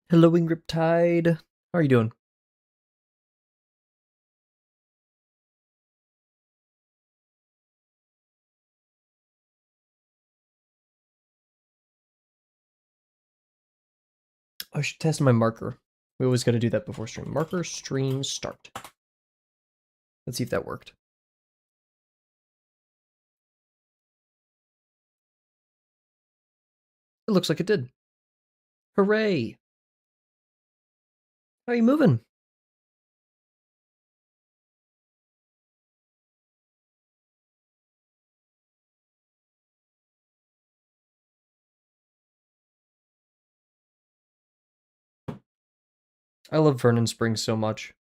Hello, Riptide. How are you doing? I should test my marker. We always got to do that before stream. Marker stream start. Let's see if that worked. It looks like it did. Hooray! How are you moving? I love Vernon Springs so much.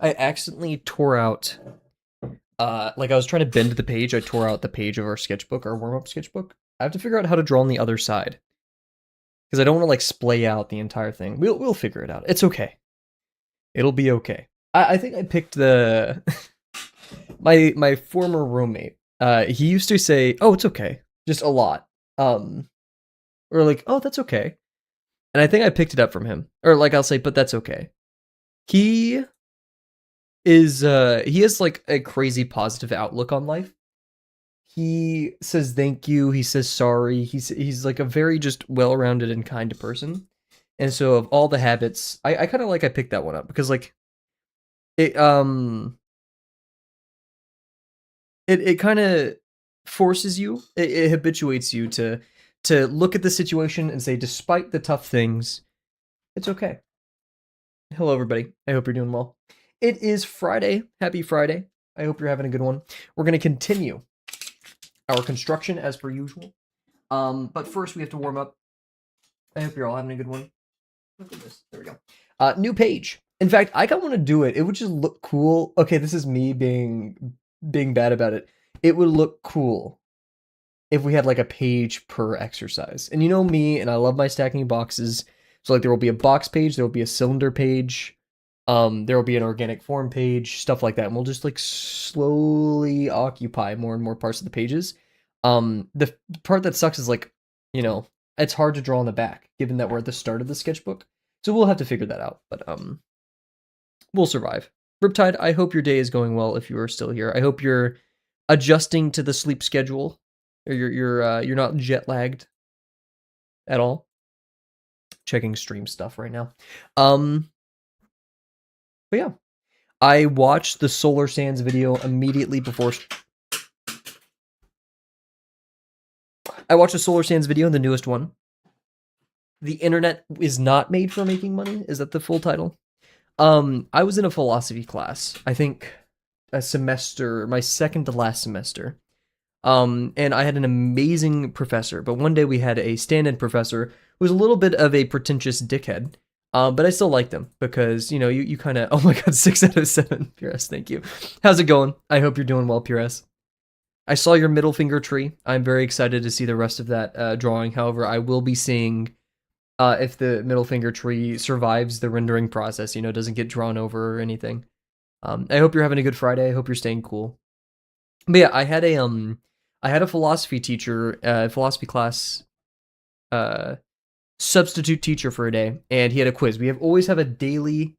I accidentally tore out, like I was trying to bend the page. I tore out the page of our sketchbook, our warm-up sketchbook. I have to figure out how to draw on the other side. Because I don't want to like splay out the entire thing. We'll figure it out. It's okay. It'll be okay. I think I picked the my former roommate. He used to say, "Oh, it's okay," just a lot. Or like, "Oh, that's okay," and I think I picked it up from him. Or like I'll say, "But that's okay." He he has like a crazy positive outlook on life. He says thank you. He says sorry. He's like a very just well-rounded and kind person. And so of all the habits, I kind of like I picked that one up because like it it kind of forces you, it habituates you to look at the situation and say, despite the tough things, it's okay. Hello, everybody. I hope you're doing well. It is Friday. Happy Friday. I hope you're having a good one. We're going to continue our construction as per usual. But first we have to warm up. I hope you're all having a good one. Look at this. There we go. New page. In fact, I kind of want to do it. It would just look cool. Okay, this is me being bad about it. It would look cool if we had like a page per exercise. And you know me, and I love my stacking boxes. So like there will be a box page, there will be a cylinder page, there will be an organic form page, stuff like that. And we'll just like slowly occupy more and more parts of the pages. The part that sucks is like, you know, it's hard to draw on the back, given that we're at the start of the sketchbook. So we'll have to figure that out. But we'll survive. Riptide, I hope your day is going well if you are still here. I hope you're adjusting to the sleep schedule. Or you're not jet lagged at all. Checking stream stuff right now. But yeah. I watched the Solar Sands video immediately before. I watched the Solar Sands video, the newest one. The internet is not made for making money. Is that the full title? I was in a philosophy class. I think a semester, my second to last semester. And I had an amazing professor, but one day we had a stand-in professor who was a little bit of a pretentious dickhead. But I still liked him because, you know, you kind of, oh my god, 6 out of 7, Pures, thank you. How's it going? I hope you're doing well, Pures. I saw your middle finger tree. I'm very excited to see the rest of that drawing. However, I will be seeing if the middle finger tree survives the rendering process, you know, doesn't get drawn over or anything. I hope you're having a good Friday. I hope you're staying cool. But yeah, I had a philosophy teacher, philosophy class, substitute teacher for a day, and he had a quiz. We always have a daily.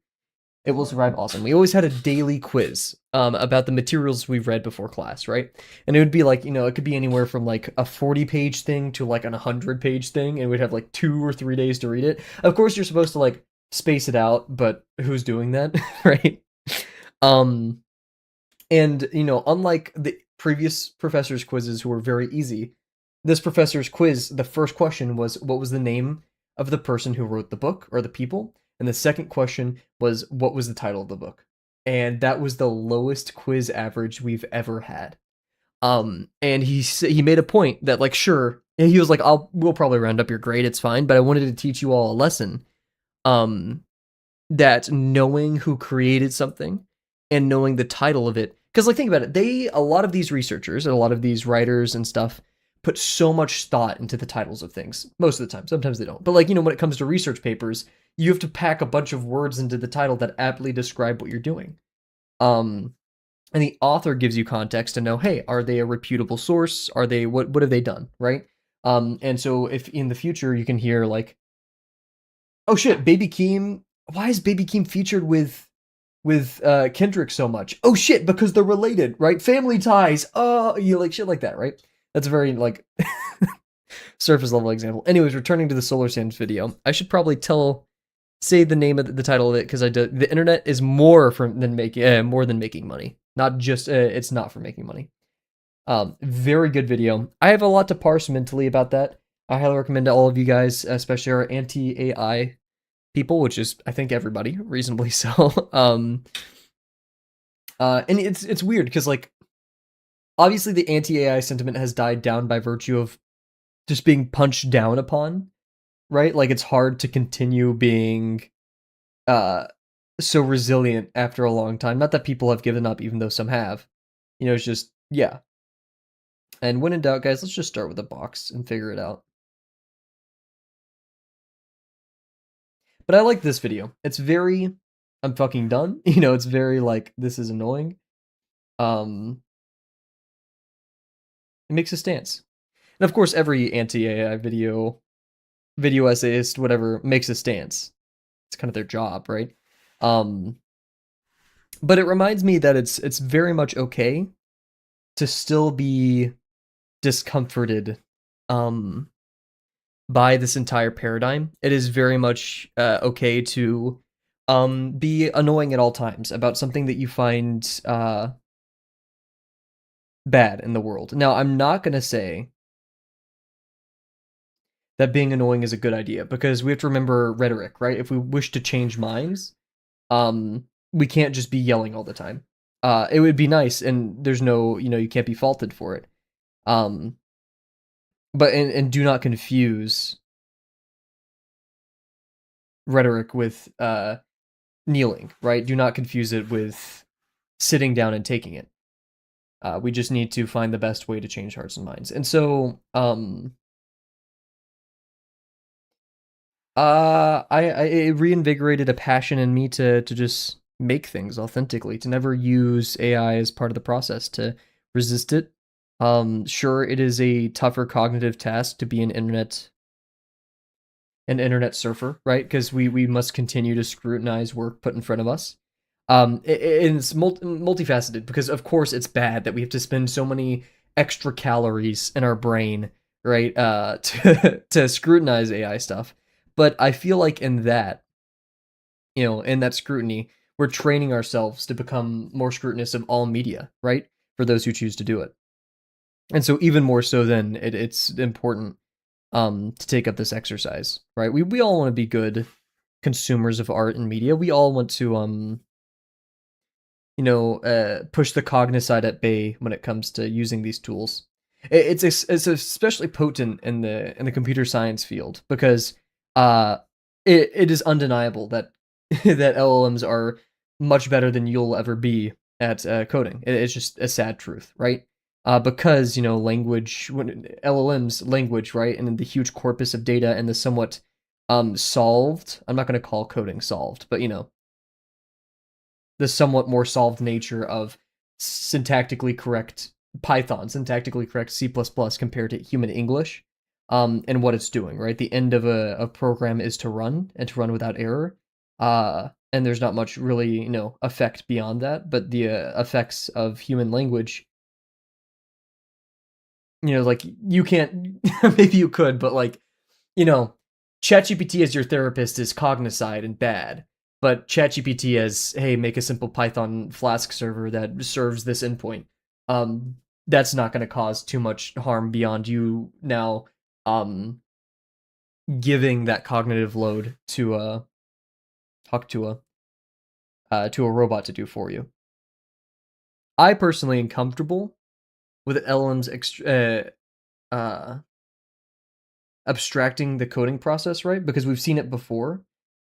It will survive. Awesome. We always had a daily quiz about the materials we've read before class, right? And it would be like, you know, it could be anywhere from like a 40-page thing to like an 100-page thing, and we'd have like 2 or 3 days to read it. Of course, you're supposed to like space it out, but who's doing that, right? And you know, unlike the previous professor's quizzes who were very easy, this professor's quiz, the first question was, what was the name of the person who wrote the book or the people? And the second question was, what was the title of the book? And that was the lowest quiz average we've ever had. And he made a point that like, sure, he was like, we'll probably round up your grade, it's fine, but I wanted to teach you all a lesson. That knowing who created something and knowing the title of it, because like think about it, a lot of these researchers and a lot of these writers and stuff put so much thought into the titles of things most of the time. Sometimes they don't. But like, when it comes to research papers, you have to pack a bunch of words into the title that aptly describe what you're doing. And the author gives you context to know, hey, are they a reputable source? Are they what have they done, right? And so if in the future you can hear like, oh shit, Baby Keem, why is Baby Keem featured with Kendrick so much? Oh shit, because they're related, right? Family ties. Oh, you like shit like that, right? That's a very like surface level example. Anyways, returning to the Solar Sands video, I should probably say the name of the title of it because the internet is more than making money. Not just it's not for making money. Very good video. I have a lot to parse mentally about that. I highly recommend to all of you guys, especially our anti-AI people, which is I think everybody, reasonably so. And it's weird because like obviously the anti-AI sentiment has died down by virtue of just being punched down upon, right? Like it's hard to continue being so resilient after a long time. Not that people have given up, even though some have. It's just yeah. And when in doubt, guys, let's just start with a box and figure it out. But I like this video. It's very, I'm fucking done. It's very like, this is annoying. It makes a stance. And of course, every anti-AI video essayist, whatever, makes a stance. It's kind of their job, right? But it reminds me that it's very much okay to still be discomforted by this entire paradigm. It is very much okay to be annoying at all times about something that you find bad in the world. Now, I'm not going to say that being annoying is a good idea because we have to remember rhetoric, right? If we wish to change minds, we can't just be yelling all the time. It would be nice, and there's no, you can't be faulted for it. But and do not confuse rhetoric with kneeling, right? Do not confuse it with sitting down and taking it. We just need to find the best way to change hearts and minds. And so, it reinvigorated a passion in me to just make things authentically, to never use AI as part of the process, to resist it. Sure, it is a tougher cognitive task to be an internet surfer, right? Because we must continue to scrutinize work put in front of us. It's multifaceted because of course it's bad that we have to spend so many extra calories in our brain, right? To scrutinize AI stuff. But I feel like in that, in that scrutiny, we're training ourselves to become more scrutinous of all media, right? For those who choose to do it. And so even more so then it's important to take up this exercise, right? We all want to be good consumers of art and media. We all want to push the cognicide at bay when it comes to using these tools. It's especially potent in the computer science field because it is undeniable that that LLMs are much better than you'll ever be at coding. It's just a sad truth, right? Because language, when LLMs language, right, and the huge corpus of data and the somewhat solved. I'm not going to call coding solved, but the somewhat more solved nature of syntactically correct Python, syntactically correct C++ compared to human English, and what it's doing, right? The end of a program is to run and to run without error. And there's not much really, effect beyond that, but the effects of human language, like you can't, maybe you could, but like, ChatGPT as your therapist is cognicide and bad. But ChatGPT as, hey, make a simple Python Flask server that serves this endpoint. That's not going to cause too much harm beyond you now giving that cognitive load to a robot to do for you. I personally am comfortable with LLMs abstracting the coding process, right? Because we've seen it before.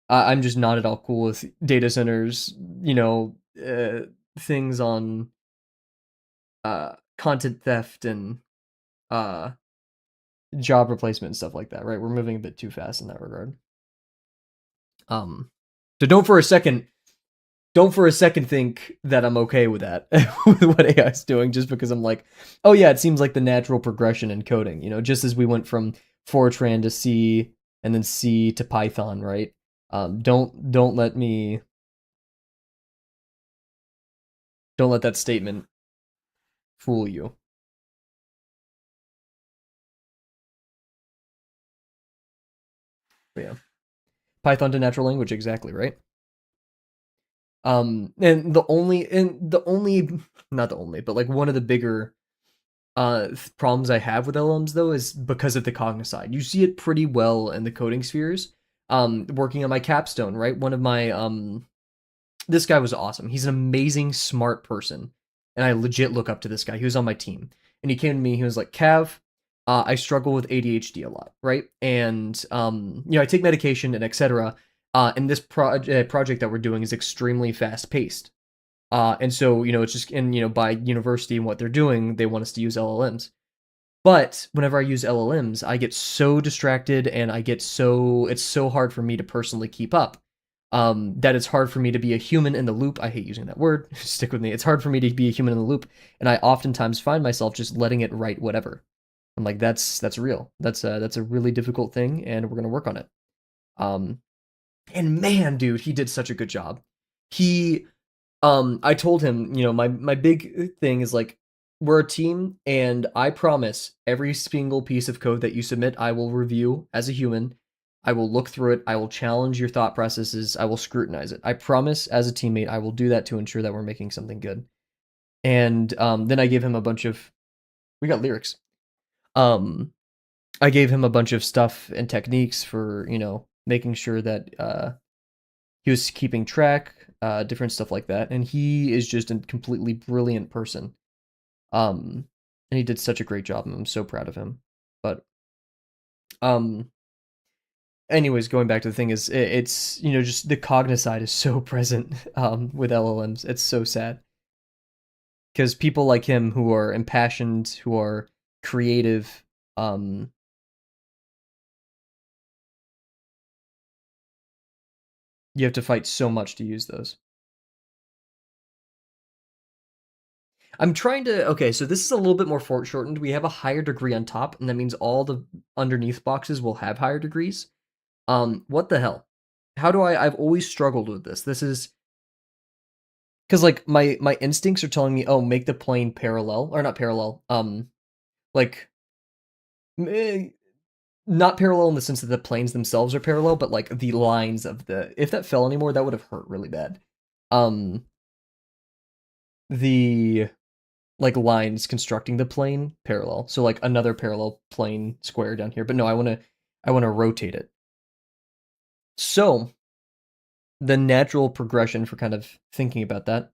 I'm just not at all cool with data centers, things on content theft and job replacement and stuff like that, right? We're moving a bit too fast in that regard. So don't for a second think that I'm okay with that, with what AI is doing, just because I'm like, oh yeah, it seems like the natural progression in coding, just as we went from Fortran to C and then C to Python, right? Don't let me don't let that statement fool you. But yeah, Python to natural language, exactly, right? And the only not the only, but like one of the bigger problems I have with LLMs though is because of the cognicide. You see it pretty well in the coding spheres. Working on my capstone, right? One of my this guy was awesome. He's an amazing, smart person, and I legit look up to this guy. He was on my team, and he came to me. He was like, "Cav, I struggle with ADHD a lot, right? And I take medication and etc. And this project that we're doing is extremely fast paced. And so it's just and by university and what they're doing, they want us to use LLMs. But whenever I use LLMs, I get so distracted and it's so hard for me to personally keep up. That it's hard for me to be a human in the loop. I hate using that word. Stick with me. It's hard for me to be a human in the loop, and I oftentimes find myself just letting it write whatever. I'm like, that's real. That's a really difficult thing, and we're gonna work on it. Um, and man, dude, he did such a good job. He I told him, my big thing is like, we're a team, and I promise every single piece of code that you submit, I will review as a human. I will look through it. I will challenge your thought processes. I will scrutinize it. I promise, as a teammate, I will do that to ensure that we're making something good. And then I gave him a bunch of. We got lyrics. Um, I gave him a bunch of stuff and techniques for making sure that he was keeping track, different stuff like that, and he is just a completely brilliant person. And he did such a great job, and I'm so proud of him. But, um, anyways, going back to the thing is, it's just the cognicide is so present with LLMs. It's so sad because people like him who are impassioned, who are creative, um, you have to fight so much to use those. I'm trying to. Okay, so this is a little bit more foreshortened. We have a higher degree on top, and that means all the underneath boxes will have higher degrees. What the hell? How do I've always struggled with this. This is because like my instincts are telling me, oh, make the plane parallel or not parallel. Like eh, not parallel in the sense that the planes themselves are parallel, but like the lines of the. If that fell anymore, that would have hurt really bad. Um, the like lines constructing the plane parallel. So like another parallel plane square down here. But no, I want to rotate it. So the natural progression for kind of thinking about that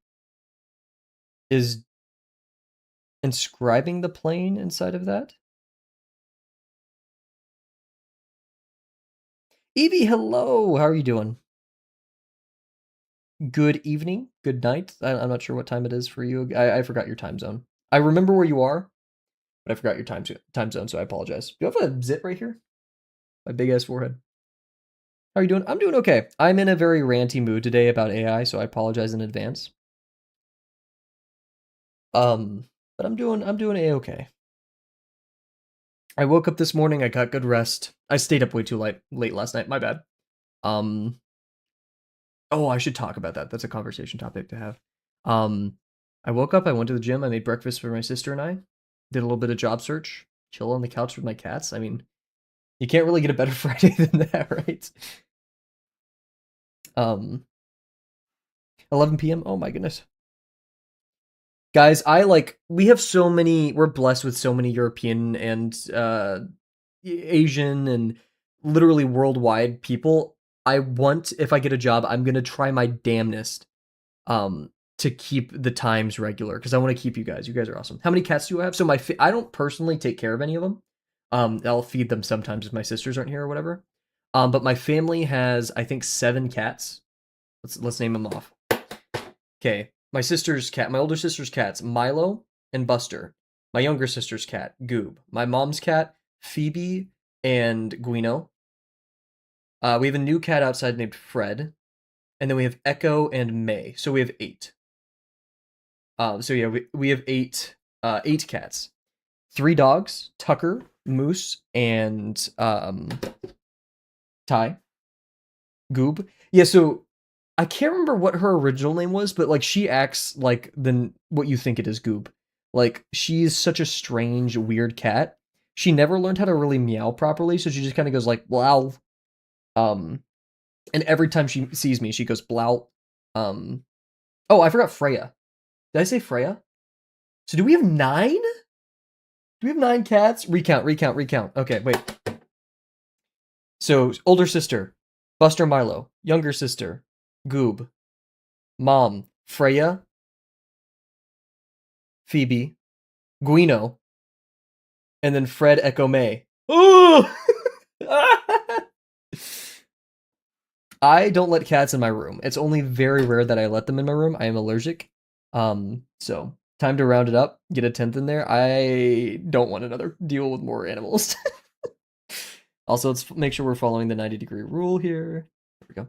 is inscribing the plane inside of that. Evie, hello. How are you doing? Good evening, good night. I'm not sure what time it is for you. I forgot your time zone. I remember where you are, but I forgot your time zone, so I apologize. Do you have a zit right here? My big ass forehead. How are you doing? I'm doing okay. I'm in a very ranty mood today about AI, so I apologize in advance. But I'm doing a-okay. I woke up this morning, I got good rest. I stayed up way too late last night, my bad. Um oh, I should talk about that. That's a conversation topic to have. Um I woke up, I went to the gym, I made breakfast for my sister and I. Did a little bit of job search, chill on the couch with my cats. I mean, you can't really get a better Friday than that, right? Um 11 p.m. Oh my goodness. Guys, we have so many we're blessed with so many European and Asian and literally worldwide people. I want if I get a job, I'm going to try my damnedest to keep the times regular cuz I want to keep you guys. You guys are awesome. How many cats do you have? So I don't personally take care of any of them. I'll feed them sometimes if my sisters aren't here or whatever. But my family has I think 7 cats. Let's name them off. Okay, my older sister's cats, Milo and Buster. My younger sister's cat, Goob. My mom's cat, Phoebe, and Guino. We have a new cat outside named Fred, and then we have Echo and May. So we have 8. So yeah, we have 8 cats. 3 dogs, Tucker, Moose, and Ty. Goob. Yeah, so I can't remember what her original name was, but like she acts like what you think it is, Goob. Like she's such a strange, weird cat. She never learned how to really meow properly, so she just kind of goes like blow. And every time she sees me, she goes blow. Oh, I forgot Freya. Did I say Freya? So do we have 9? Do we have 9 cats? Recount. Okay, wait. So older sister, Buster Milo. Younger sister, Goob. Mom, Freya, Phoebe, Guino, and then Fred Echo May. Oh! I don't let cats in my room. It's only very rare that I let them in my room. I am allergic. So time to round it up. Get a 10th in there. I don't want another deal with more animals. Also, let's make sure we're following the 90-degree rule here. There we go.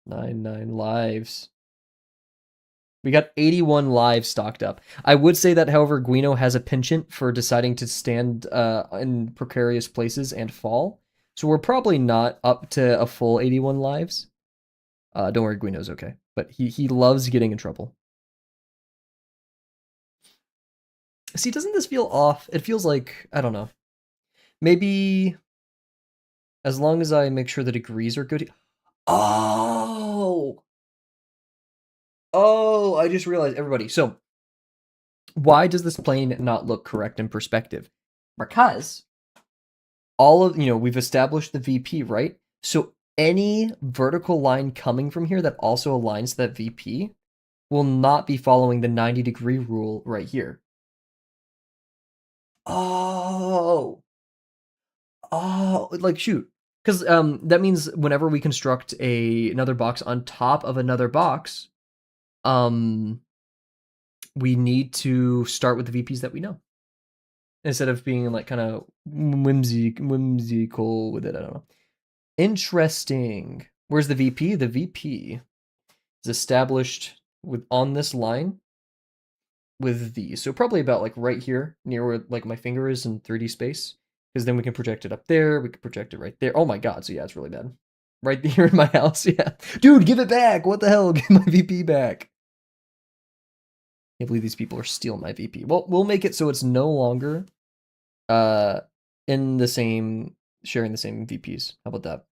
9 lives. We got 81 lives stocked up. I would say that, however, Guino has a penchant for deciding to stand in precarious places and fall. So we're probably not up to a full 81 lives. Don't worry, Guino's okay. But he loves getting in trouble. See, doesn't this feel off? It feels like, I don't know. Maybe as long as I make sure the degrees are good. Oh! Oh, I just realized, everybody. So, why does this plane not look correct in perspective? Because we've established the VP, right? So any vertical line coming from here that also aligns to that VP will not be following the 90-degree rule right here. Oh, like shoot. Because that means whenever we construct another box on top of another box, we need to start with the VPs that we know. Instead of being like kind of whimsical with it. I don't know. Interesting. Where's the VP? The VP is established on this line with these. So probably about like right here near where like my finger is in 3D space. Because then we can project it up there. We can project it right there. Oh my god. So yeah, it's really bad. Right here in my house. Yeah. Dude, give it back. What the hell? Give my VP back. Can't believe these people are stealing my VP. Well, we'll make it so it's no longer in the same, sharing the same VPs. How about that?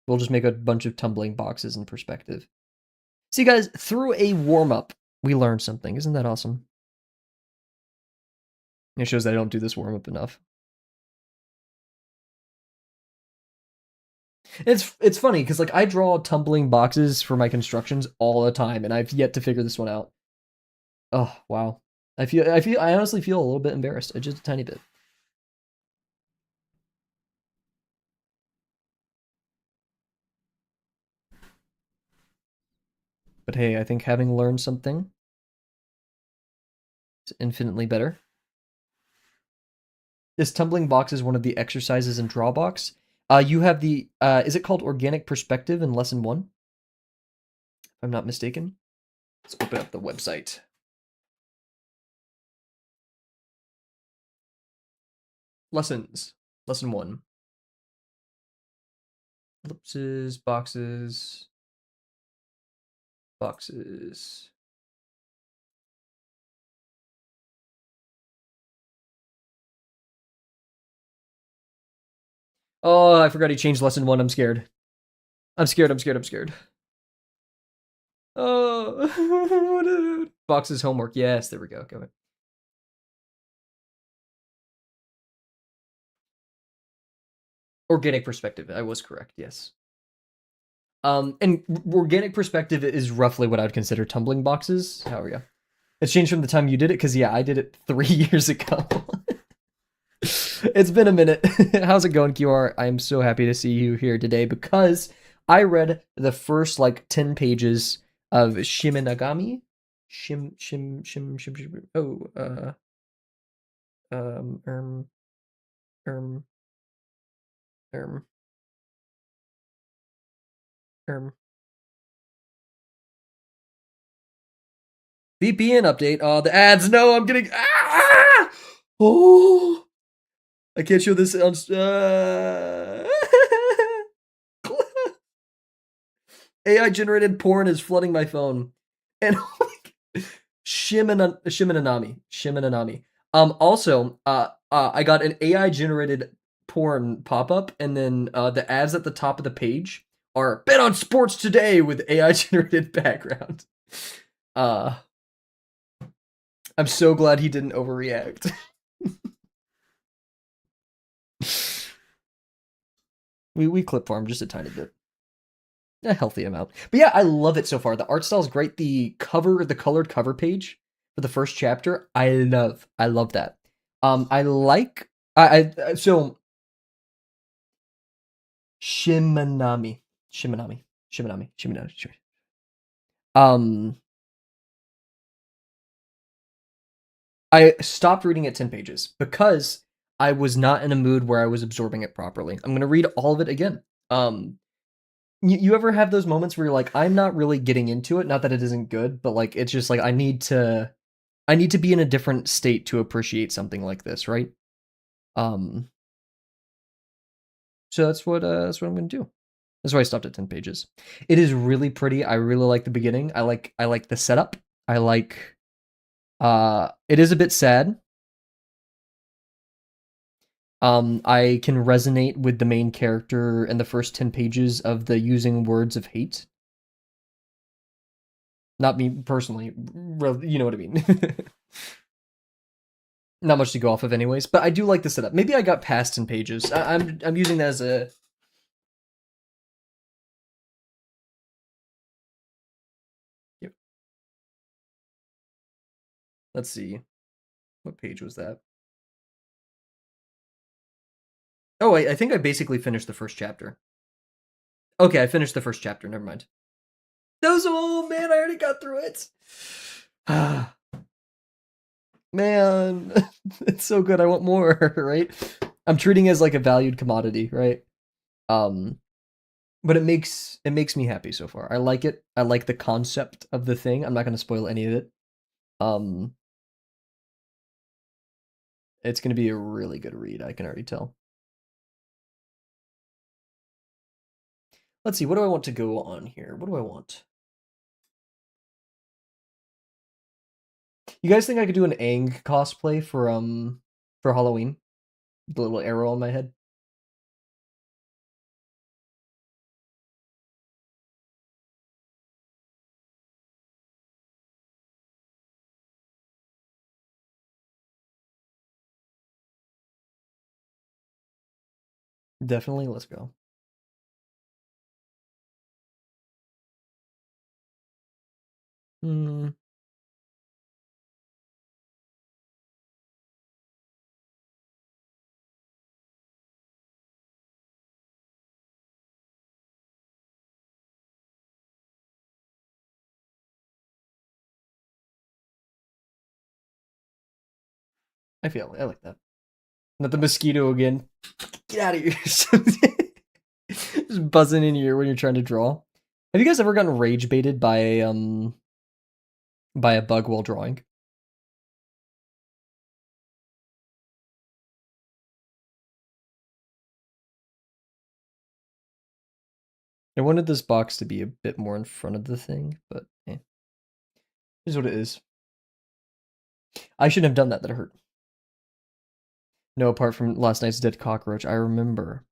We'll just make a bunch of tumbling boxes in perspective. See, guys, through a warm-up, we learned something. Isn't that awesome? It shows that I don't do this warm-up enough. It's funny, because like I draw tumbling boxes for my constructions all the time, and I've yet to figure this one out. Oh, wow. I honestly feel a little bit embarrassed. Just a tiny bit. But hey, I think having learned something is infinitely better. This tumbling box is one of the exercises in Drawbox. You have the, is it called Organic Perspective in Lesson 1? If I'm not mistaken. Let's open up the website. Lessons. Lesson 1. Ellipses, boxes. Boxes. Oh, I forgot he changed lesson 1. I'm scared. I'm scared. Oh, boxes homework. Yes, there we go. Go ahead. Organic perspective. I was correct. Yes. And organic perspective is roughly what I would consider tumbling boxes. How are you? It's changed from the time you did it, because yeah, I did it 3 years ago. It's been a minute. How's it going, QR? I'm so happy to see you here today, because I read the first like 10 pages of Shiminagami. Um, erm, erm, erm, erm. VPN update. The ads. No, I'm getting. Ah! Oh, I can't show this on. AI generated porn is flooding my phone, and Shiminanami. Also, I got an AI generated porn pop up, and then the ads at the top of the page are bet on sports today with AI generated background. Uh, I'm so glad he didn't overreact. we clip farm just a tiny bit. A healthy amount. But yeah, I love it so far. The art style is great. The colored cover page for the first chapter, I love. I love that. I like so Shimanami. Shimanami. Shimanami. Shimanami. Um I stopped reading at 10 pages because I was not in a mood where I was absorbing it properly. I'm gonna read all of it again. You ever have those moments where you're like, I'm not really getting into it, not that it isn't good, but like it's just like I need to be in a different state to appreciate something like this, right? Um so that's what I'm gonna do. That's why I stopped at 10 pages. It is really pretty. I really like the beginning. I like the setup. I like it is a bit sad. I can resonate with the main character in the first 10 pages of the using words of hate. Not me personally, you know what I mean. Not much to go off of anyways, but I do like the setup. Maybe I got past 10 pages. I'm using that as a yep. Let's see. What page was that? Oh, I think I basically finished the first chapter. Okay, I finished the first chapter. Never mind. That was oh man, I already got through it. Man, it's so good. I want more, right? I'm treating it as like a valued commodity, right? Um, but it makes me happy so far. I like it. I like the concept of the thing. I'm not going to spoil any of it. Um, it's going to be a really good read. I can already tell. Let's see. What do I want to go on here? What do I want? You guys think I could do an Aang cosplay for Halloween? The little arrow on my head. Definitely. Let's go. Hmm. I like that. Not the mosquito again. Get out of here. Just buzzing in your ear when you're trying to draw. Have you guys ever gotten rage baited by a bug while drawing? I wanted this box to be a bit more in front of the thing, but here's what it is. I shouldn't have done that. That hurt. No, apart from last night's dead cockroach, I remember.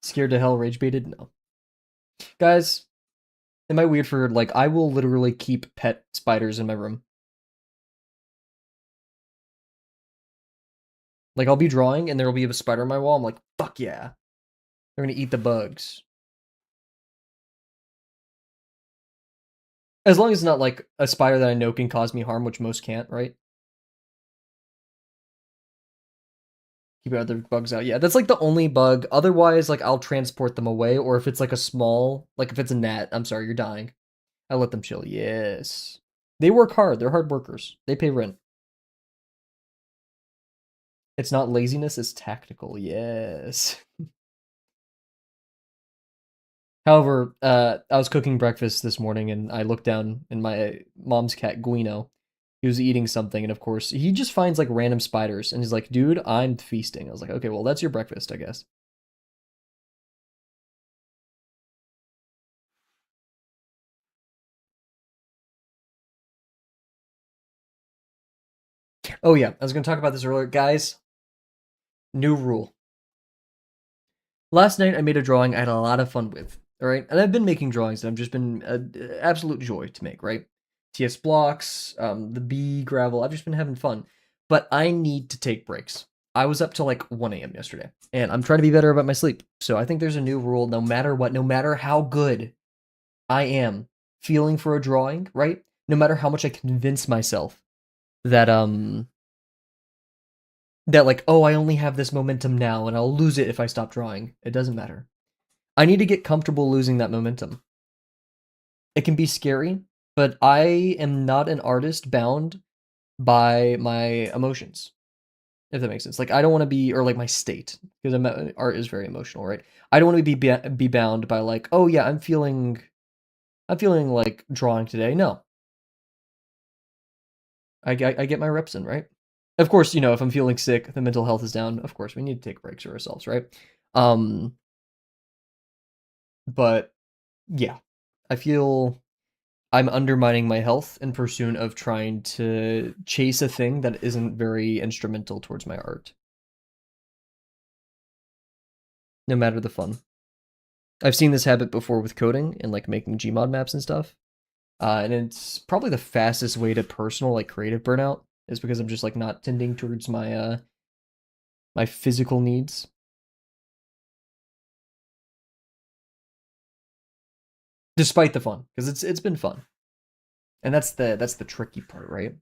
Scared to hell, rage baited? No. Guys, am I weird for, like, I will literally keep pet spiders in my room. Like, I'll be drawing and there will be a spider on my wall. I'm like, fuck yeah. They're gonna eat the bugs. As long as it's not, like, a spider that I know can cause me harm, which most can't, right? Keep other bugs out. Yeah, that's, like, the only bug. Otherwise, like, I'll transport them away, or if it's, like, a small... Like, if it's a gnat, I'm sorry, you're dying. I let them chill. Yes. They work hard. They're hard workers. They pay rent. It's not laziness, it's tactical. Yes. However, I was cooking breakfast this morning and I looked down and my mom's cat Guino, he was eating something and of course he just finds like random spiders and he's like, "Dude, I'm feasting." I was like, "Okay, well that's your breakfast, I guess." Oh yeah, I was going to talk about this earlier, guys. New rule. Last night I made a drawing I had a lot of fun with. All right, and I've been making drawings that have just been an absolute joy to make. Right, TS blocks, the B gravel. I've just been having fun, but I need to take breaks. I was up till like 1 a.m. yesterday, and I'm trying to be better about my sleep. So I think there's a new rule. No matter what, no matter how good I am feeling for a drawing, right? No matter how much I convince myself that that like, oh, I only have this momentum now and I'll lose it if I stop drawing. It doesn't matter. I need to get comfortable losing that momentum. It can be scary, but I am not an artist bound by my emotions, if that makes sense. Like I don't want to be, or like my state, because art is very emotional, right? I don't want to be bound by like, oh yeah, I'm feeling like drawing today. No, I get my reps in, right? Of course, if I'm feeling sick, the mental health is down. Of course, we need to take breaks for ourselves, right? Um, but yeah, I feel I'm undermining my health in pursuit of trying to chase a thing that isn't very instrumental towards my art, no matter the fun. I've seen this habit before with coding and like making Gmod maps and stuff. And it's probably the fastest way to personal like creative burnout is because I'm just like not tending towards my physical needs. Despite the fun, because it's been fun. And that's the tricky part, right?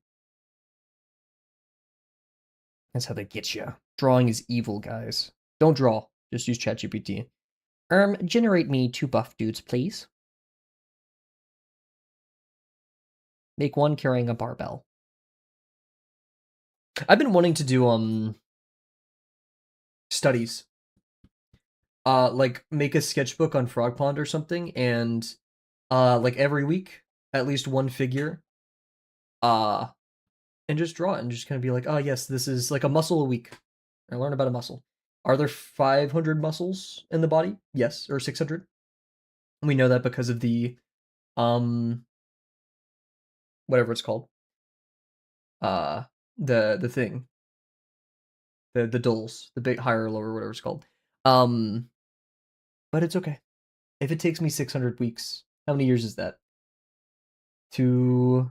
That's how they get you. Drawing is evil, guys. Don't draw. Just use ChatGPT. Generate me two buff dudes, please. Make one carrying a barbell. I've been wanting to do studies. Like make a sketchbook on Frog Pond or something, and like every week, at least one figure. Uh, and just draw it and just kind of be like, oh yes, this is like a muscle a week. I learn about a muscle. Are there 500 muscles in the body? Yes, or 600. We know that because of the um whatever it's called. Uh the thing. The Dles, the big higher or lower, whatever it's called. Um but it's okay. If it takes me 600 weeks, how many years is that? To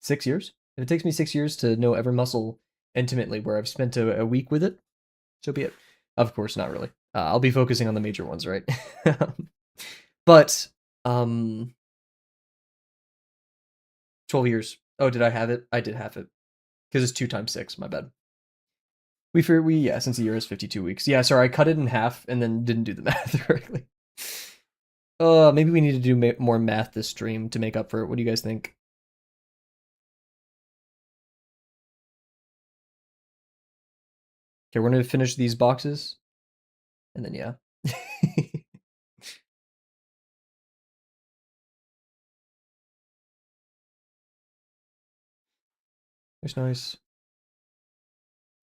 6 years? If it takes me 6 years to know every muscle intimately where I've spent a week with it, so be it. Of course, not really. I'll be focusing on the major ones, right? But um 12 years. Oh, did I have it? I did have it. Because it's 2 times 6, my bad. Yeah, since a year is 52 weeks. Yeah, sorry, I cut it in half and then didn't do the math correctly. Maybe we need to do more math this stream to make up for it. What do you guys think? Okay, we're gonna finish these boxes, and then yeah. That's nice.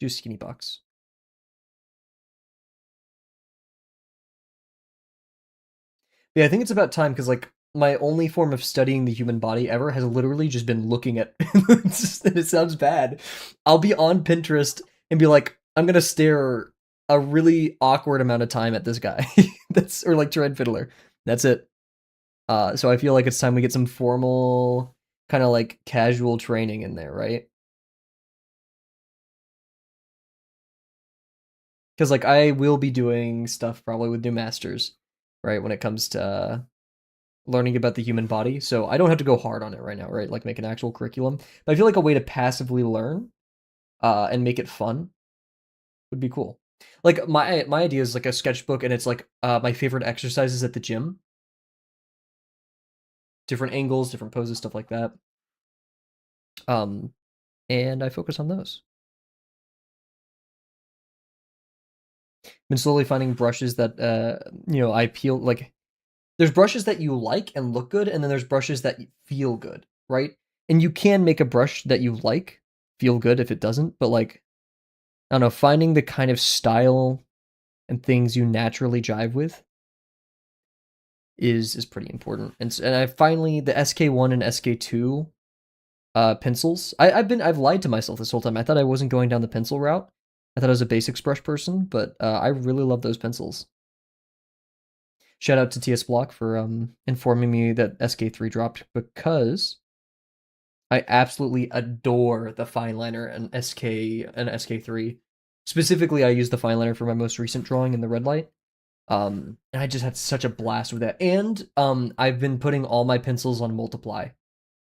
Do skinny box. Yeah, I think it's about time because like my only form of studying the human body ever has literally just been looking at. It sounds bad. I'll be on Pinterest and be like, I'm gonna stare a really awkward amount of time at this guy. That's or like Tread Fiddler. That's it. So I feel like it's time we get some formal, kind of like casual training in there, right? Because like I will be doing stuff probably with new masters, right? When it comes to learning about the human body. So I don't have to go hard on it right now, right? Like make an actual curriculum. But I feel like a way to passively learn and make it fun would be cool. Like my idea is like a sketchbook and it's like my favorite exercises at the gym. Different angles, different poses, stuff like that. Um, and I focus on those. Been slowly finding brushes that I peel like there's brushes that you like and look good, and then there's brushes that feel good, right? And you can make a brush that you like feel good if it doesn't, but like I don't know, finding the kind of style and things you naturally jive with is pretty important. And I finally the SK1 and SK2 pencils. I've lied to myself this whole time. I thought I wasn't going down the pencil route. I thought I was a basics brush person, but I really love those pencils. Shout out to TS Block for informing me that SK3 dropped because I absolutely adore the fine liner and SK3. Specifically, I used the fine liner for my most recent drawing in the red light. And I just had such a blast with that. And I've been putting all my pencils on multiply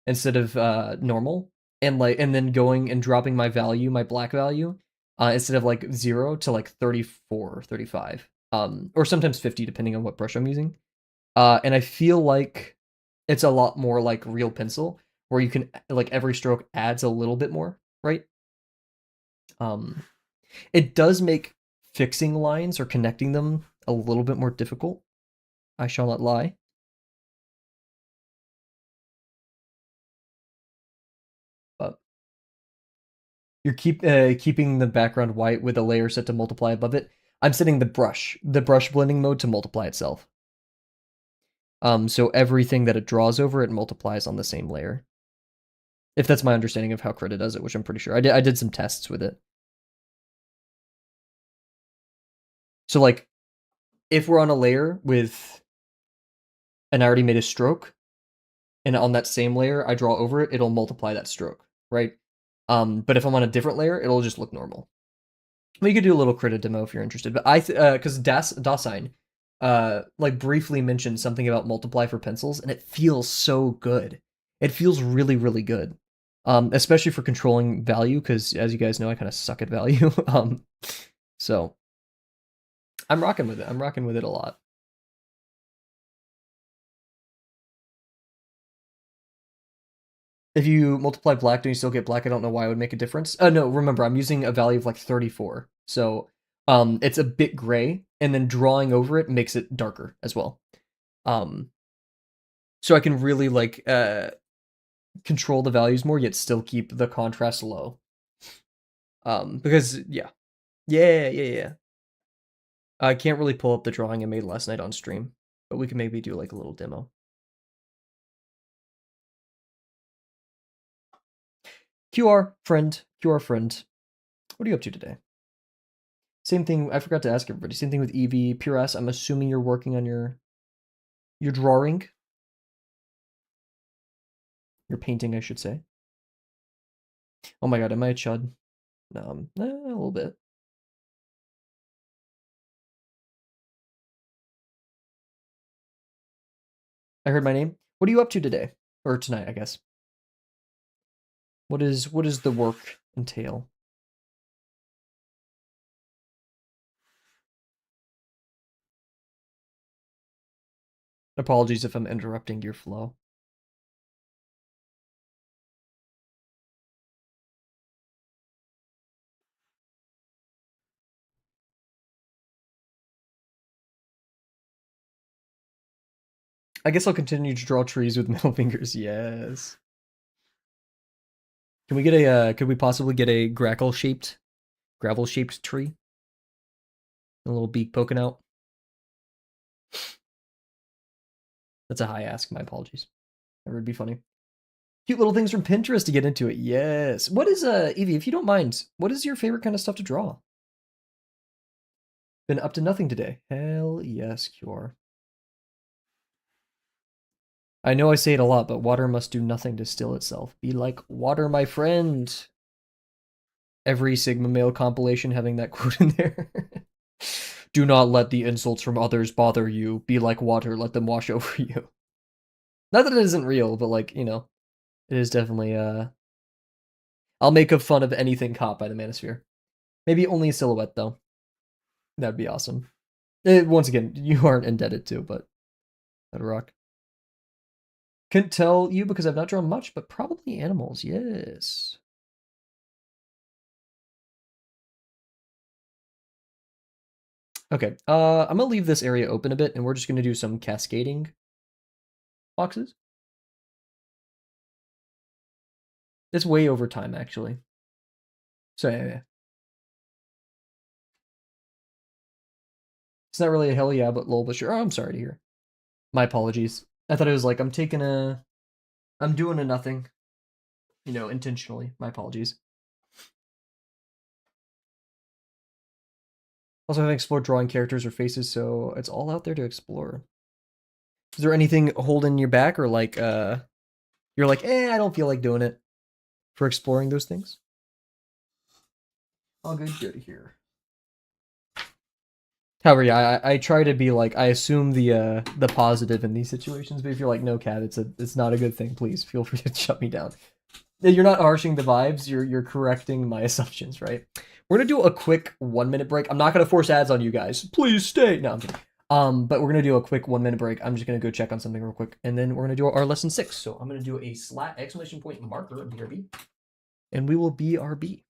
instead of normal, and then going and dropping my value, my black value, instead of like 0 to like 34, 35, or sometimes 50 depending on what brush I'm using. And I feel like it's a lot more like real pencil, where you can like every stroke adds a little bit more, right? Um, it does make fixing lines or connecting them a little bit more difficult. I shall not lie. But you're keeping the background white with a layer set to multiply above it. I'm setting the brush blending mode to multiply itself. So everything that it draws over it multiplies on the same layer. If that's my understanding of how Krita does it, which I'm pretty sure. I did some tests with it. So like, if we're on a layer with, and I already made a stroke, and on that same layer I draw over it, it'll multiply that stroke, right? But if I'm on a different layer, it'll just look normal. We could do a little Krita demo if you're interested, but because Dasein, like briefly mentioned something about multiply for pencils, and it feels so good. It feels really, really good. Especially for controlling value, because as you guys know, I kind of suck at value. So I'm rocking with it. I'm rocking with it a lot. If you multiply black, do you still get black? I don't know why it would make a difference. No, remember, I'm using a value of like 34. So it's a bit gray, and then drawing over it makes it darker as well. Um, so I can really like control the values more, yet still keep the contrast low. Because yeah. I can't really pull up the drawing I made last night on stream, but we can maybe do like a little demo. QR friend. What are you up to today? Same thing. I forgot to ask everybody. Same thing with Evie, Pure S. I'm assuming you're working on your drawing, your painting, I should say. Oh my god, am I a chud? No, a little bit. I heard my name. What are you up to today? Or tonight, I guess. What does the work entail? Apologies if I'm interrupting your flow. I guess I'll continue to draw trees with middle fingers. Yes. Can we get a? Could we possibly get a gravel shaped tree? A little beak poking out. That's a high ask. My apologies. That would be funny. Cute little things from Pinterest to get into it. Yes. What is Evie? If you don't mind, what is your favorite kind of stuff to draw? Been up to nothing today. Hell yes, Cure. I know I say it a lot, but water must do nothing to still itself. Be like water, my friend. Every Sigma male compilation having that quote in there. Do not let the insults from others bother you. Be like water, let them wash over you. Not that it isn't real, but like, it is definitely I'll make a fun of anything caught by the manosphere. Maybe only a silhouette though. That'd be awesome. Once again, you aren't indebted to, but that'd rock. Couldn't tell you because I've not drawn much, but probably animals, yes. Okay, I'm gonna leave this area open a bit, and we're just gonna do some cascading boxes. It's way over time, actually. So yeah. It's not really a hell yeah, but lol, but sure. Oh, I'm sorry to hear. My apologies. I thought it was like I'm doing a nothing, intentionally. My apologies. Also, I haven't explored drawing characters or faces, so it's all out there to explore. Is there anything holding you back, or like, you're like, I don't feel like doing it for exploring those things? All good here. However, yeah, I try to be like, I assume the positive in these situations, but if you're like, no, Cat, it's not a good thing, please feel free to shut me down. You're not harshing the vibes, you're correcting my assumptions, right? We're gonna do a quick 1 minute break. I'm not gonna force ads on you guys. Please stay. No, I'm kidding. But we're gonna do a quick 1 minute break. I'm just gonna go check on something real quick, and then we're gonna do our lesson 6. So I'm gonna do a slat exclamation point marker of BRB, and we will BRB.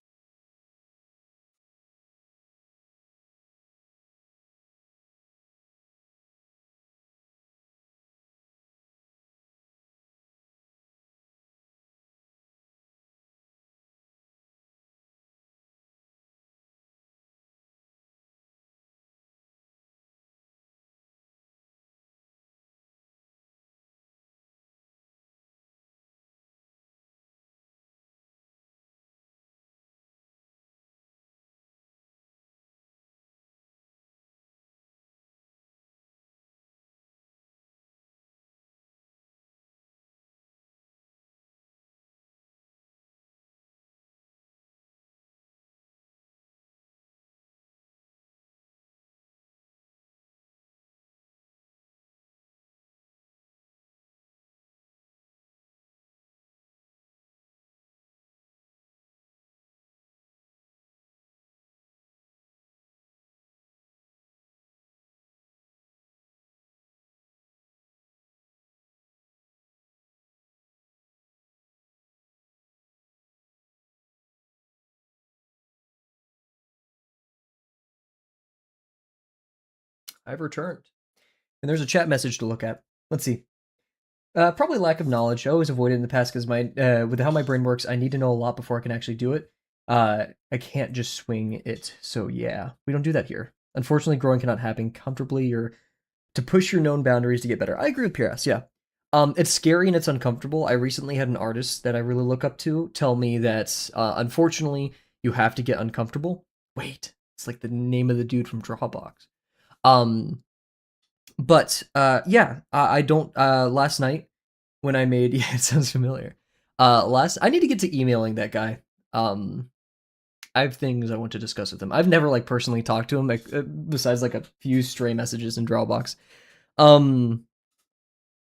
I've returned, and there's a chat message to look at. Let's see. Probably lack of knowledge. I always avoided it in the past because with how my brain works, I need to know a lot before I can actually do it. I can't just swing it. So yeah, we don't do that here. Unfortunately, growing cannot happen comfortably or to push your known boundaries to get better. I agree with PRS. Yeah. It's scary and it's uncomfortable. I recently had an artist that I really look up to tell me that unfortunately you have to get uncomfortable. Wait, it's like the name of the dude from Drawbox. Um, but yeah, I don't. Last night when I made, yeah, it sounds familiar. I need to get to emailing that guy. I have things I want to discuss with him. I've never like personally talked to him, like besides like a few stray messages in Drawbox.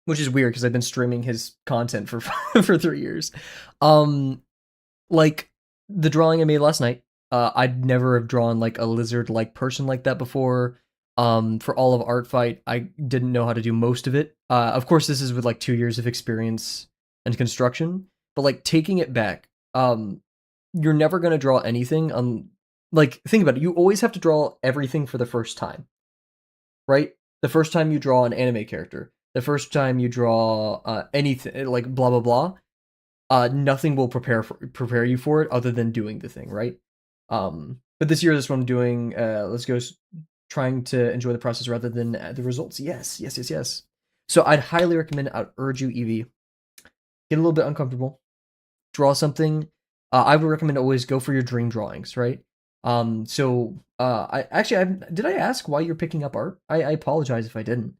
Which is weird because I've been streaming his content for for 3 years. Like the drawing I made last night, I'd never have drawn like a lizard-like person like that before. For all of Art Fight, I didn't know how to do most of it. Of course, this is with like 2 years of experience and construction, but like taking it back, you're never gonna draw anything. Like think about it, you always have to draw everything for the first time, right? The first time you draw an anime character, the first time you draw anything like blah blah blah, nothing will prepare you for it other than doing the thing, right? But this year, this one I'm doing. Let's go trying to enjoy the process rather than the results. Yes. So I'd highly recommend. I'd urge you, Evie, get a little bit uncomfortable, draw something. I would recommend always go for your dream drawings, right? So did I ask why you're picking up art? I apologize if I didn't.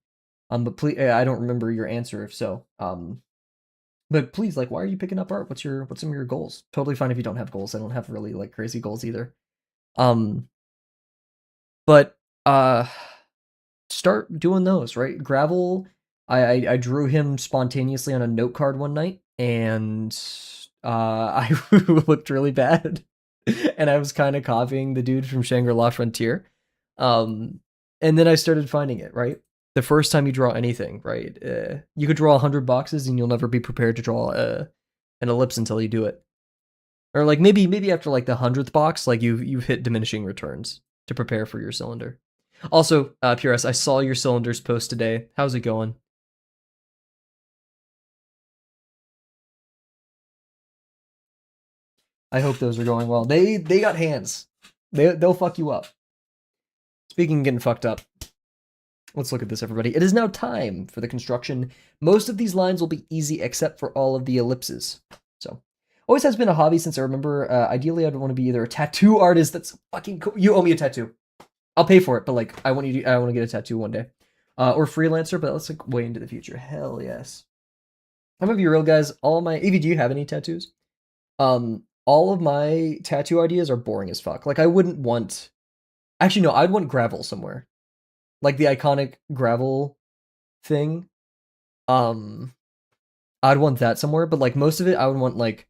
But please, I don't remember your answer if so. But please, like, why are you picking up art? What's some of your goals? Totally fine if you don't have goals. I don't have really like crazy goals either. But start doing those, right? Gravel. I drew him spontaneously on a note card one night, and I looked really bad, and I was kind of copying the dude from Shangri-La Frontier. And then I started finding it, right? the first time you draw anything, right? You could draw 100 boxes and you'll never be prepared to draw an ellipse until you do it. Or like maybe after like the 100th box, like you've hit diminishing returns to prepare for your cylinder. Also, PRS, I saw your cylinders post today. How's it going? I hope those are going well. They got hands. They'll fuck you up. Speaking of getting fucked up, let's look at this, everybody. It is now time for the construction. Most of these lines will be easy except for all of the ellipses. So, always has been a hobby since I remember. Ideally, I'd want to be either a tattoo artist. That's fucking cool. You owe me a tattoo. I'll pay for it, but like I want to get a tattoo one day. Or freelancer, but let's like way into the future. Hell yes. I'm gonna be real, guys. All my Evie, do you have any tattoos? All of my tattoo ideas are boring as fuck. Like I wouldn't want. Actually, no, I'd want gravel somewhere, like the iconic gravel thing. I'd want that somewhere, but like most of it, I would want like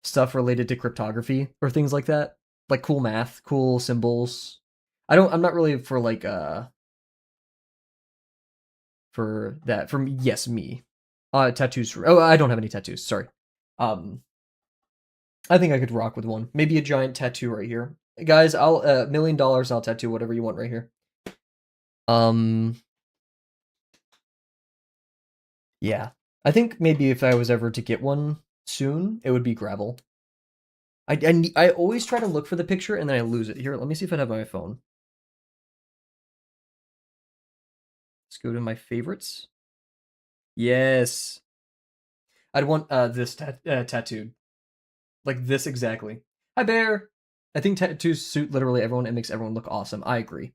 stuff related to cryptography or things like that, like cool math, cool symbols. I'm not really for like for that. For me, yes, me. Tattoos. Oh, I don't have any tattoos. Sorry. I think I could rock with one. Maybe a giant tattoo right here. Guys, I'll $1 million, I'll tattoo whatever you want right here. Yeah. I think maybe if I was ever to get one soon, it would be gravel. I always try to look for the picture and then I lose it. Here, let me see if I have my phone. Let's go to my favorites. Yes. I'd want this tattooed. Like this exactly. Hi, Bear! I think tattoos suit literally everyone and makes everyone look awesome. I agree.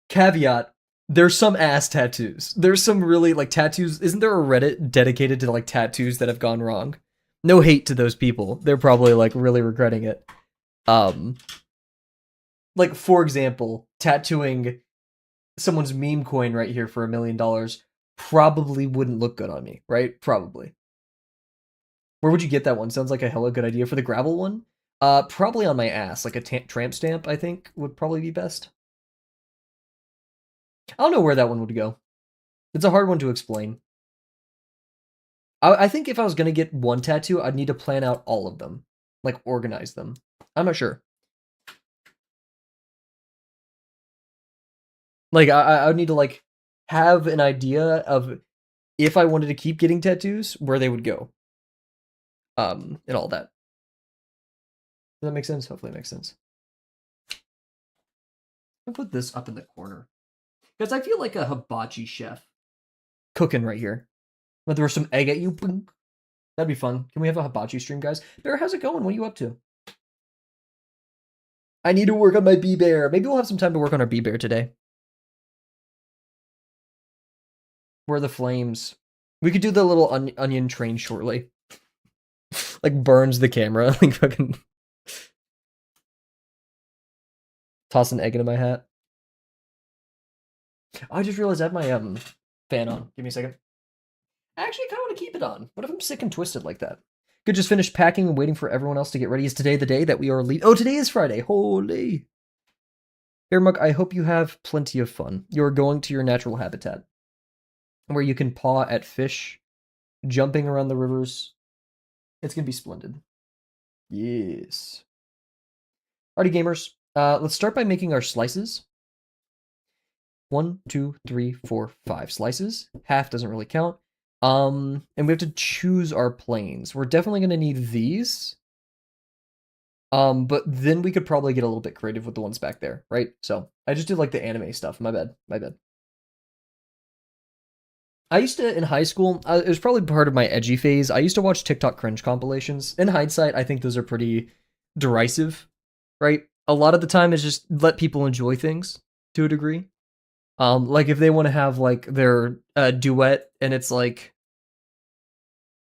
Caveat. There's some ass tattoos. There's some really, like, tattoos. Isn't there a Reddit dedicated to, like, tattoos that have gone wrong? No hate to those people. They're probably, like, really regretting it. Like, for example, tattooing someone's meme coin right here for $1 million probably wouldn't look good on me, right? Probably. Where would you get that one? Sounds like a hella good idea. For the gravel one? Probably on my ass. Like a tramp stamp, I think, would probably be best. I don't know where that one would go. It's a hard one to explain. I think if I was going to get one tattoo, I'd need to plan out all of them. Like, organize them. I'm not sure. Like, I would need to, like, have an idea of if I wanted to keep getting tattoos, where they would go. And all that. Does that make sense? Hopefully it makes sense. I'll put this up in the corner. Because I feel like a hibachi chef cooking right here. But there was some egg at you. That'd be fun. Can we have a hibachi stream, guys? Bear, how's it going? What are you up to? I need to work on my Beebear. Maybe we'll have some time to work on our Beebear today. Where are the flames? We could do the little onion train shortly. Like burns the camera. Like fucking toss an egg into my hat. I just realized I have my fan on. Give me a second. I actually kind of want to keep it on. What if I'm sick and twisted like that? Could just finish packing and waiting for everyone else to get ready. Is today the day that we are leaving? Oh, today is Friday. Holy. Airmug, I hope you have plenty of fun. You're going to your natural habitat where you can paw at fish, jumping around the rivers. It's going to be splendid. Yes. Alrighty, gamers. Let's start by making our slices. 1, 2, 3, 4, 5 slices. Half doesn't really count. And we have to choose our planes. We're definitely going to need these. But then we could probably get a little bit creative with the ones back there, right? So I just did like the anime stuff. My bad. I used to, in high school, it was probably part of my edgy phase. I used to watch TikTok cringe compilations. In hindsight, I think those are pretty derisive, right? A lot of the time it's just let people enjoy things to a degree. Like if they want to have like their duet and it's like,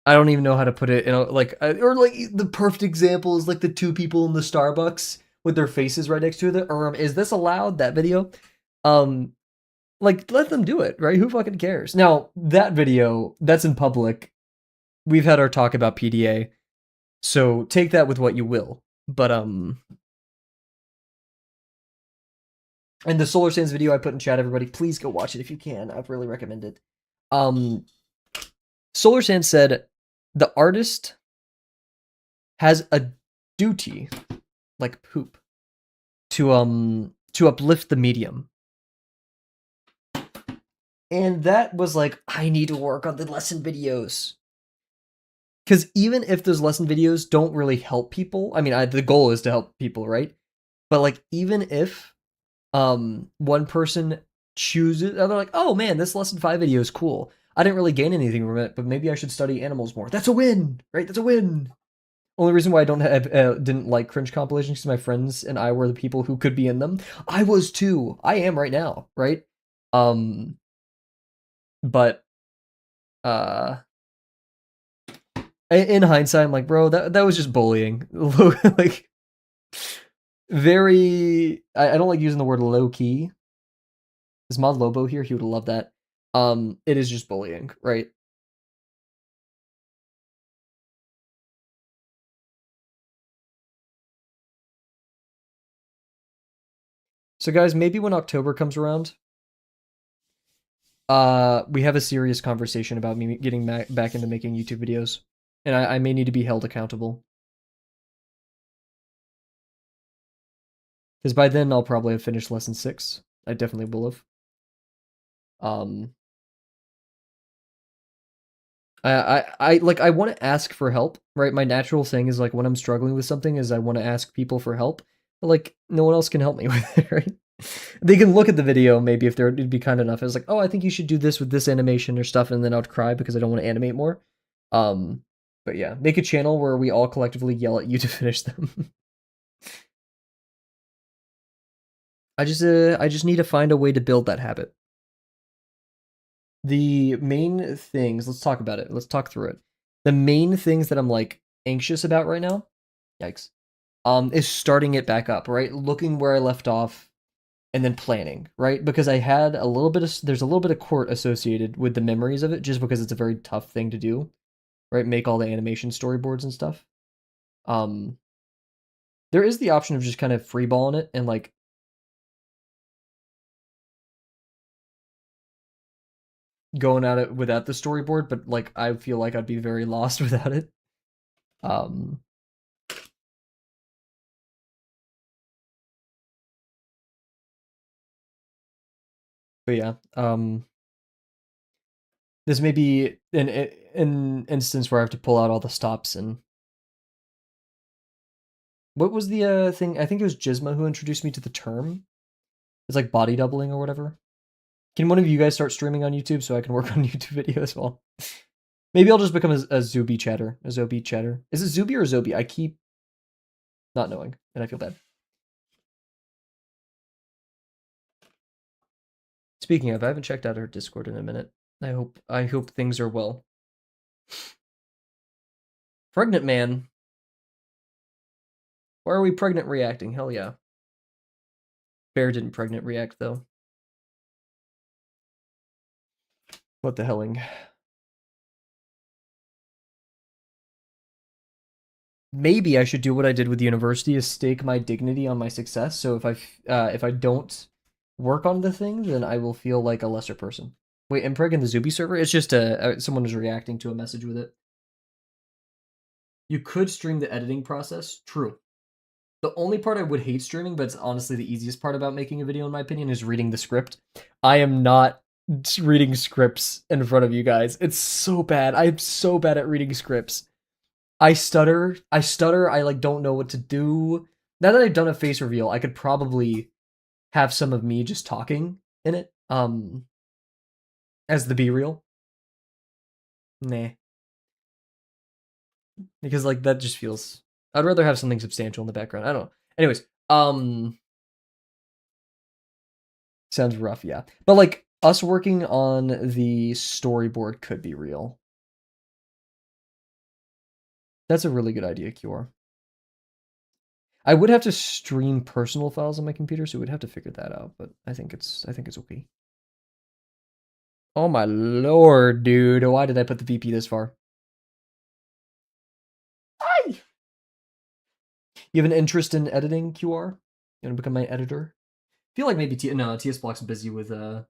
I don't even know how to put it, like, or like the perfect example is like the two people in the Starbucks with their faces right next to it. Is this allowed? That video? Like, let them do it, right? Who fucking cares? Now, that video, that's in public. We've had our talk about PDA, so take that with what you will. But, And the Solar Sands video I put in chat, everybody, please go watch it if you can. I'd really recommend it. Solar Sands said the artist has a duty, like poop, to uplift the medium. And that was like, I need to work on the lesson videos. Because even if those lesson videos don't really help people, I mean, the goal is to help people, right? But like, even if one person chooses, they're like, oh man, this lesson 5 video is cool. I didn't really gain anything from it, but maybe I should study animals more. That's a win, right? That's a win. Only reason why I don't have didn't like cringe compilations because my friends and I were the people who could be in them. I was too. I am right now, right? But in hindsight, I'm like, bro, that was just bullying. Like, very. I don't like using the word low key. Is Mod Lobo here? He would love that. It is just bullying, right? So guys, maybe when October comes around, we have a serious conversation about me getting back into making YouTube videos, and I may need to be held accountable. Because by then I'll probably have finished lesson 6. I definitely will have. I like, I want to ask for help, right? My natural thing is like when I'm struggling with something is I want to ask people for help, but like no one else can help me with it, right? They can look at the video maybe if they'd be kind enough. It's like, oh, I think you should do this with this animation or stuff, and then I would cry because I don't want to animate more. But yeah, make a channel where we all collectively yell at you to finish them. I just need to find a way to build that habit. The main things, let's talk about it. Let's talk through it. The main things that I'm like anxious about right now, yikes, is starting it back up, right? Looking where I left off and then planning, right? Because I had a little bit of, there's a little bit of court associated with the memories of it just because it's a very tough thing to do, right? Make all the animation storyboards and stuff. There is the option of just kind of freeballing it and like going at it without the storyboard, but like I feel like I'd be very lost without it. But yeah, this may be an instance where I have to pull out all the stops. And what was the thing? I think it was Gizma who introduced me to the term. It's like body doubling or whatever. Can one of you guys start streaming on YouTube so I can work on YouTube video as well? Maybe I'll just become a Zuby chatter. A Zobi chatter. Is it Zuby or Zobi? I keep not knowing, and I feel bad. Speaking of, I haven't checked out her Discord in a minute. I hope things are well. Pregnant man. Why are we pregnant reacting? Hell yeah. Bear didn't pregnant react though. What the helling? Maybe I should do what I did with the university: is stake my dignity on my success. So if I don't work on the thing, then I will feel like a lesser person. Wait, Impreg in the Zuby server? It's just someone is reacting to a message with it. You could stream the editing process. True. The only part I would hate streaming, but it's honestly the easiest part about making a video in my opinion, is reading the script. I am not reading scripts in front of you guys. It's so bad. I'm so bad at reading scripts. I stutter. I like don't know what to do. Now that I've done a face reveal, I could probably have some of me just talking in it. As the be real. Nah. Because like that just feels, I'd rather have something substantial in the background. I don't know. Anyways, sounds rough, yeah. But like us working on the storyboard could be real. That's a really good idea, QR. I would have to stream personal files on my computer, so we'd have to figure that out, but I think it's okay. Oh my lord, dude. Why did I put the VP this far? Hi! You have an interest in editing, QR? You want to become my editor? feel like maybe TS Block's busy with or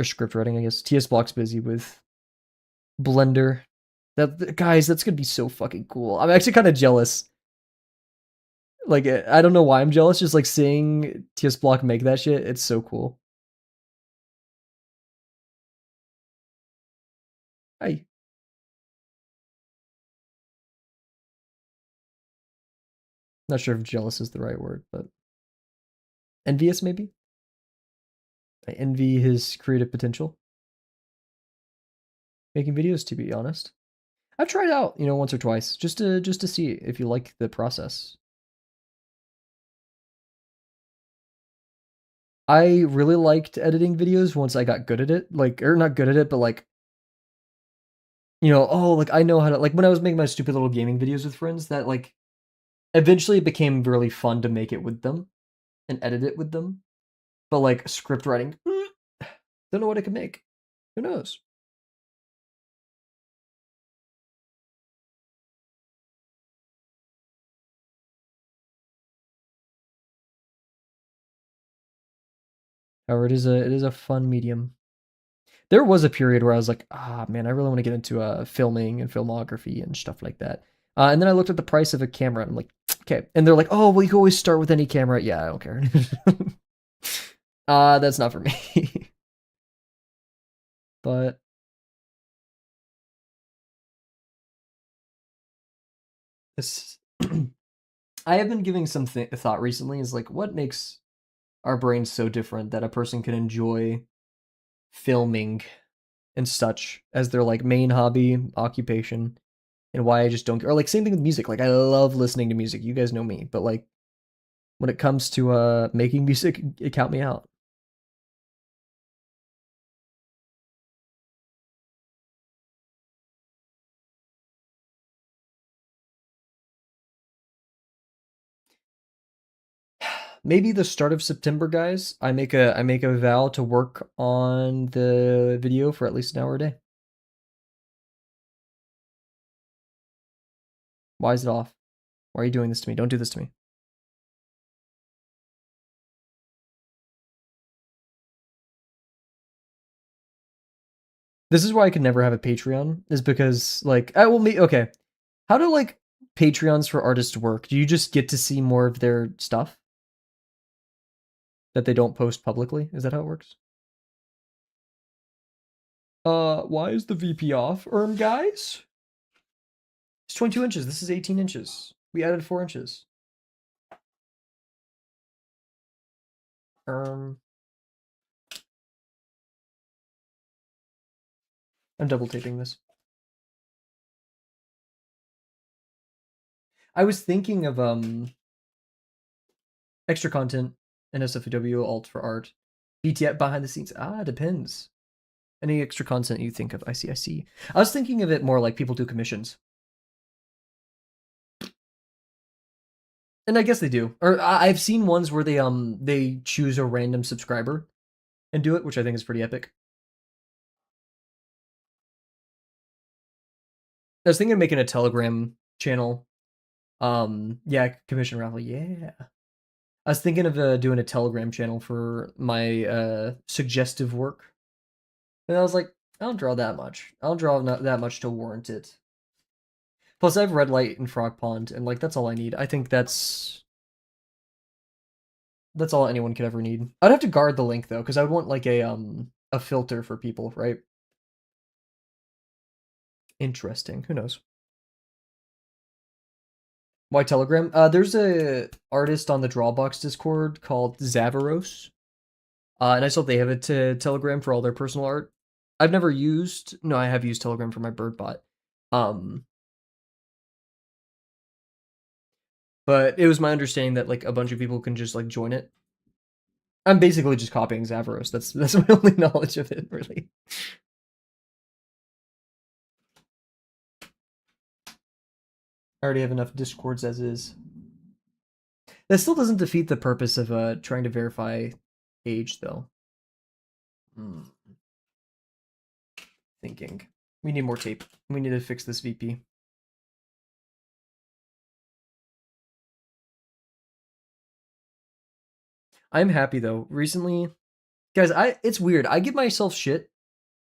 script writing, I guess. TS Block's busy with Blender. Guys, that's gonna be so fucking cool. I'm actually kind of jealous. Like, I don't know why I'm jealous. Just like seeing TS Block make that shit, it's so cool. I not sure if jealous is the right word, but envious maybe. I envy his creative potential making videos. To be honest, I've tried out, once or twice just to see if you like the process. I really liked editing videos once I got good at it, like, or not good at it, but like, oh, like I know how to, like when I was making my stupid little gaming videos with friends, that like eventually it became really fun to make it with them and edit it with them. But like script writing, don't know what it can make. Who knows? However, it is a fun medium. There was a period where I was like, ah, man, I really want to get into filming and filmography and stuff like that. And then I looked at the price of a camera and I'm like, okay. And they're like, oh, well, you can always start with any camera. Yeah, I don't care. That's not for me. But this, I have been giving some thought recently. Is like, what makes our brains so different that a person can enjoy filming and such as their like main hobby occupation, and why I just don't, or like same thing with music. Like I love listening to music. You guys know me, but like when it comes to making music, it count me out. Maybe the start of September, guys. I make a vow to work on the video for at least an hour a day. Why is it off? Why are you doing this to me? Don't do this to me. This is why I could never have a Patreon, is because like I will meet okay. How do like Patreons for artists work? Do you just get to see more of their stuff that they don't post publicly? Is that how it works? Why is the VP off? Guys? It's 22 inches. This is 18 inches. We added 4 inches. I'm double taping this. I was thinking of extra content, NSFW, alt for art, BTF behind the scenes. Depends. Any extra content you think of? I see. I see. I was thinking of it more like people do commissions, and I guess they do. Or I've seen ones where they choose a random subscriber and do it, which I think is pretty epic. I was thinking of making a Telegram channel. Yeah, commission raffle. Yeah. I was thinking of doing a Telegram channel for my suggestive work. And I was like, I don't draw that much. I don't draw not that much to warrant it. Plus, I have Red Light and Frog Pond, and like that's all I need. I think that's all anyone could ever need. I'd have to guard the link though, because I would want like a filter for people, right? Interesting. Who knows? Why Telegram? There's a artist on the Drawbox Discord called Zavaros. And I saw they have it to Telegram for all their personal art. I've never used. No, I have used Telegram for my bird bot. Um, but it was my understanding that like a bunch of people can just like join it. I'm basically just copying Zavaros. That's my only knowledge of it, really. I already have enough Discords as is. That still doesn't defeat the purpose of trying to verify age, though. Hmm. Thinking. We need more tape. We need to fix this VP. I'm happy though. Recently, guys, it's weird. I give myself shit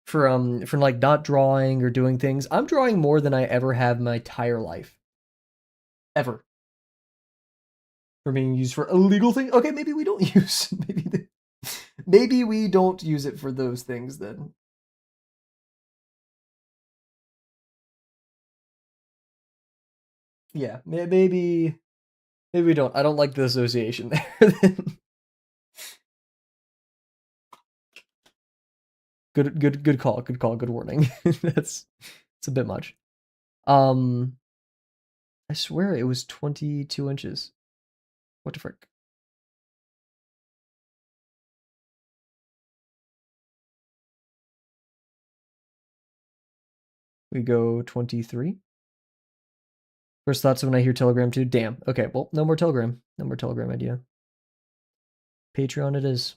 for like not drawing or doing things. I'm drawing more than I ever have in my entire life. Ever. For being used for illegal things. Okay, maybe we don't use maybe we don't use it for those things then. Yeah, maybe we don't. I don't like the association there. Good call. Good call. Good warning. That's it's a bit much. Um, I swear it was 22 inches. What the frick? We go 23. First thoughts when I hear Telegram too. Damn. Okay, well, no more Telegram. No more Telegram idea. Patreon it is.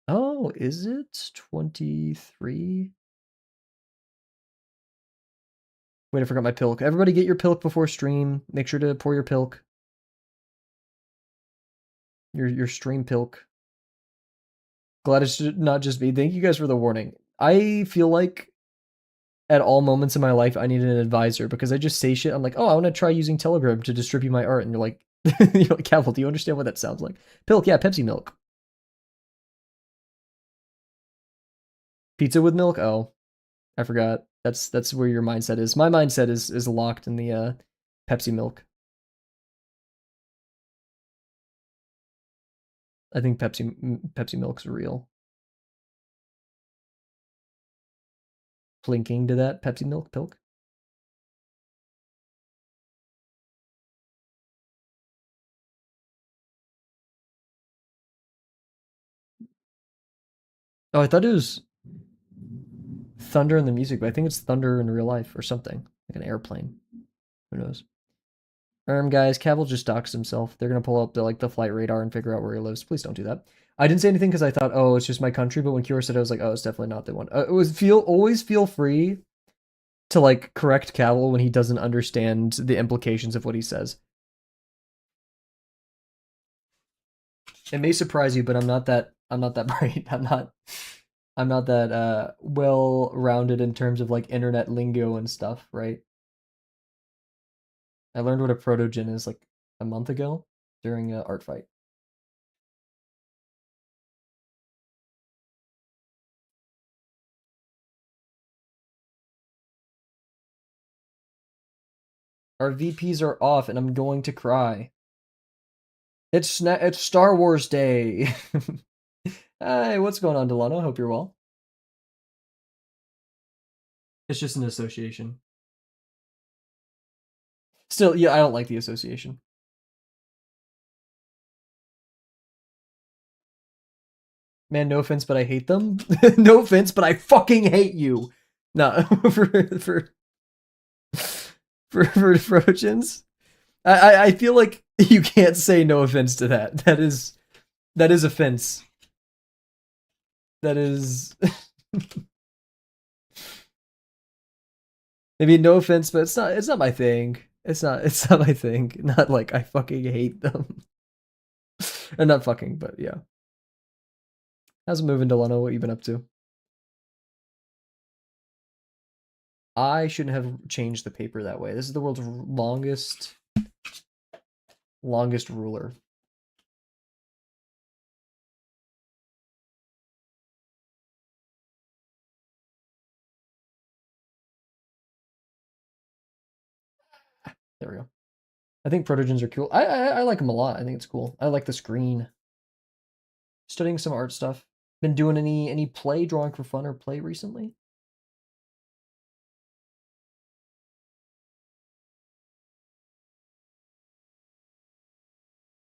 Oh, is it 23? Wait, I forgot my pilk. Everybody get your pilk before stream. Make sure to pour your pilk. Your stream pilk. Glad it's not just me. Thank you guys for the warning. I feel like at all moments in my life I need an advisor because I just say shit. I'm like, oh, I want to try using Telegram to distribute my art, and you're like, Kavel, do you understand what that sounds like? Pilk, yeah, Pepsi milk. Pizza with milk? Oh, I forgot. That's where your mindset is. My mindset is locked in the Pepsi milk. I think Pepsi milk's real. Plinking to that Pepsi milk pilk. Oh, I thought it was thunder in the music, but I think it's thunder in real life or something like an airplane. Who knows? Guys, Kavel just doxed himself. They're gonna pull up the flight radar and figure out where he lives. Please don't do that. I didn't say anything because I thought, oh, it's just my country. But when Kira said it, I was like, oh, it's definitely not the one. It was always feel free to like correct Kavel when he doesn't understand the implications of what he says. It may surprise you, but I'm not that bright. I'm not that well rounded in terms of like internet lingo and stuff, right? I learned what a protogen is like a month ago during an art fight. Our VPs are off and I'm going to cry. It's Star Wars Day. Hi, what's going on, Delano? Hope you're well. It's just an association. Still, yeah, I don't like the association. Man, no offense, but I hate them. No offense, but I fucking hate you. No, for Trojans. I feel like you can't say no offense to that. That is offense. That is maybe no offense, but it's not my thing. It's not my thing. Not like I fucking hate them. Or not fucking, but yeah. How's it moving, Delano? What you been up to? I shouldn't have changed the paper that way. This is the world's longest ruler. There we go. I think protogens are cool. I like them a lot. I think it's cool. I like the screen. Studying some art stuff. Been doing any play, drawing for fun or play recently?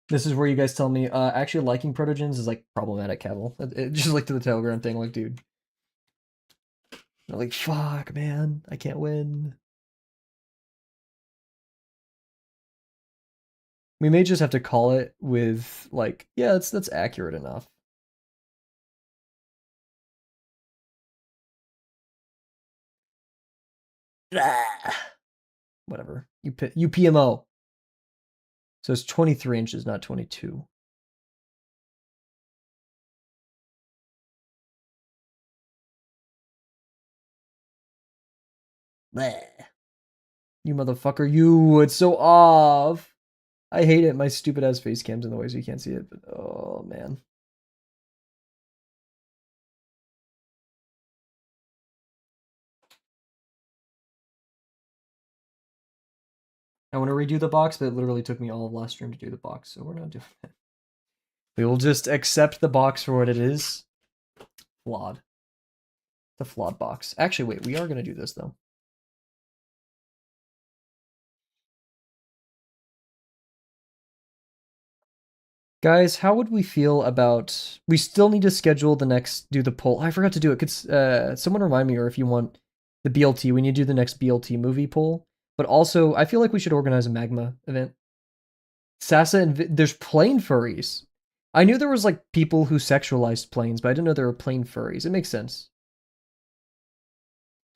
This is where you guys tell me actually liking protogens is like problematic, Kavel. Just like to the Telegram thing, like, dude. I'm like, fuck, man, I can't win. We may just have to call it with like, yeah, that's accurate enough. Whatever. You PMO. So it's 23 inches, not 22. Bleh. You motherfucker, you, it's so off. I hate it. My stupid ass face cam's in the way so you can't see it, but oh man. I want to redo the box, but it literally took me all of last stream to do the box, so we're not doing that. We will just accept the box for what it is. Flawed. The flawed box. Actually, wait, we are going to do this, though. Guys, how would we feel about... We still need to schedule the next... Do the poll. I forgot to do it. Could someone remind me, or if you want the BLT, we need to do the next BLT movie poll. But also, I feel like we should organize a Magma event. Sasa and... There's plane furries. I knew there was, like, people who sexualized planes, but I didn't know there were plane furries. It makes sense.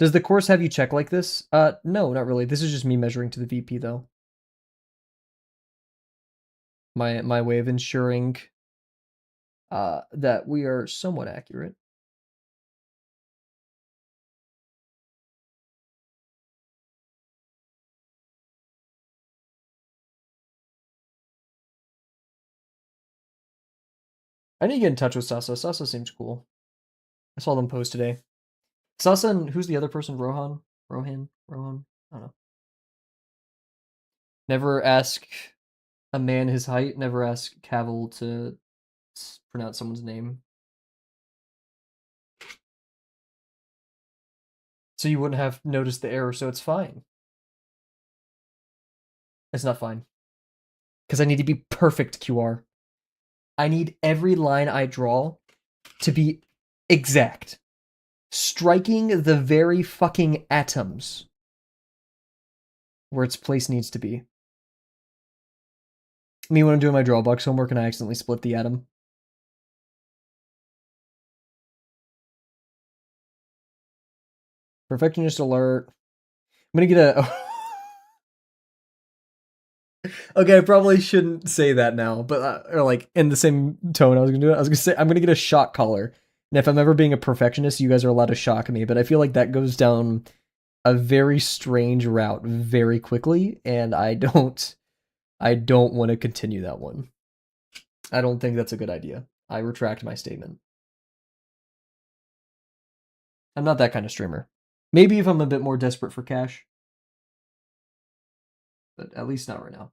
Does the course have you check like this? No, not really. This is just me measuring to the VP, though. My way of ensuring that we are somewhat accurate. I need to get in touch with Sasa. Sasa seems cool. I saw them post today. Sasa and who's the other person? Rohan? Rohan? I don't know. Never ask a man his height. Never ask Kavel to pronounce someone's name. So you wouldn't have noticed the error, so it's fine. It's not fine. Because I need to be perfect QR. I need every line I draw to be exact. Striking the very fucking atoms where its place needs to be. Me when I'm doing my drawbox homework and I accidentally split the atom. Perfectionist alert. I'm gonna get a... Okay, I probably shouldn't say that now, but or like in the same tone I was gonna do it. I was gonna say I'm gonna get a shock collar, and if I'm ever being a perfectionist, you guys are allowed to shock me. But I feel like that goes down a very strange route very quickly, and I don't want to continue that one. I don't think that's a good idea. I retract my statement. I'm not that kind of streamer. Maybe if I'm a bit more desperate for cash, but at least not right now.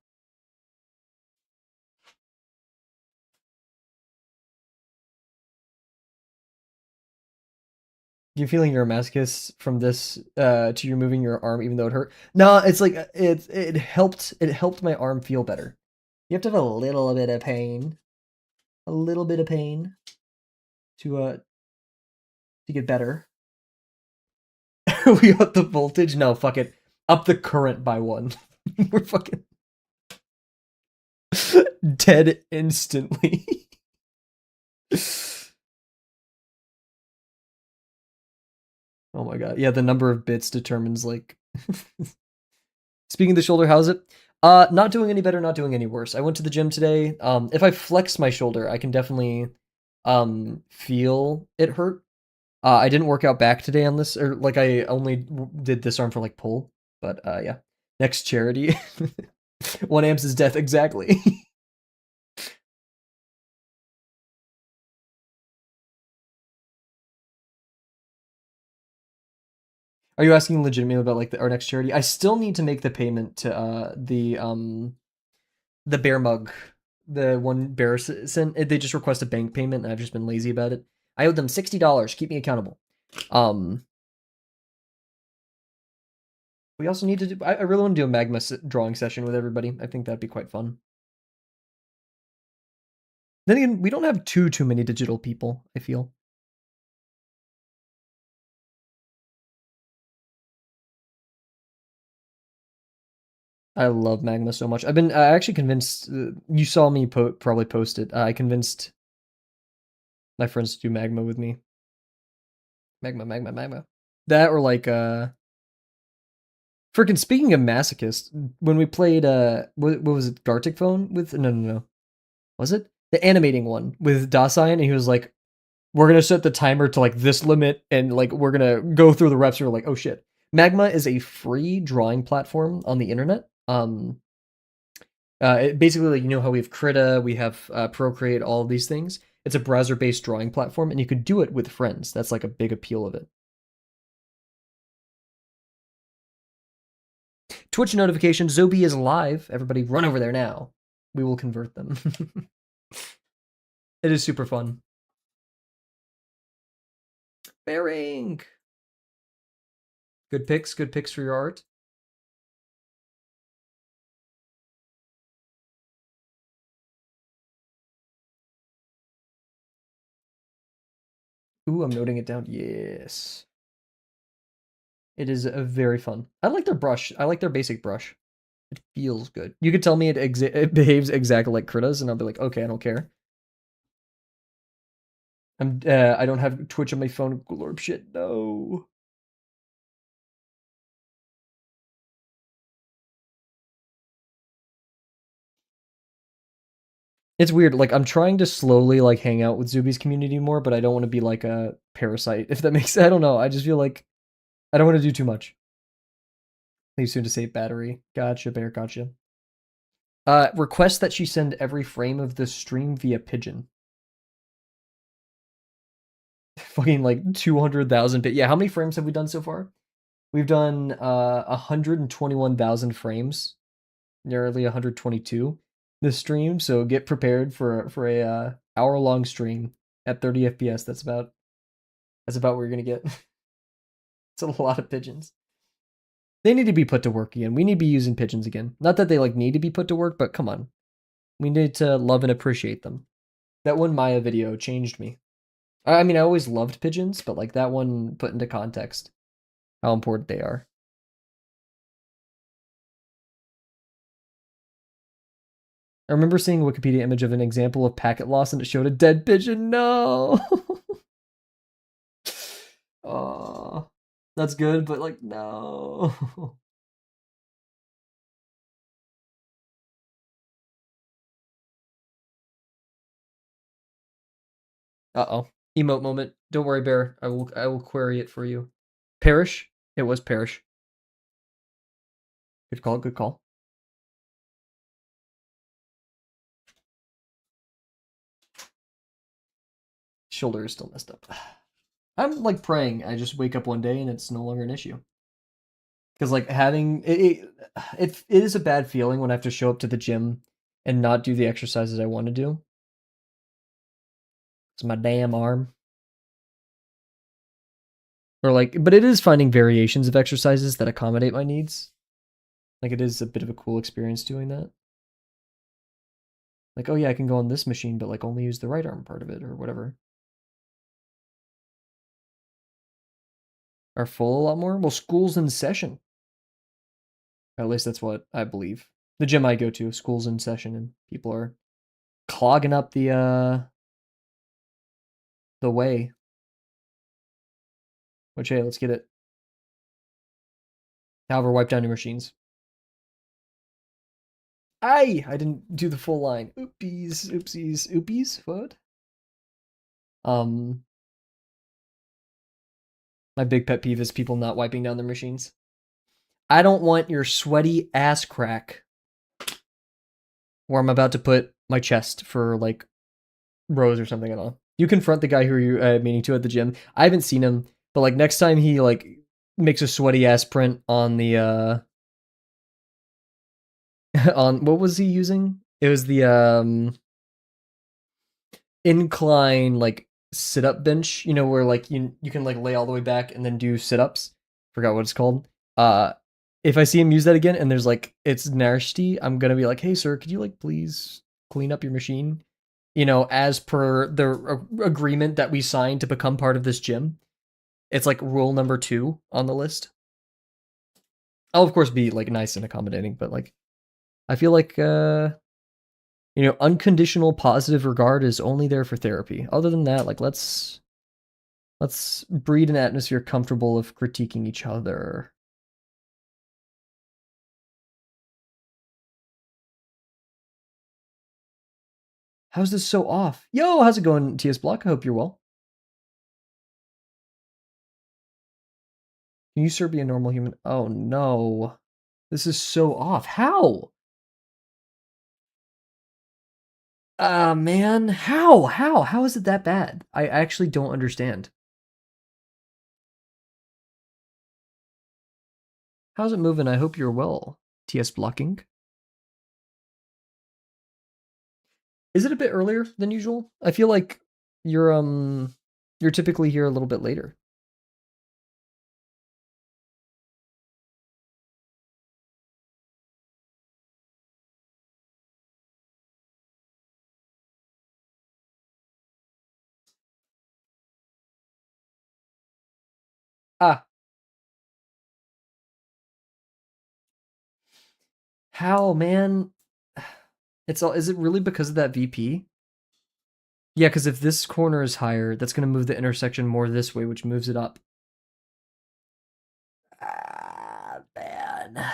You feeling you're a masochist from this to you moving your arm even though it hurt? No, it's like it helped my arm feel better. You have to have a little bit of pain. A little bit of pain to get better. We up the voltage? No, fuck it. Up the current by 1. We're fucking dead instantly. Oh my god. Yeah, the number of bits determines like Speaking of the shoulder, how's it? Not doing any better, not doing any worse. I went to the gym today. If I flex my shoulder, I can definitely feel it hurt. I didn't work out back today on this, or like I only did this arm for like pull. But yeah, next charity, 1 amps is death exactly. Are you asking legitimately about like our next charity? I still need to make the payment to the bear mug, the one bear sent. They just request a bank payment, and I've just been lazy about it. I owed them $60. Keep me accountable. We also need to do. I really want to do a magma drawing session with everybody. I think that'd be quite fun. Then again, we don't have too many digital people, I feel. I love magma so much. I actually convinced. You saw me probably post it. I convinced my friends to do magma with me. Magma. That or like Freaking speaking of masochist, when we played what was it, Gartic Phone with no. Was it? The animating one with Dasein, and he was like, we're gonna set the timer to like this limit and like we're gonna go through the reps, and we're like, oh shit. Magma is a free drawing platform on the internet. Basically, like, you know how we have Krita, we have Procreate, all of these things. It's a browser-based drawing platform, and you can do it with friends. That's like a big appeal of it. Twitch notification, Zobi is live. Everybody run over there now. We will convert them. It is super fun. Bearing. Good picks for your art. Ooh, I'm noting it down. Yes. It is a very fun. I like their brush. I like their basic brush. It feels good. You could tell me it behaves exactly like Krita's, and I'll be like, okay, I don't care. I don't have Twitch on my phone. Glorp shit, no. It's weird. Like I'm trying to slowly like hang out with Zuby's community more, but I don't want to be like a parasite. If that makes sense. I don't know. I just feel like I don't want to do too much. Leave soon to save battery. Gotcha, Bear. Gotcha. Request that she send every frame of the stream via pigeon. Fucking like 200,000 bit. Yeah, how many frames have we done so far? We've done 121,000 frames, nearly 122 this stream. So get prepared for a hour-long stream at 30 FPS. That's about what we're gonna get. It's a lot of pigeons. They need to be put to work again. We need to be using pigeons again. Not that they like need to be put to work, but come on. We need to love and appreciate them. That one Maya video changed me. I mean, I always loved pigeons, but like that one put into context how important they are. I remember seeing a Wikipedia image of an example of packet loss and it showed a dead pigeon. No. Oh, that's good, but like, no. Uh-oh. Emote moment. Don't worry, Bear. I will query it for you. Perish? It was Perish. Good call, good call. Shoulder is still messed up. I'm like praying I just wake up one day and it's no longer an issue. Because like having it is a bad feeling when I have to show up to the gym and not do the exercises I want to do. It's my damn arm. Or like, but it is finding variations of exercises that accommodate my needs. Like it is a bit of a cool experience doing that. Like, oh yeah, I can go on this machine, but like only use the right arm part of it or whatever. Are full a lot more? Well, school's in session. At least that's what I believe. The gym I go to, school's in session, and people are clogging up the way. Which hey, let's get it. However, wipe down your machines. I didn't do the full line. Oopies, oopsies, oopies. What? My big pet peeve is people not wiping down their machines. I don't want your sweaty ass crack where I'm about to put my chest for like rows or something. I don't know. You confront the guy who you're meaning to at the gym. I haven't seen him, but like next time he like makes a sweaty ass print on the on what was he using? It was the incline like sit up bench, you know, where like you can like lay all the way back and then do sit ups. Forgot what it's called. If I see him use that again and there's like it's nasty, I'm gonna be like, hey sir, could you like please clean up your machine? You know, as per the agreement that we signed to become part of this gym. It's like rule number 2 on the list. I'll of course be like nice and accommodating, but like I feel like you know, unconditional positive regard is only there for therapy. Other than that, like let's breed an atmosphere comfortable of critiquing each other. How's this so off? Yo, how's it going, TS Block? I hope you're well. Can you sir be a normal human? Oh no. This is so off. How? Man, how? How is it that bad? I actually don't understand. How's it moving? I hope you're well. TS blocking. Is it a bit earlier than usual? I feel like you're typically here a little bit later. Ah, how, man? It's all, is it really because of that VP? Yeah, because if this corner is higher, that's going to move the intersection more this way, which moves it up. Ah, man.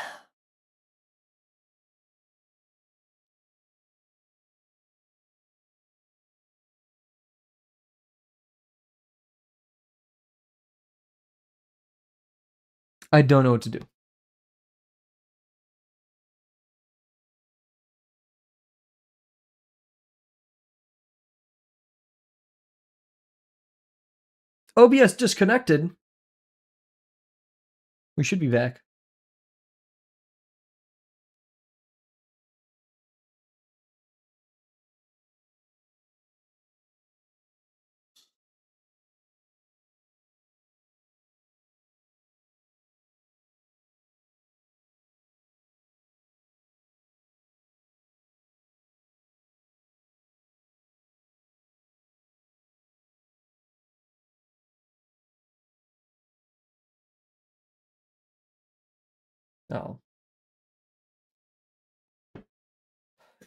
I don't know what to do. OBS disconnected. We should be back. Oh.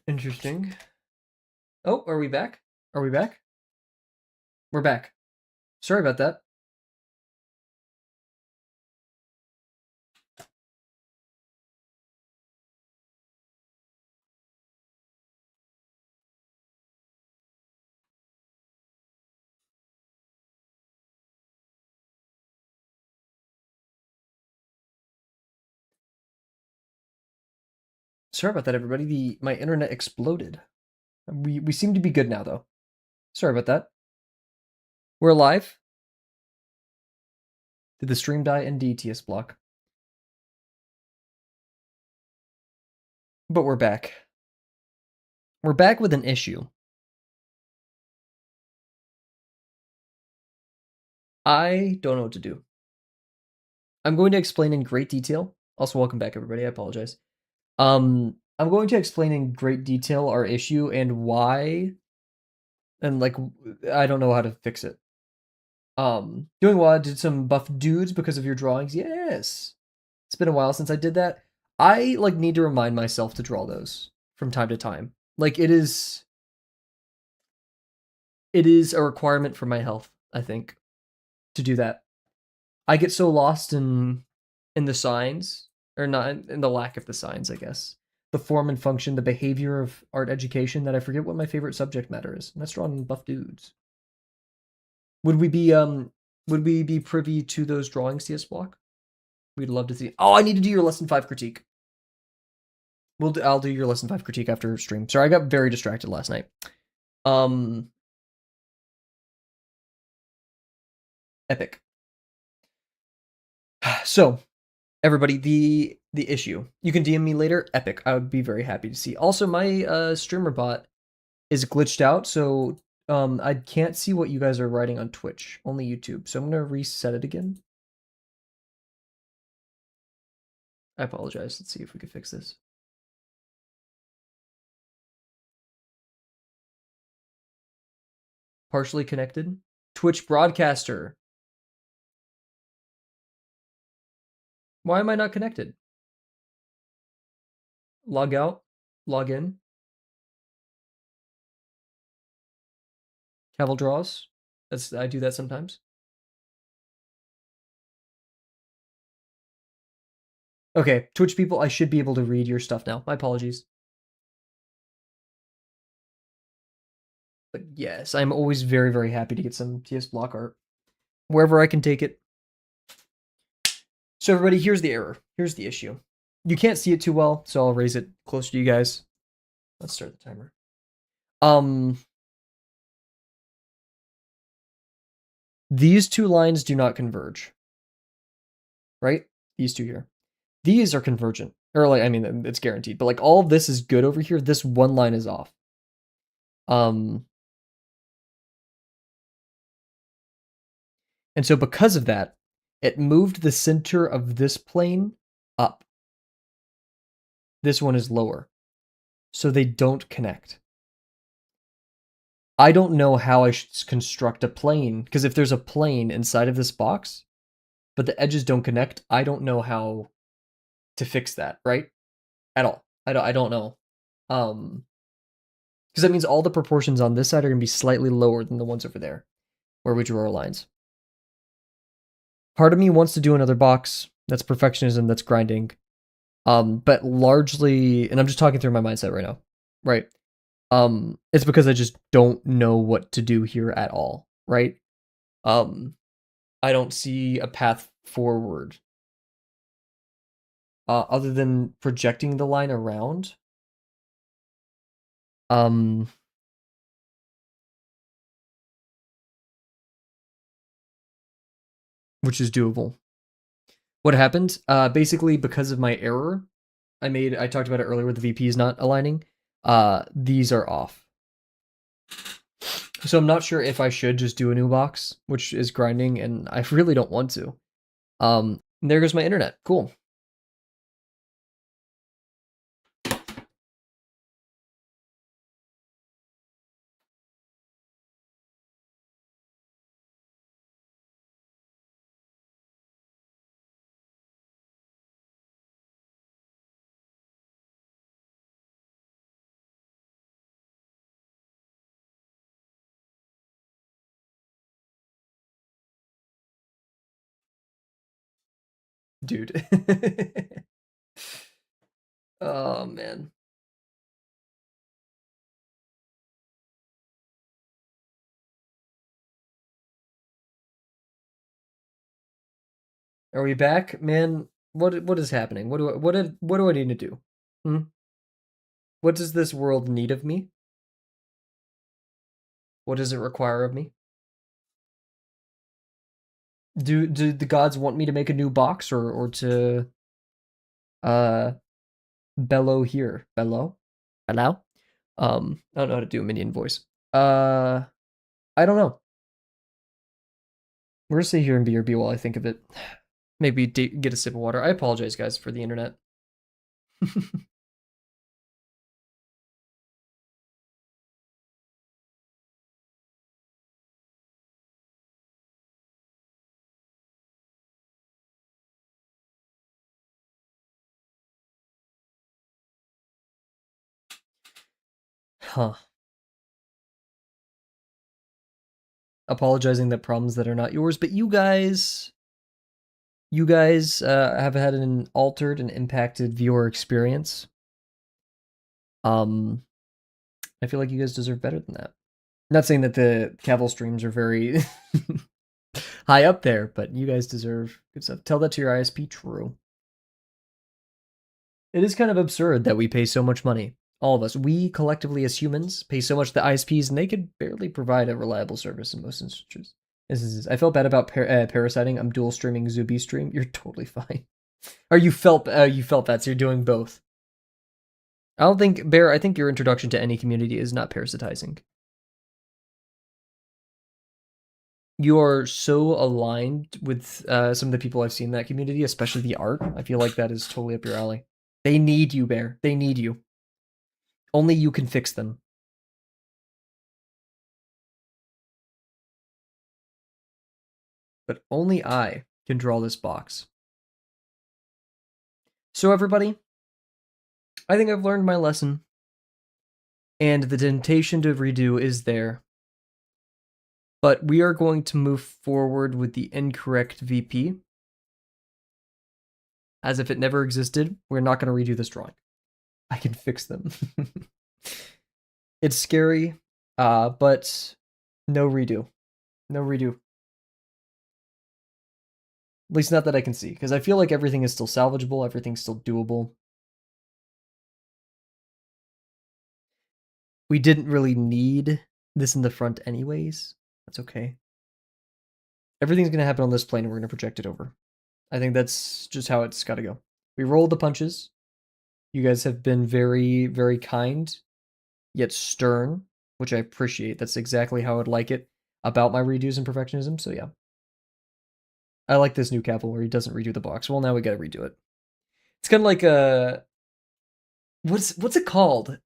Interesting. Oh, are we back? Are we back? We're back. Sorry about that. Sorry about that, everybody. My internet exploded. We seem to be good now, though. Sorry about that. We're live. Did the stream die? Indeed, TS block. But we're back. We're back with an issue. I don't know what to do. I'm going to explain in great detail. Also, welcome back, everybody. I apologize. I'm going to explain in great detail our issue and why, and like, I don't know how to fix it. Doing well. I did some buff dudes because of your drawings. Yes. It's been a while since I did that. I like need to remind myself to draw those from time to time. Like it is a requirement for my health, I think, to do that. I get so lost in the signs, or not in the lack of the signs, I guess. The form and function, the behavior of art education, that I forget what my favorite subject matter is. And that's drawing buff dudes. Would we be privy to those drawings, TS Block? We'd love to see. Oh, I need to do your lesson 5 critique. I'll do your lesson 5 critique after stream. Sorry, I got very distracted last night. Epic. So, everybody, the issue. You can DM me later. Epic. I would be very happy to see. Also, my streamer bot is glitched out, so I can't see what you guys are writing on Twitch. Only YouTube. So I'm gonna reset it again. I apologize. Let's see if we can fix this. Partially connected. Twitch broadcaster. Why am I not connected? Log out. Log in. Kavel draws. I do that sometimes. Okay, Twitch people, I should be able to read your stuff now. My apologies. But yes, I'm always very, very happy to get some TS block art wherever I can take it. So everybody, here's the error. Here's the issue. You can't see it too well, so I'll raise it closer to you guys. Let's start the timer. These two lines do not converge. Right? These two here. These are convergent. Or like, I mean, it's guaranteed. But like all of this is good over here. This one line is off. And so because of that, it moved the center of this plane up. This one is lower. So they don't connect. I don't know how I should construct a plane, because if there's a plane inside of this box, but the edges don't connect, I don't know how to fix that, right? At all. I don't know. Because that means all the proportions on this side are going to be slightly lower than the ones over there, where we drew our lines. Part of me wants to do another box. That's perfectionism, that's grinding. But largely, and I'm just talking through my mindset right now, right? It's because I just don't know what to do here at all, right? I don't see a path forward. Other than projecting the line around. Which is doable. What happened? Basically, because of my error, I talked about it earlier with the VPs not aligning. These are off. So I'm not sure if I should just do a new box, which is grinding, and I really don't want to. There goes my internet. Cool. Dude. Oh, man. Are we back, man? What is happening? What do I need to do? What does this world need of me? What does it require of me? Do the gods want me to make a new box or to bellow here? Bellow? Hello? I don't know how to do a minion voice. I don't know. We're gonna sit here and BRB while I think of it. Maybe get a sip of water. I apologize, guys, for the internet. Huh. Apologizing that problems that are not yours, but you guys have had an altered and impacted viewer experience. I feel like you guys deserve better than that. I'm not saying that the Kavel streams are very high up there, but you guys deserve good stuff. Tell that to your ISP. True. It is kind of absurd that we pay so much money. All of us, we collectively as humans, pay so much to the ISPs, and they could barely provide a reliable service in most instances. I felt bad about parasiting. I'm dual streaming Zubi stream. You're totally fine. Or you felt that, so you're doing both. I don't think, Bear, I think your introduction to any community is not parasitizing. You are so aligned with some of the people I've seen in that community, especially the art. I feel like that is totally up your alley. They need you, Bear. They need you. Only you can fix them. But only I can draw this box. So everybody, I think I've learned my lesson. And the temptation to redo is there. But we are going to move forward with the incorrect VP. As if it never existed. We're not going to redo this drawing. I can fix them. It's scary. But no redo. No redo. At least not that I can see, because I feel like everything is still salvageable, everything's still doable. We didn't really need this in the front anyways. That's okay. Everything's going to happen on this plane and we're going to project it over. I think that's just how it's got to go. We rolled the punches. You guys have been very, very kind, yet stern, which I appreciate. That's exactly how I'd like it about my redos and perfectionism. So yeah. I like this new Kavel where he doesn't redo the box. Well, now we gotta redo it. It's kind of like a what's it called?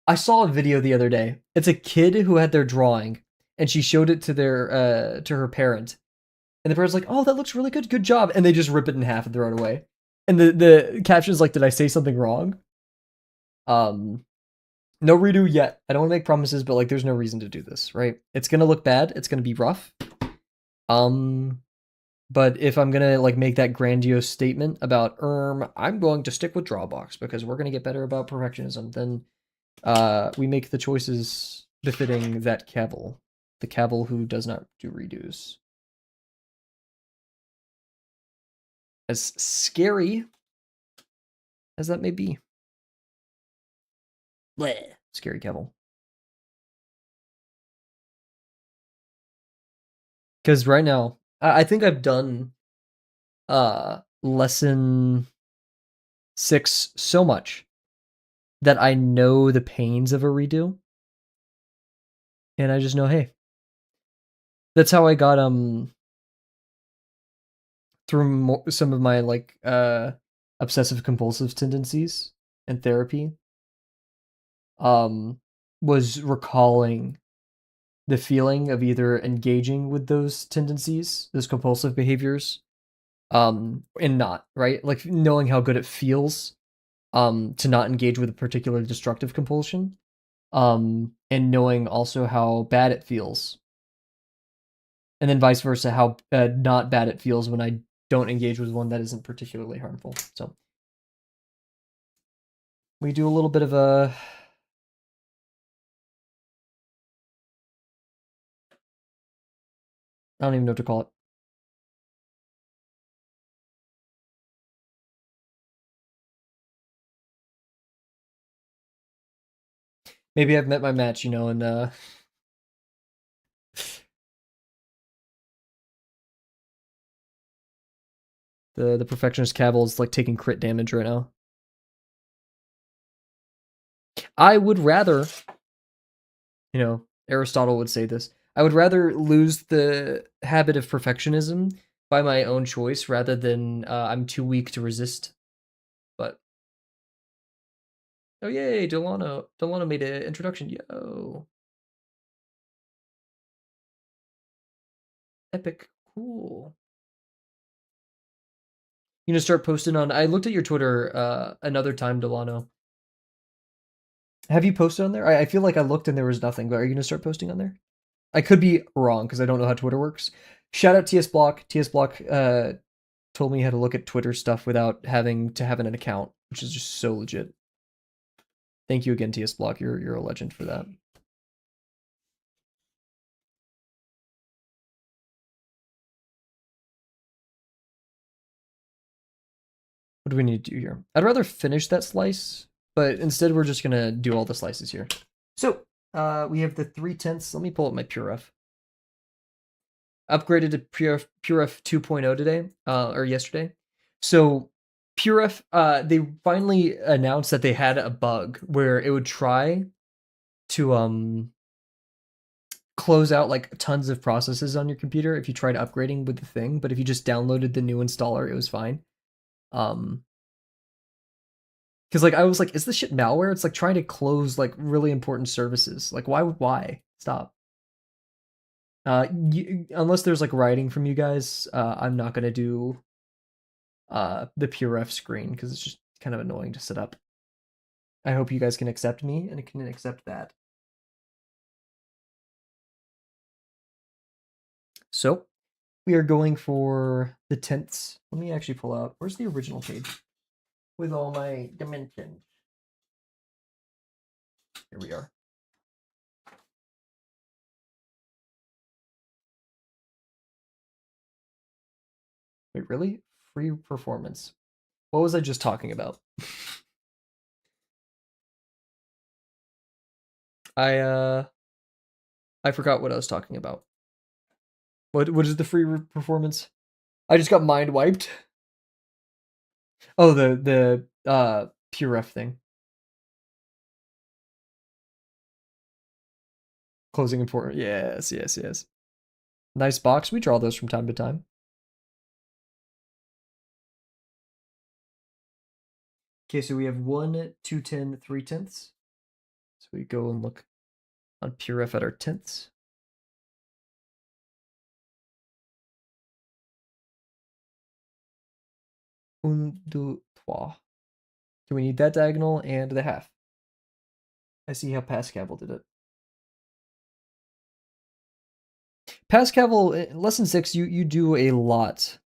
I saw a video the other day. It's a kid who had their drawing, and she showed it to their to her parent, and the parent's like, "Oh, that looks really good. Good job," and they just rip it in half and throw it away. And the caption is like, "Did I say something wrong?" No redo yet. I don't want to make promises, but like, there's no reason to do this, right? It's gonna look bad. It's gonna be rough. But if I'm gonna like make that grandiose statement about I'm going to stick with Drawbox because we're gonna get better about perfectionism, then we make the choices befitting that Kavel. The Kavel who does not do redos. As scary as that may be. Bleh. Scary Kavel. Because right now, I think I've done lesson 6 so much that I know the pains of a redo. And I just know, hey, that's how I got through some of my like obsessive compulsive tendencies in therapy. Was recalling the feeling of either engaging with those tendencies, those compulsive behaviors, and not, right? Like knowing how good it feels to not engage with a particular destructive compulsion, and knowing also how bad it feels, and then vice versa, how not bad it feels when I don't engage with one that isn't particularly harmful. So we do a little bit of a I don't even know what to call it. Maybe I've met my match, you know, and the perfectionist Kavel is like taking crit damage right now. I would rather, you know, Aristotle would say this. I would rather lose the habit of perfectionism by my own choice rather than I'm too weak to resist. But oh yay, Delano made an introduction. Yo, epic, cool. You gonna start posting on? I looked at your Twitter another time, Delano. Have you posted on there? I feel like I looked and there was nothing. But are you gonna start posting on there? I could be wrong because I don't know how Twitter works. Shout out TS Block. TS Block told me how to look at Twitter stuff without having to have an account, which is just so legit. Thank you again, TS Block. You're a legend for that. What do we need to do here? I'd rather finish that slice, but instead we're just gonna do all the slices here. So we have the 3/10. Let me pull up my PureF. Upgraded to PureF 2.0 today, or yesterday. So PureF, they finally announced that they had a bug where it would try to close out like tons of processes on your computer if you tried upgrading with the thing, but if you just downloaded the new installer, it was fine. Because like I was like, is this shit malware? It's like trying to close like really important services. Like why? Stop. Unless there's like writing from you guys, I'm not gonna do the PureF screen because it's just kind of annoying to set up. I hope you guys can accept me and can accept that. So we are going for the tenths. Let me actually pull out. Where's the original page with all my dimensions? Here we are. Wait, really? Free performance. What was I just talking about? I I forgot what I was talking about. What is the free performance? I just got mind wiped. Oh, the pure F thing. Closing important. Yes, yes, yes. Nice box. We draw those from time to time. Okay, so we have 1, 2, 10, 3 tenths. So we go and look on pure F at our tenths. Un, deux, trois. Do we need that diagonal and the half? I see how Kavel did it. Kavel, lesson 6, you do a lot.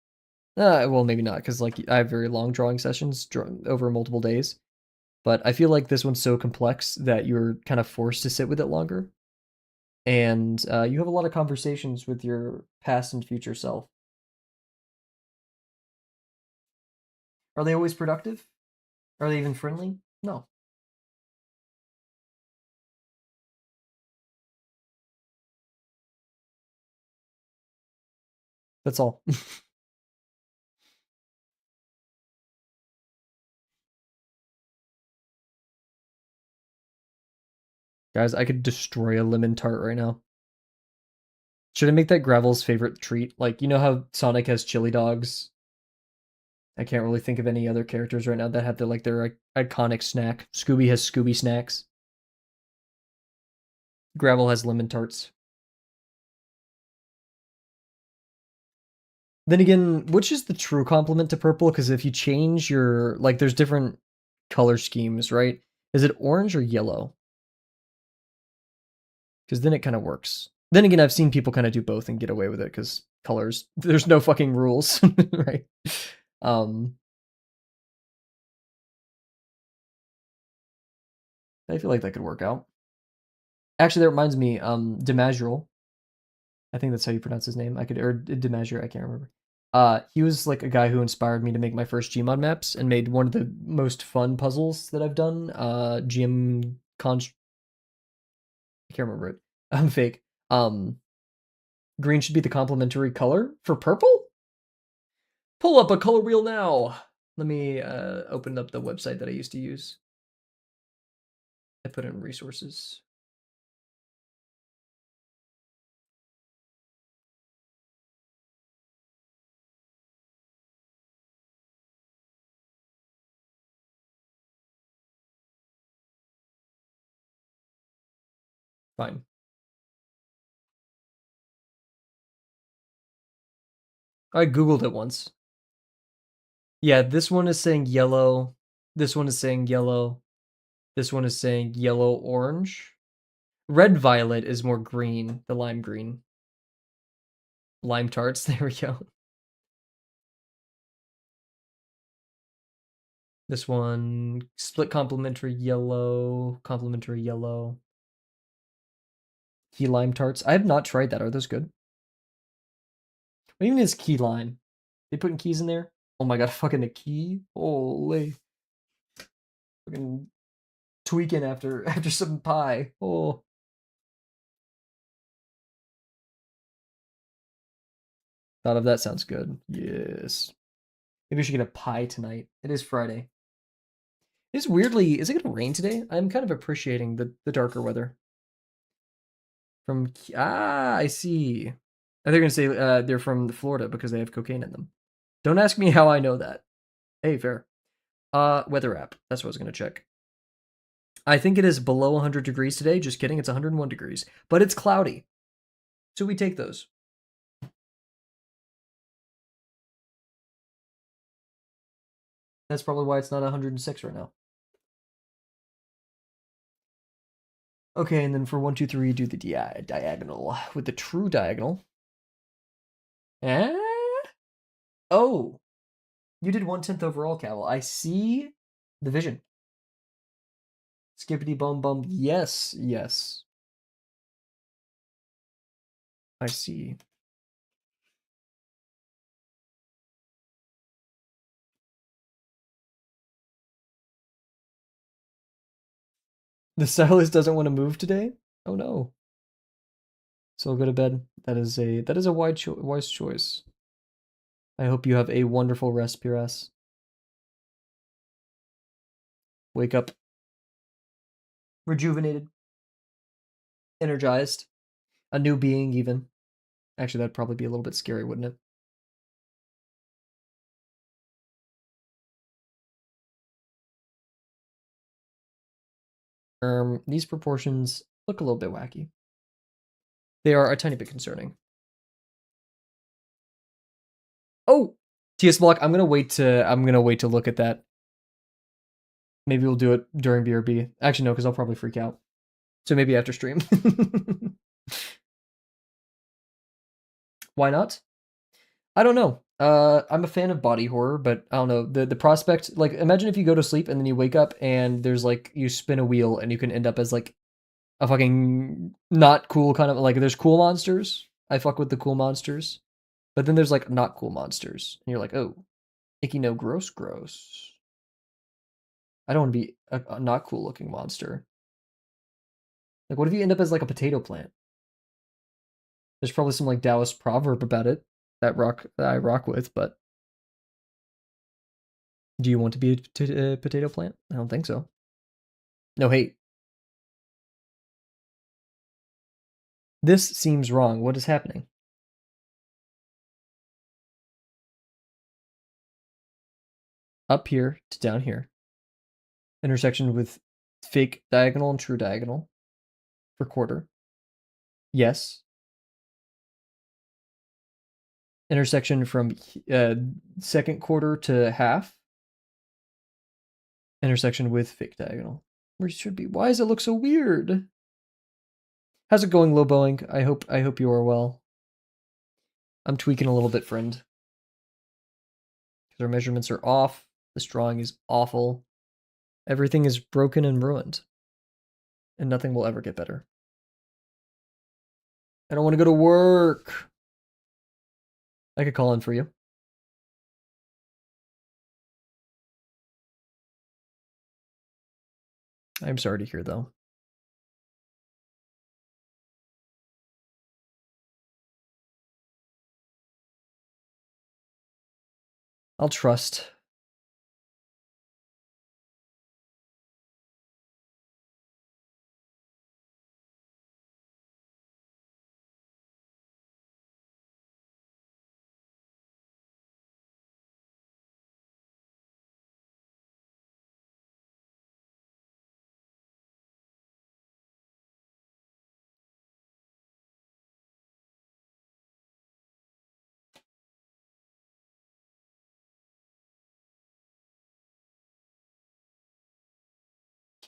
Well, maybe not, because like I have very long drawing sessions over multiple days. But I feel like this one's so complex that you're kind of forced to sit with it longer. And you have a lot of conversations with your past and future self. Are they always productive? Are they even friendly? No. That's all. Guys, I could destroy a lemon tart right now. Should I make that Gravel's favorite treat? Like, you know how Sonic has chili dogs? I can't really think of any other characters right now that have their iconic snack. Scooby has Scooby snacks. Gravel has lemon tarts. Then again, which is the true complement to purple? Because if you change your like, there's different color schemes, right? Is it orange or yellow? Because then it kind of works. Then again, I've seen people kind of do both and get away with it because colors. There's no fucking rules, right? Um, I feel like that could work out. Actually, that reminds me, Dimazuril. I think that's how you pronounce his name. I could or Dimazure, I can't remember. He was like a guy who inspired me to make my first Gmod maps and made one of the most fun puzzles that I've done. GM Const I can't remember it. I'm fake. Green should be the complementary color for purple? Pull up a color wheel now. Let me open up the website that I used to use. I put in resources. Fine. I Googled it once. Yeah, this one is saying yellow. This one is saying yellow. This one is saying yellow orange. Red violet is more green, the lime green. Lime tarts, there we go. This one, split complementary yellow, complementary yellow. Key lime tarts. I have not tried that. Are those good? What even is key lime? They putting keys in there? Oh my god, fucking a key? Holy. Fucking tweaking after some pie. Oh. Thought of that sounds good. Yes. Maybe we should get a pie tonight. It is Friday. It's weirdly, is it gonna rain today? I'm kind of appreciating the darker weather. I see. They're gonna say they're from Florida because they have cocaine in them. Don't ask me how I know that. Hey, fair. Weather app. That's what I was gonna check. I think it is below 100 degrees today. Just kidding. It's 101 degrees, but it's cloudy. So we take those. That's probably why it's not 106 right now. Okay, and then for 1, 2, 3, do the diagonal with the true diagonal. Eh? Oh, you did 1/10 overall, Kavel. I see the vision. Skippity bum bum. Yes, yes. I see. The stylist doesn't want to move today? Oh no. So I'll go to bed. That is a wise choice. I hope you have a wonderful rest, Pires. Wake up rejuvenated, energized, a new being even. Actually, that'd probably be a little bit scary, wouldn't it? These proportions look a little bit wacky. They are a tiny bit concerning. Oh, TS block. I'm gonna wait to look at that. Maybe we'll do it during BRB. Actually, no, because I'll probably freak out. So maybe after stream. Why not? I don't know. I'm a fan of body horror, but I don't know the prospect. Like, imagine if you go to sleep and then you wake up and there's like you spin a wheel and you can end up as like a fucking not cool kind of like there's cool monsters. I fuck with the cool monsters, but then there's like not cool monsters, and you're like, oh, icky, no, gross, gross. I don't want to be a not cool looking monster. Like, what if you end up as like a potato plant? There's probably some like Taoist proverb about it that I rock with, but do you want to be a potato plant? I don't think so. No hate. This seems wrong. What is happening? Up here to down here. Intersection with fake diagonal and true diagonal for quarter. Yes. Intersection from second quarter to half. Intersection with fake diagonal. Where it should be. Why does it look so weird? How's it going, Low Boeing? I hope you are well. I'm tweaking a little bit, friend. Because our measurements are off. This drawing is awful. Everything is broken and ruined. And nothing will ever get better. I don't want to go to work. I could call in for you. I'm sorry to hear, though. I'll trust.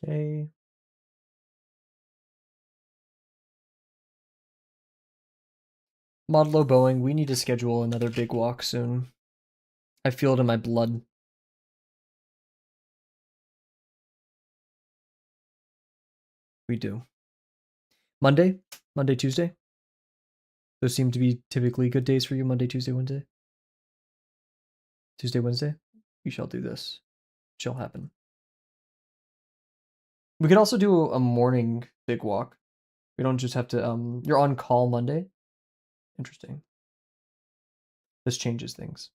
Okay. Modelo Boeing, we need to schedule another big walk soon. I feel it in my blood. We do. Monday? Monday, Tuesday? Those seem to be typically good days for you. Monday, Tuesday, Wednesday? Tuesday, Wednesday? We shall do this. It shall happen. We could also do a morning big walk. We don't just have to, you're on call Monday? Interesting. This changes things.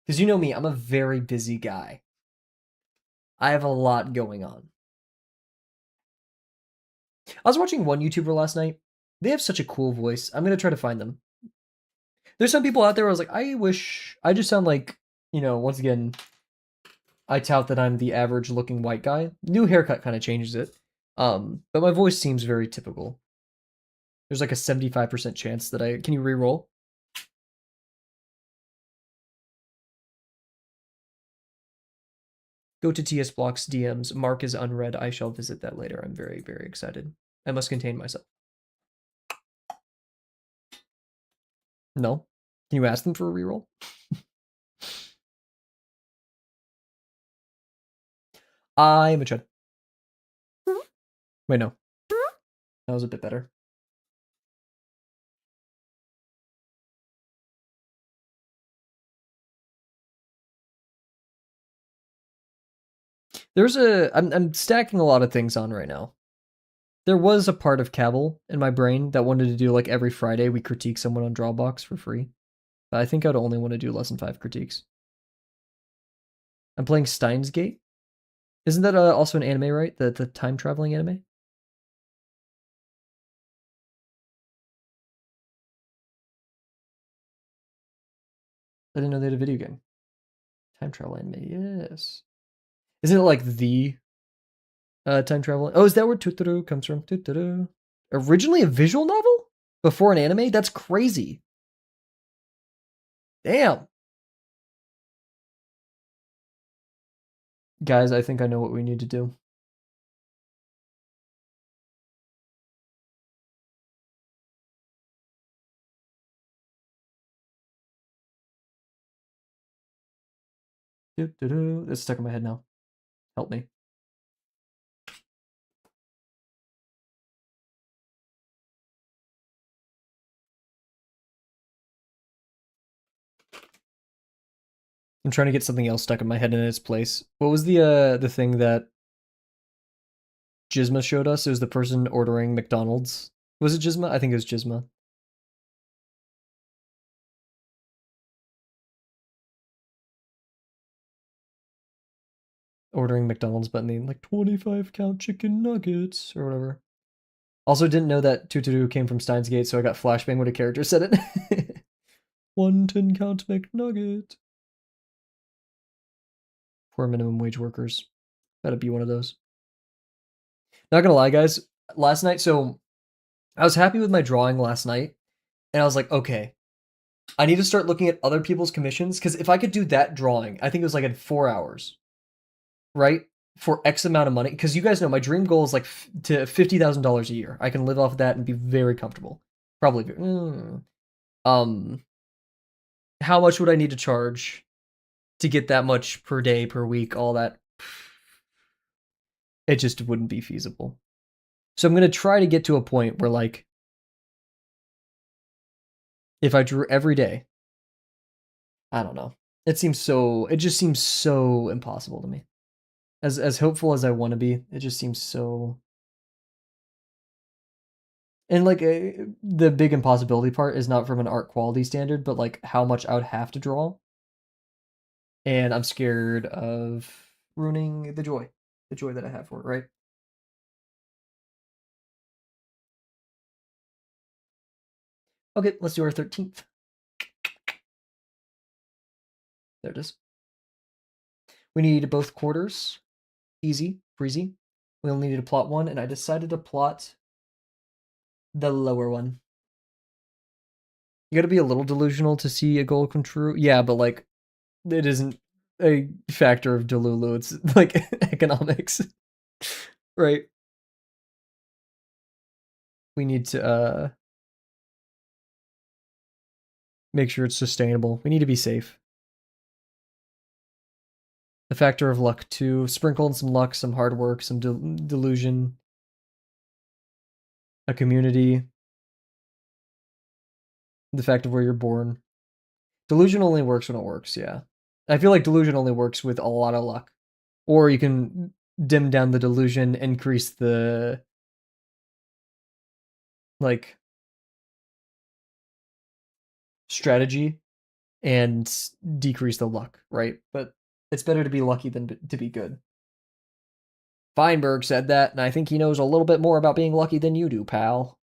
Because you know me, I'm a very busy guy. I have a lot going on. I was watching one YouTuber last night. They have such a cool voice. I'm going to try to find them. There's some people out there where I was like, I wish I just sound like, once again, I tout that I'm the average looking white guy. New haircut kind of changes it. But my voice seems very typical. There's like a 75% chance that can you re-roll? Go to TS Block's DMs. Mark is unread. I shall visit that later. I'm very, very excited. I must contain myself. No? Can you ask them for a reroll? I'm a chud. Wait, no. That was a bit better. I'm stacking a lot of things on right now. There was a part of Kavel in my brain that wanted to do like every Friday we critique someone on Drawbox for free. But I think I'd only want to do less than 5 critiques. I'm playing Steins Gate. Isn't that also an anime, right? The time traveling anime? I didn't know they had a video game. Time travel anime, yes. Isn't it like the time travel? Oh, is that where Tuturu comes from? Tuturu. Originally a visual novel? Before an anime? That's crazy. Damn. Guys, I think I know what we need to do. It's stuck in my head now. Help me. I'm trying to get something else stuck in my head in its place. What was the thing that Gizma showed us? It was the person ordering McDonald's. Was it Gizma? I think it was Gizma. Ordering McDonald's, but needing like 25 count chicken nuggets or whatever. Also, didn't know that Tutudu came from Steins Gate, so I got flashbang when a character said it. 1 10 count McNugget. Poor minimum wage workers. Gotta be one of those. Not gonna lie, guys. Last night, so I was happy with my drawing last night, and I was like, okay, I need to start looking at other people's commissions, because if I could do that drawing, I think it was like in 4 hours, right? For X amount of money, because you guys know my dream goal is like to $50,000 a year. I can live off of that and be very comfortable. Probably. How much would I need to charge to get that much per day, per week, all that? It just wouldn't be feasible. So I'm going to try to get to a point where, like, if I drew every day, I don't know. It just seems so impossible to me. As hopeful as I want to be, it just seems so. And like the big impossibility part is not from an art quality standard, but like how much I would have to draw. And I'm scared of ruining the joy that I have for it, right? Okay, let's do our 13th. There it is. We need both quarters. Easy, breezy. We only need to plot one, and I decided to plot the lower one. You gotta be a little delusional to see a goal come true. Yeah, but like, it isn't a factor of Delulu. It's like economics, right? We need to make sure it's sustainable. We need to be safe. A factor of luck too. Sprinkle in some luck, some hard work, some delusion. A community. The fact of where you're born. Delusion only works when it works, yeah. I feel like delusion only works with a lot of luck. Or you can dim down the delusion, increase the like strategy, and decrease the luck, right? But it's better to be lucky than to be good. Feinberg said that, and I think he knows a little bit more about being lucky than you do, pal.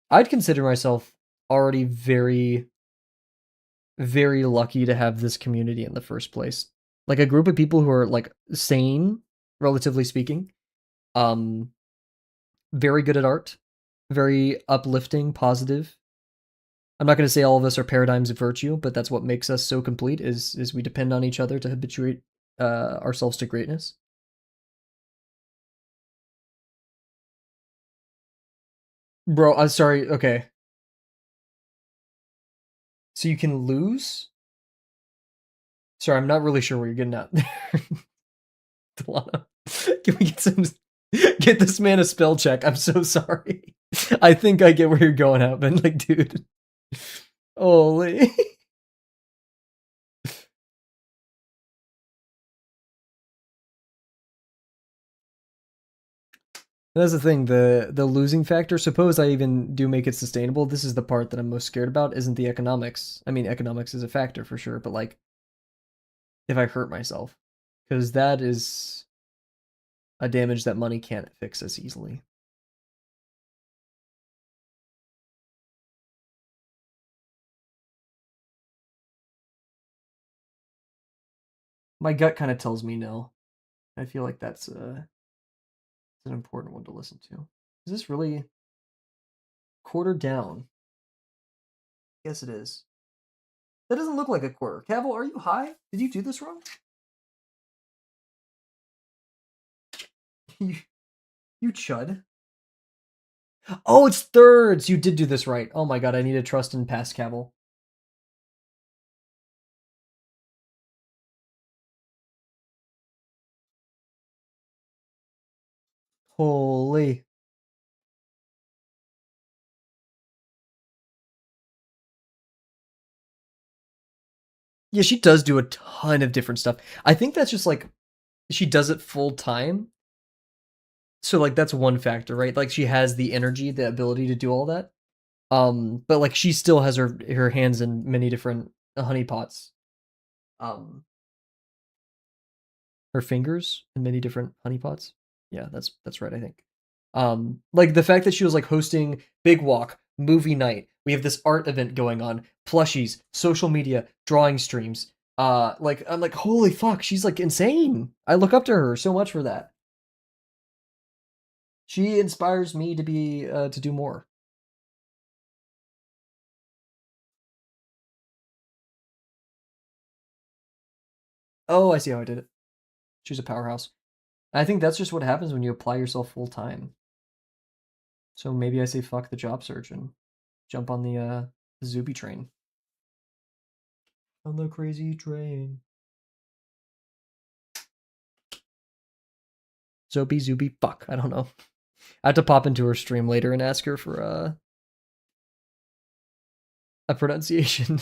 I'd consider myself already very, very lucky to have this community in the first place. Like a group of people who are like sane, relatively speaking, very good at art, very uplifting, positive. I'm not going to say all of us are paradigms of virtue, but that's what makes us so complete is we depend on each other to habituate ourselves to greatness. Bro, I'm sorry. Okay. So you can lose? Sorry, I'm not really sure where you're getting at there. Delano. Can we get this man a spell check? I'm so sorry. I think I get where you're going at, but like, dude. Holy. That's the thing, the losing factor. Suppose I even do make it sustainable. This is the part that I'm most scared about, isn't the economics. I mean, economics is a factor for sure, but like, if I hurt myself, because that is a damage that money can't fix as easily. My gut kind of tells me no. I feel like that's an important one to listen to. Is this really quarter down? Yes, it is. That doesn't look like a quarter. Kavel, are you high? Did you do this wrong? you, you chud. Oh, it's thirds. You did do this right. Oh my god, I need to trust and pass Kavel. Holy. Yeah, she does do a ton of different stuff. I think that's just like she does it full time. So like that's one factor, right? Like she has the energy, the ability to do all that. But like she still has her hands in many different honey pots. Um, her fingers in many different honey pots. Yeah, that's right, I think. Like the fact that she was like hosting Big Walk, movie night. We have this art event going on, plushies, social media, drawing streams. Like I'm like, holy fuck, she's like insane. I look up to her so much for that. She inspires me to be to do more. Oh, I see how I did it. She's a powerhouse. I think that's just what happens when you apply yourself full time. So maybe I say fuck the job search and jump on the Zuby train. On the crazy train. Zobi, Zuby, fuck. I don't know. I have to pop into her stream later and ask her for a pronunciation.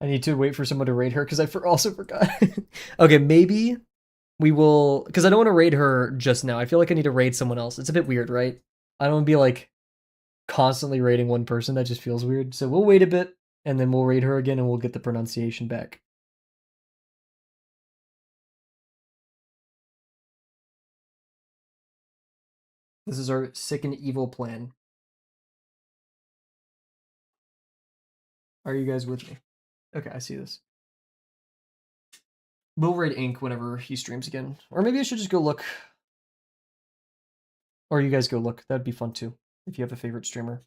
I need to wait for someone to raid her because I also forgot. Okay, maybe we will, because I don't want to raid her just now. I feel like I need to raid someone else. It's a bit weird, right? I don't want to be like constantly raiding one person. That just feels weird. So we'll wait a bit and then we'll raid her again and we'll get the pronunciation back. This is our sick and evil plan. Are you guys with me? Okay, I see this. We'll raid Ink whenever he streams again. Or maybe I should just go look. Or you guys go look. That'd be fun too, if you have a favorite streamer.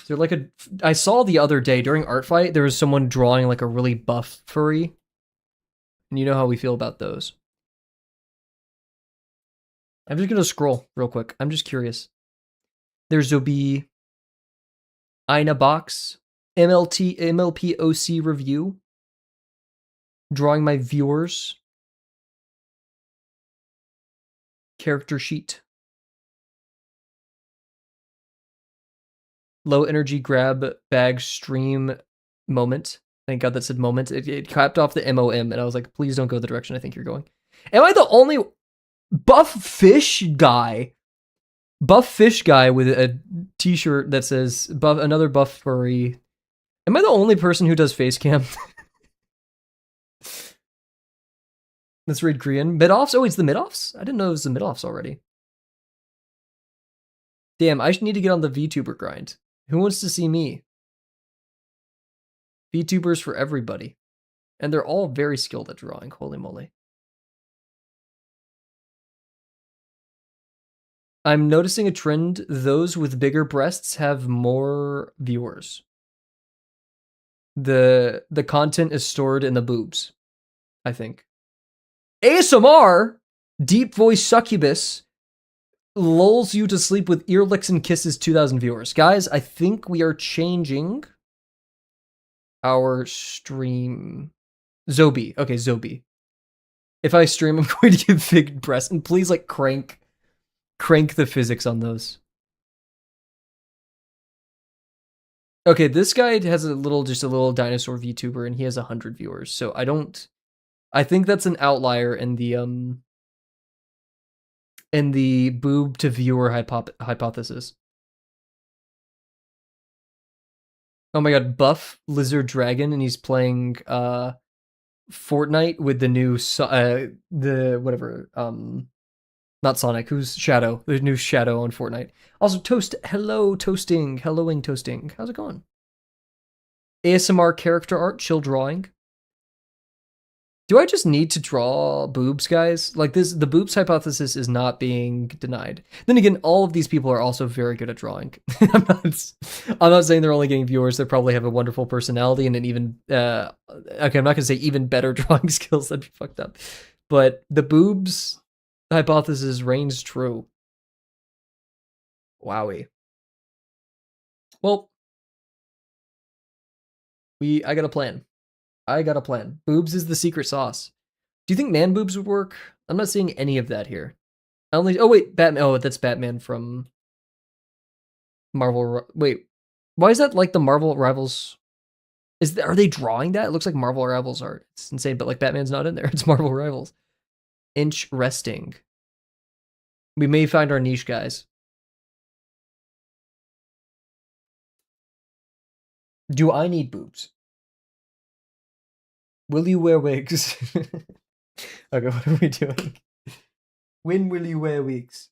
Is there like a... I saw the other day during Art Fight, there was someone drawing like a really buff furry. And you know how we feel about those. I'm just going to scroll real quick. I'm just curious. There's Zobi, Ina Box, MLPOC review, drawing my viewers, character sheet, low energy grab bag stream moment. Thank God that said moment. It capped off the MOM, and I was like, please don't go the direction I think you're going. Am I the only buff fish guy? Buff fish guy with a t-shirt that says buff, another buff furry. Am I the only person who does face cam? Let's read Korean. Mid-offs? Oh, it's the mid-offs? I didn't know it was the mid-offs already. Damn, I need to get on the VTuber grind. Who wants to see me? VTubers for everybody. And they're all very skilled at drawing. Holy moly. I'm noticing a trend. Those with bigger breasts have more viewers. The content is stored in the boobs, I think. ASMR, deep voice succubus, lulls you to sleep with ear licks and kisses, 2,000 viewers. Guys, I think we are changing our stream. Zobi. Okay, Zobi. If I stream, I'm going to give big breasts, and please like crank the physics on those. Okay, this guy has just a little dinosaur VTuber, and he has 100 viewers. So I think that's an outlier in the boob to viewer hypothesis. Oh my god, buff lizard dragon, and he's playing Fortnite with the new the whatever not Sonic, who's Shadow, the new Shadow on Fortnite. Also helloing toasting. How's it going? ASMR character art, chill drawing. Do I just need to draw boobs, guys? Like this, the boobs hypothesis is not being denied. Then again, all of these people are also very good at drawing. I'm not saying they're only getting viewers. They probably have a wonderful personality and an even, okay, I'm not gonna say even better drawing skills. That'd be fucked up. But the boobs hypothesis reigns true. Wowie. Well, I got a plan. Boobs is the secret sauce. Do you think man boobs would work? I'm not seeing any of that here. Oh wait, Batman. Oh, that's Batman from Marvel. Wait, why is that like the Marvel Rivals? Are they drawing that? It looks like Marvel Rivals art. It's insane, but like Batman's not in there. It's Marvel Rivals. Inch resting. We may find our niche, guys. Do I need boobs? Will you wear wigs? Okay, what are we doing? When will you wear wigs?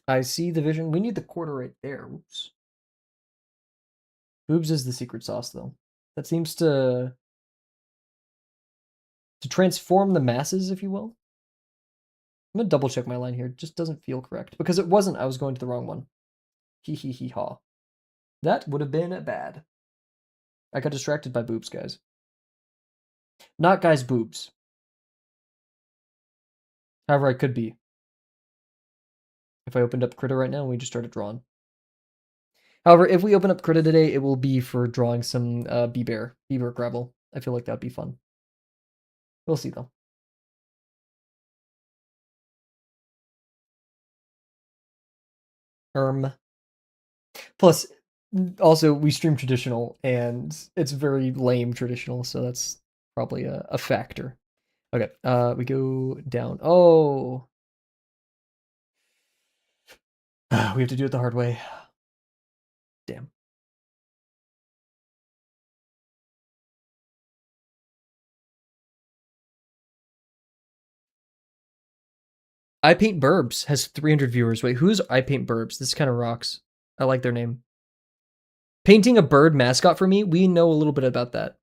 I see the vision. We need the quarter right there. Oops. Boobs is the secret sauce, though. That seems to transform the masses, if you will. I'm gonna double check my line here. It just doesn't feel correct. Because it wasn't, I was going to the wrong one. Hee hee hee haw. That would have been bad. I got distracted by boobs, guys. Not guys' boobs. However, I could be. If I opened up Critter right now and we just started drawing. However, if we open up Critter today, it will be for drawing some Beebear Gravel. I feel like that'd be fun. We'll see, though. Plus, also, we stream traditional, and it's very lame traditional, so that's probably a factor. Okay, we go down. Oh! We have to do it the hard way. Damn. I Paint Burbs has 300 viewers. Wait, who's I Paint Burbs? This kind of rocks. I like their name. Painting a bird mascot for me? We know a little bit about that.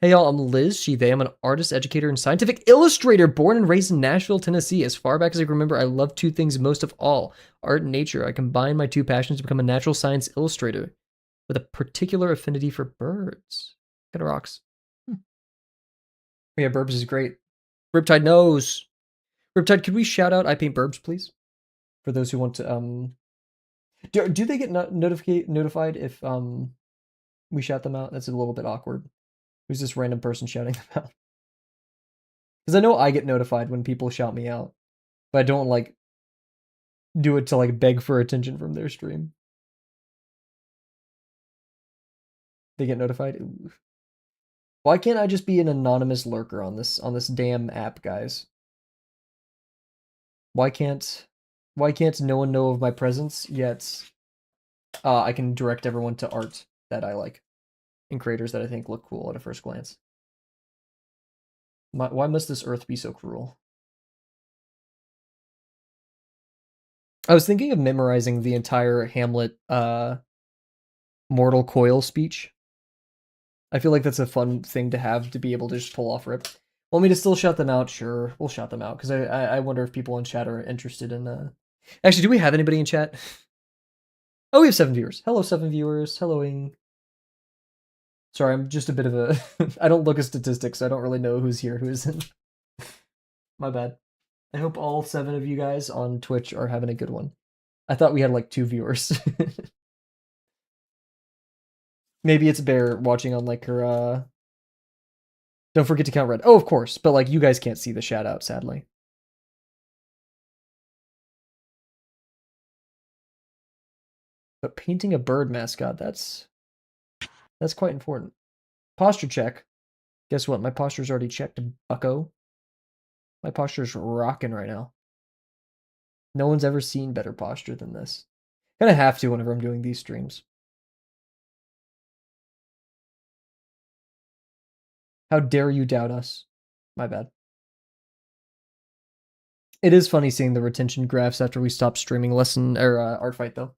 Hey y'all, I'm Liz, she, they. I'm an artist, educator, and scientific illustrator born and raised in Nashville, Tennessee. As far back as I can remember, I love two things most of all, art and nature. I combine my two passions to become a natural science illustrator with a particular affinity for birds. Kind of rocks. Yeah, Burbs is great. Riptide knows. Riptide, could we shout out I Paint Burbs, please? For those who want to, do they get notified if, we shout them out? That's a little bit awkward. Who's this random person shouting them out? Because I know I get notified when people shout me out, but I don't, like, do it to, like, beg for attention from their stream. They get notified? Ooh. Why can't I just be an anonymous lurker on this damn app, guys? Why can't no one know of my presence, yet I can direct everyone to art that I like and creators that I think look cool at a first glance? Why must this earth be so cruel? I was thinking of memorizing the entire Hamlet Mortal Coil speech. I feel like that's a fun thing to have to be able to just pull off rip. Want me to still shout them out? Sure, we'll shout them out, because I wonder if people in chat are interested in... Actually, do we have anybody in chat? Oh, we have 7 viewers. Hello, 7 viewers. Helloing. Sorry, I'm just a bit of a. I don't look at statistics, so I don't really know who's here, who isn't. My bad. I hope all 7 of you guys on Twitch are having a good one. I thought we had like 2 viewers. Maybe it's Bear watching on like her. Don't forget to count red. Oh, of course, but like you guys can't see the shout out, sadly. But painting a bird mascot, that's quite important. Posture check. Guess what? My posture's already checked, bucko. My posture's rocking right now. No one's ever seen better posture than this. Kind of have to whenever I'm doing these streams. How dare you doubt us? My bad. It is funny seeing the retention graphs after we stop streaming lesson or art fight though.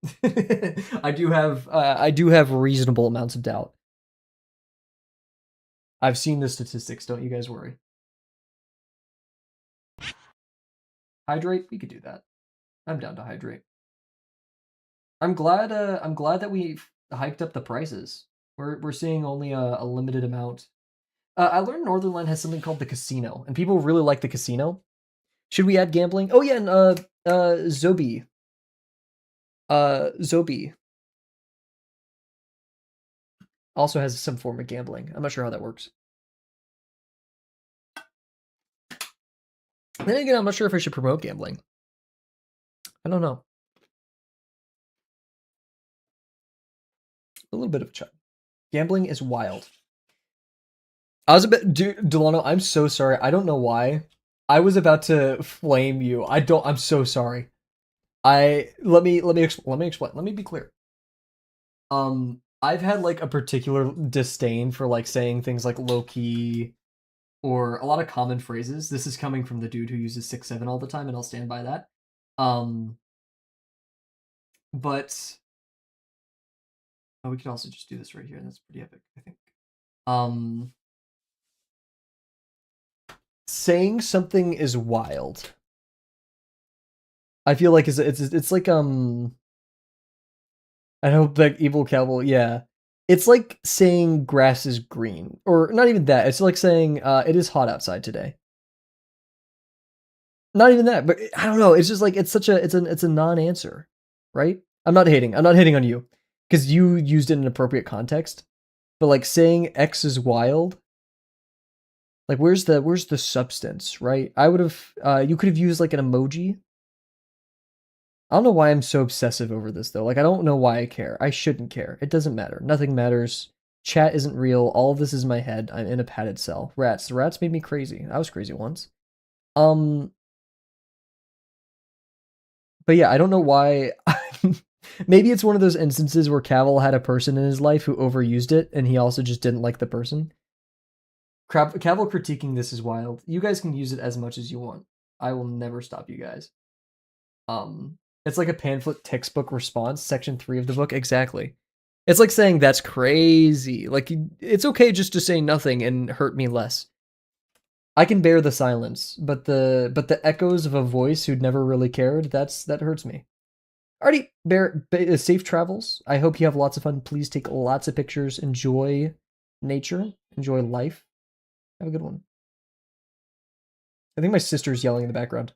I do have reasonable amounts of doubt. I've seen the statistics, don't you guys worry. Hydrate, we could do that. I'm down to hydrate. I'm glad that we hiked up the prices. We're seeing only a limited amount. I learned Northernline has something called the casino, and people really like the casino. Should we add gambling? Oh yeah, and Zobi. Zobi also has some form of gambling. I'm not sure how that works. Then again, I'm not sure if I should promote gambling. I don't know. A little bit of a check. Gambling is wild. I was a bit, dude, Delano, I'm so sorry. I don't know why. I was about to flame you. I'm so sorry. Let me explain. Let me be clear. I've had like a particular disdain for like saying things like low key or a lot of common phrases. This is coming from the dude who uses 6-7 all the time, and I'll stand by that. But we can also just do this right here. That's pretty epic, I think. Saying something is wild. I feel like it's like I hope like evil Kavel, yeah. It's like saying grass is green, or not even that. It's like saying it is hot outside today. Not even that, but I don't know. It's just like it's a non-answer, right? I'm not hating. I'm not hating on you because you used it in an appropriate context. But like saying X is wild, like where's the substance, right? I would have you could have used like an emoji. I don't know why I'm so obsessive over this though. Like I don't know why I care. I shouldn't care. It doesn't matter. Nothing matters. Chat isn't real. All of this is my head. I'm in a padded cell. Rats. The rats made me crazy. I was crazy once. But yeah, I don't know why. Maybe it's one of those instances where Kavel had a person in his life who overused it, and he also just didn't like the person. Kavel critiquing this is wild. You guys can use it as much as you want. I will never stop you guys. It's like a pamphlet textbook response, section 3 of the book. Exactly. It's like saying that's crazy. Like it's okay just to say nothing and hurt me less. I can bear the silence, but the echoes of a voice who'd never really cared, that hurts me. Alrighty, Bear, safe travels. I hope you have lots of fun. Please take lots of pictures. Enjoy nature. Enjoy life. Have a good one. I think my sister's yelling in the background.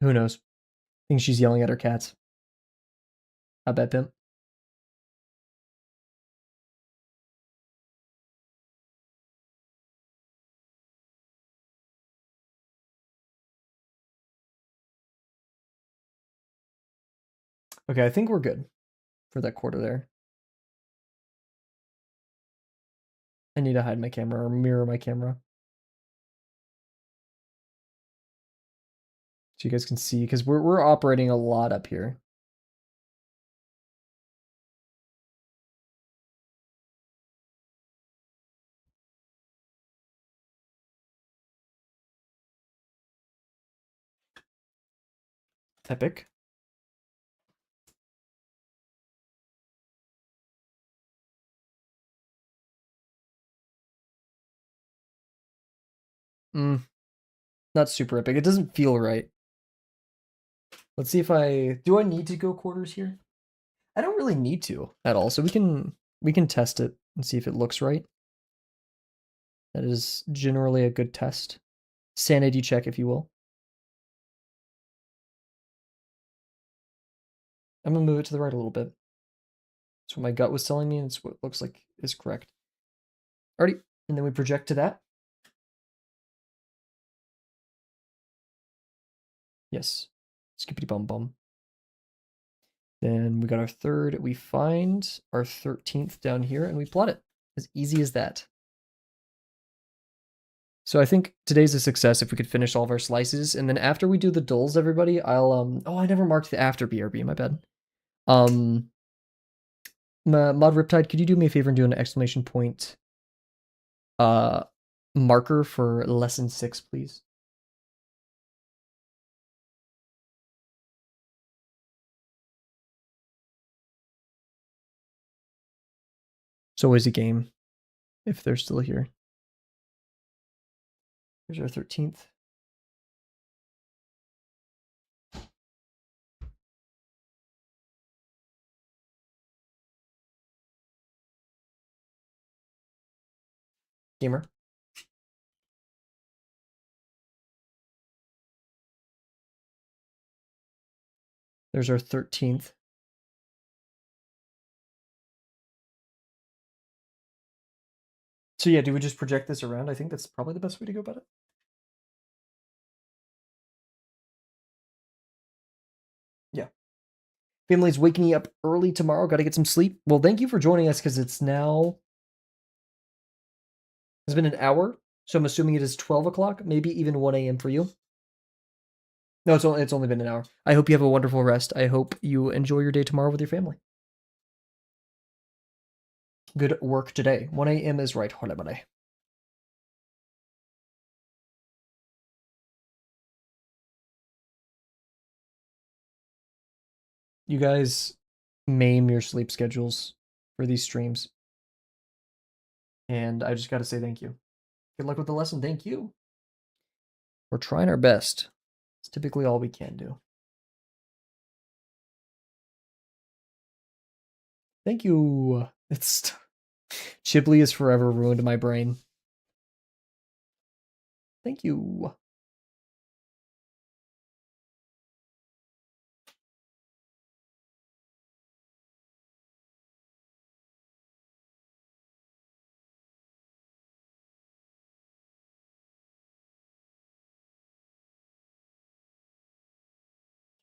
Who knows? I think she's yelling at her cats. I bet, Pimp. Okay, I think we're good for that quarter there. I need to hide my camera or mirror my camera. So you guys can see, because we're operating a lot up here. Epic. Not super epic. It doesn't feel right. Let's see if do I need to go quarters here? I don't really need to at all, so we can test it and see if it looks right. That is generally a good test. Sanity check, if you will. I'm gonna move it to the right a little bit. That's what my gut was telling me, and it's what it looks like is correct. Alrighty, and then we project to that. Yes. Skippity bum bum. Then we got our third. We find our 13th down here, and we plot it. As easy as that. So I think today's a success if we could finish all of our slices, and then after we do the Dles, everybody, I'll oh, I never marked the after BRB, my bad. Mod Riptide, could you do me a favor and do an exclamation point marker for lesson 6, please? It's always a game if they're still here. Here's our 13th. Gamer. There's our 13th. So yeah, do we just project this around? I think that's probably the best way to go about it. Yeah. Family's waking me up early tomorrow. Got to get some sleep. Well, thank you for joining us because it's been an hour. So I'm assuming it is 12 o'clock, maybe even 1 a.m. for you. No, it's only been an hour. I hope you have a wonderful rest. I hope you enjoy your day tomorrow with your family. Good work today. 1 a.m. is right. Holiday. You guys maim your sleep schedules for these streams. And I just got to say thank you. Good luck with the lesson. Thank you. We're trying our best. It's typically all we can do. Thank you. It's Chibley is forever ruined my brain. Thank you.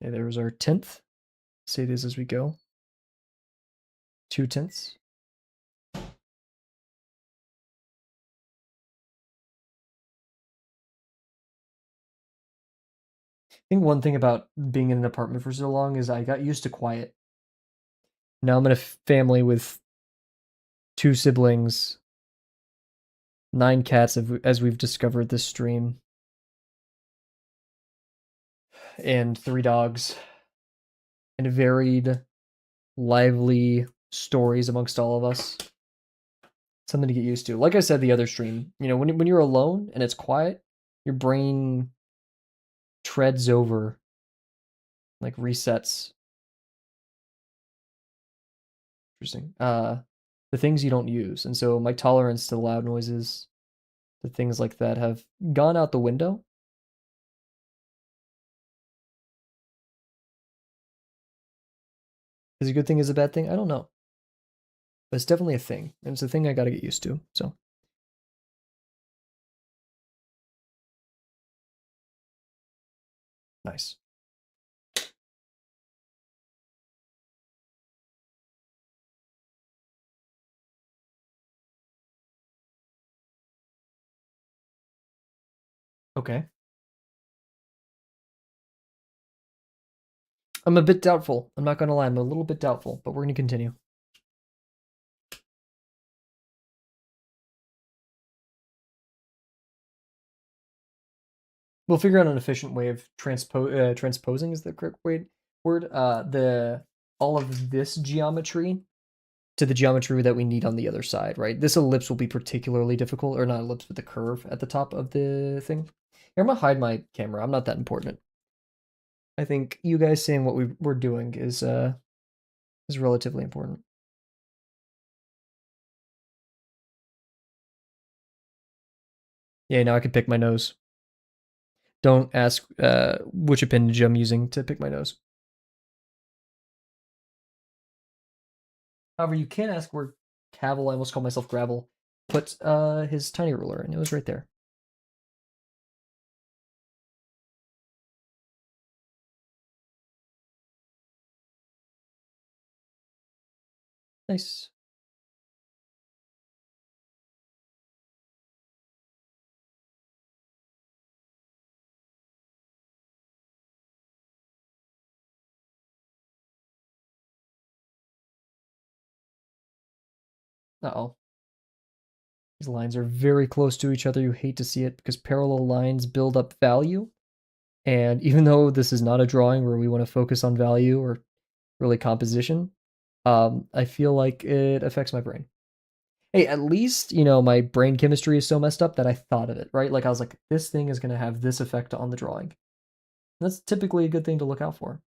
Okay, there's our 10th. Say this as we go. 2/10. I think one thing about being in an apartment for so long is I got used to quiet. Now I'm in a family with 2 siblings, 9 cats, as we've discovered this stream, and 3 dogs, and varied, lively stories amongst all of us. Something to get used to. Like I said the other stream, you know, when you're alone and it's quiet, your brain treads over, like resets. Interesting. The things you don't use, and so my tolerance to loud noises, to things like that, have gone out the window. Is it a good thing? Is it a bad thing? I don't know. But it's definitely a thing, and it's a thing I got to get used to. So. Nice. Okay. I'm a bit doubtful. I'm not going to lie. I'm a little bit doubtful, but we're going to continue. We'll figure out an efficient way of transposing is the correct word. All of this geometry to the geometry that we need on the other side, right? This ellipse will be particularly difficult, or not ellipse, but the curve at the top of the thing. Here, I'm gonna hide my camera. I'm not that important. I think you guys saying what we're doing is relatively important. Yeah, now I can pick my nose. Don't ask which appendage I'm using to pick my nose. However, you can ask where Kavel, I almost called myself Gravel, put his tiny ruler, and it was right there. Nice. Uh-oh. These lines are very close to each other. You hate to see it because parallel lines build up value. And even though this is not a drawing where we want to focus on value or really composition, I feel like it affects my brain. Hey, at least, my brain chemistry is so messed up that I thought of it, right? Like I was like, this thing is going to have this effect on the drawing. That's typically a good thing to look out for.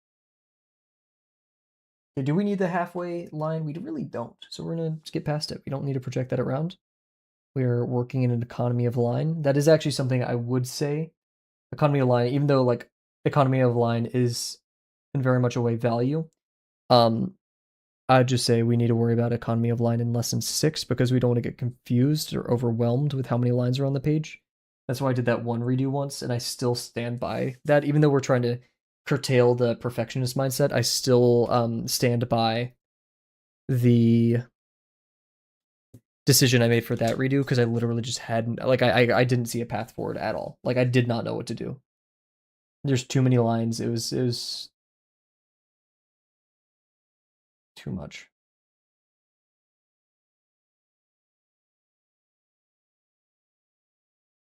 Okay, do we need the halfway line? We really don't. So we're going to skip past it. We don't need to project that around. We're working in an economy of line. That is actually something I would say. Economy of line, even though like economy of line is in very much a way value. I'd just say we need to worry about economy of line in lesson 6 because we don't want to get confused or overwhelmed with how many lines are on the page. That's why I did that one redo once, and I still stand by that. Even though we're trying to curtail the perfectionist mindset, I still stand by the decision I made for that redo because I literally just hadn't, like, I didn't see a path forward at all. Like, I did not know what to do. There's too many lines. It was too much.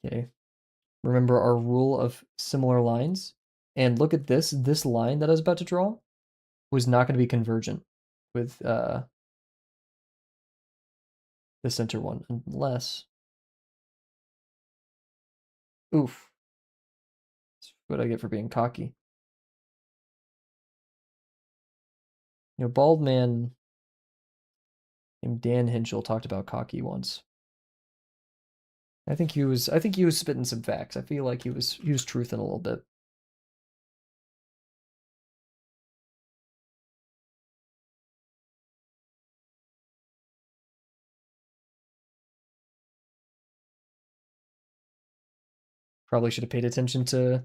Okay. Remember our rule of similar lines. And look at this. This line that I was about to draw was not going to be convergent with the center one unless. Oof. That's what I get for being cocky. Bald man named Dan Henschel talked about cocky once. I think he was spitting some facts. I feel like he was truthing a little bit. Probably should have paid attention to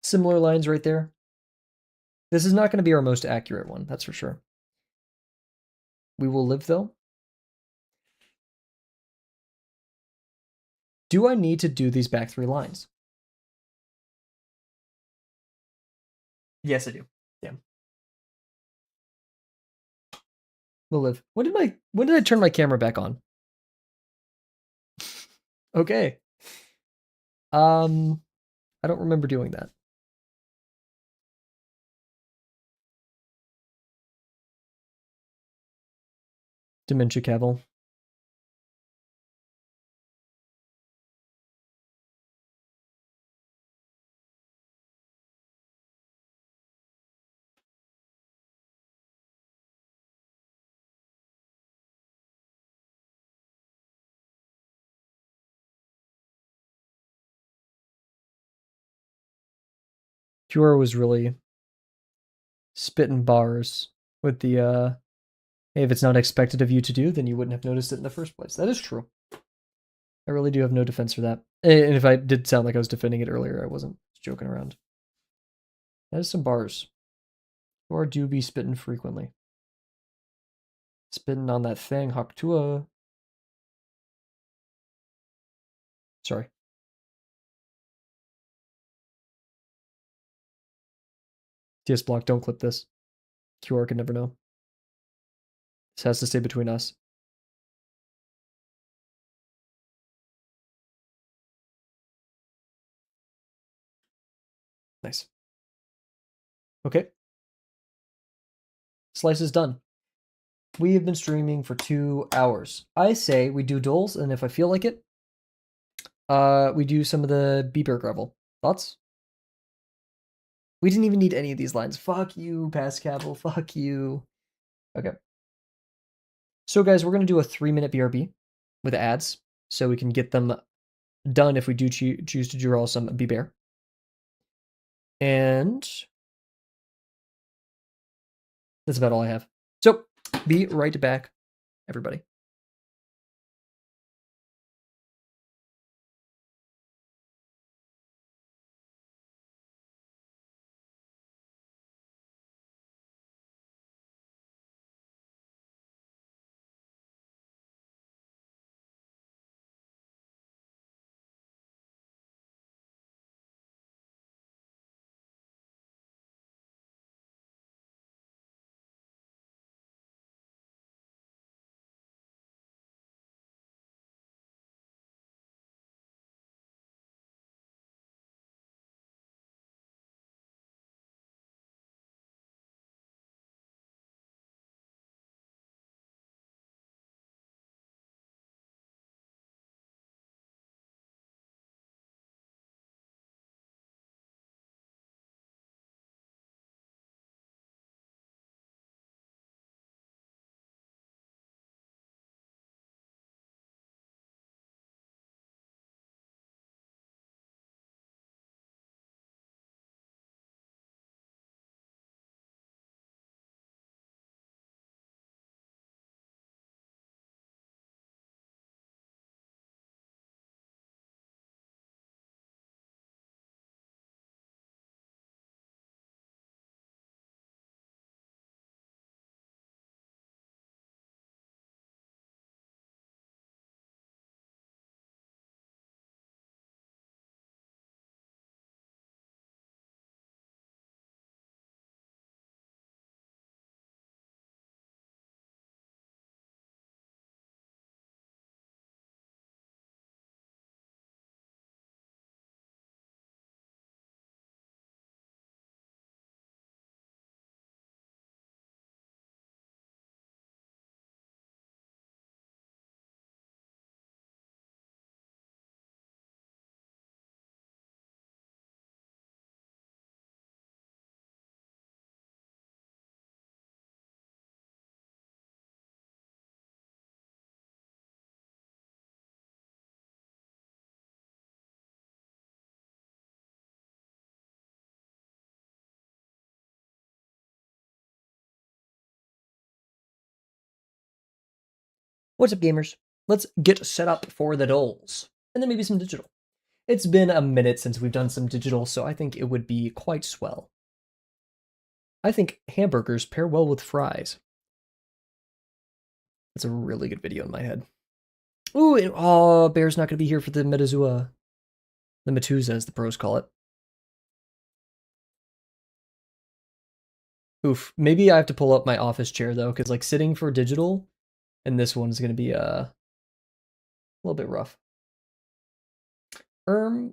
similar lines right there. This is not going to be our most accurate one, that's for sure. We will live, though. Do I need to do these back 3 lines? Yes, I do. Damn. We'll live. When did I turn my camera back on? Okay. I don't remember doing that. Dementia Kavel. Pure was really spitting bars with the hey, if it's not expected of you to do, then you wouldn't have noticed it in the first place. That is true. I really do have no defense for that. And if I did sound like I was defending it earlier, I wasn't joking around. That is some bars. Or do be spitting frequently. Spitting on that thing, Haktua. Sorry. TS block, don't clip this. QR can never know. This has to stay between us. Nice. Okay. Slice is done. We have been streaming for 2 hours. I say we do Dles, and if I feel like it, we do some of the Beebear Grack. Thoughts? We didn't even need any of these lines. Fuck you, Pass Kavel. Fuck you. Okay. So, guys, we're going to do a 3-minute BRB with ads so we can get them done if we do choose to draw some Beebear. And that's about all I have. So, be right back, everybody. What's up, gamers? Let's get set up for the Dles, and then maybe some digital. It's been a minute since we've done some digital, so I think it would be quite swell. I think hamburgers pair well with fries. That's a really good video in my head. Ooh, oh, Bear's not going to be here for the Metazua. The Matuza, as the pros call it. Oof, maybe I have to pull up my office chair, though, because, like, sitting for digital, and this one's going to be, a little bit rough. Oh,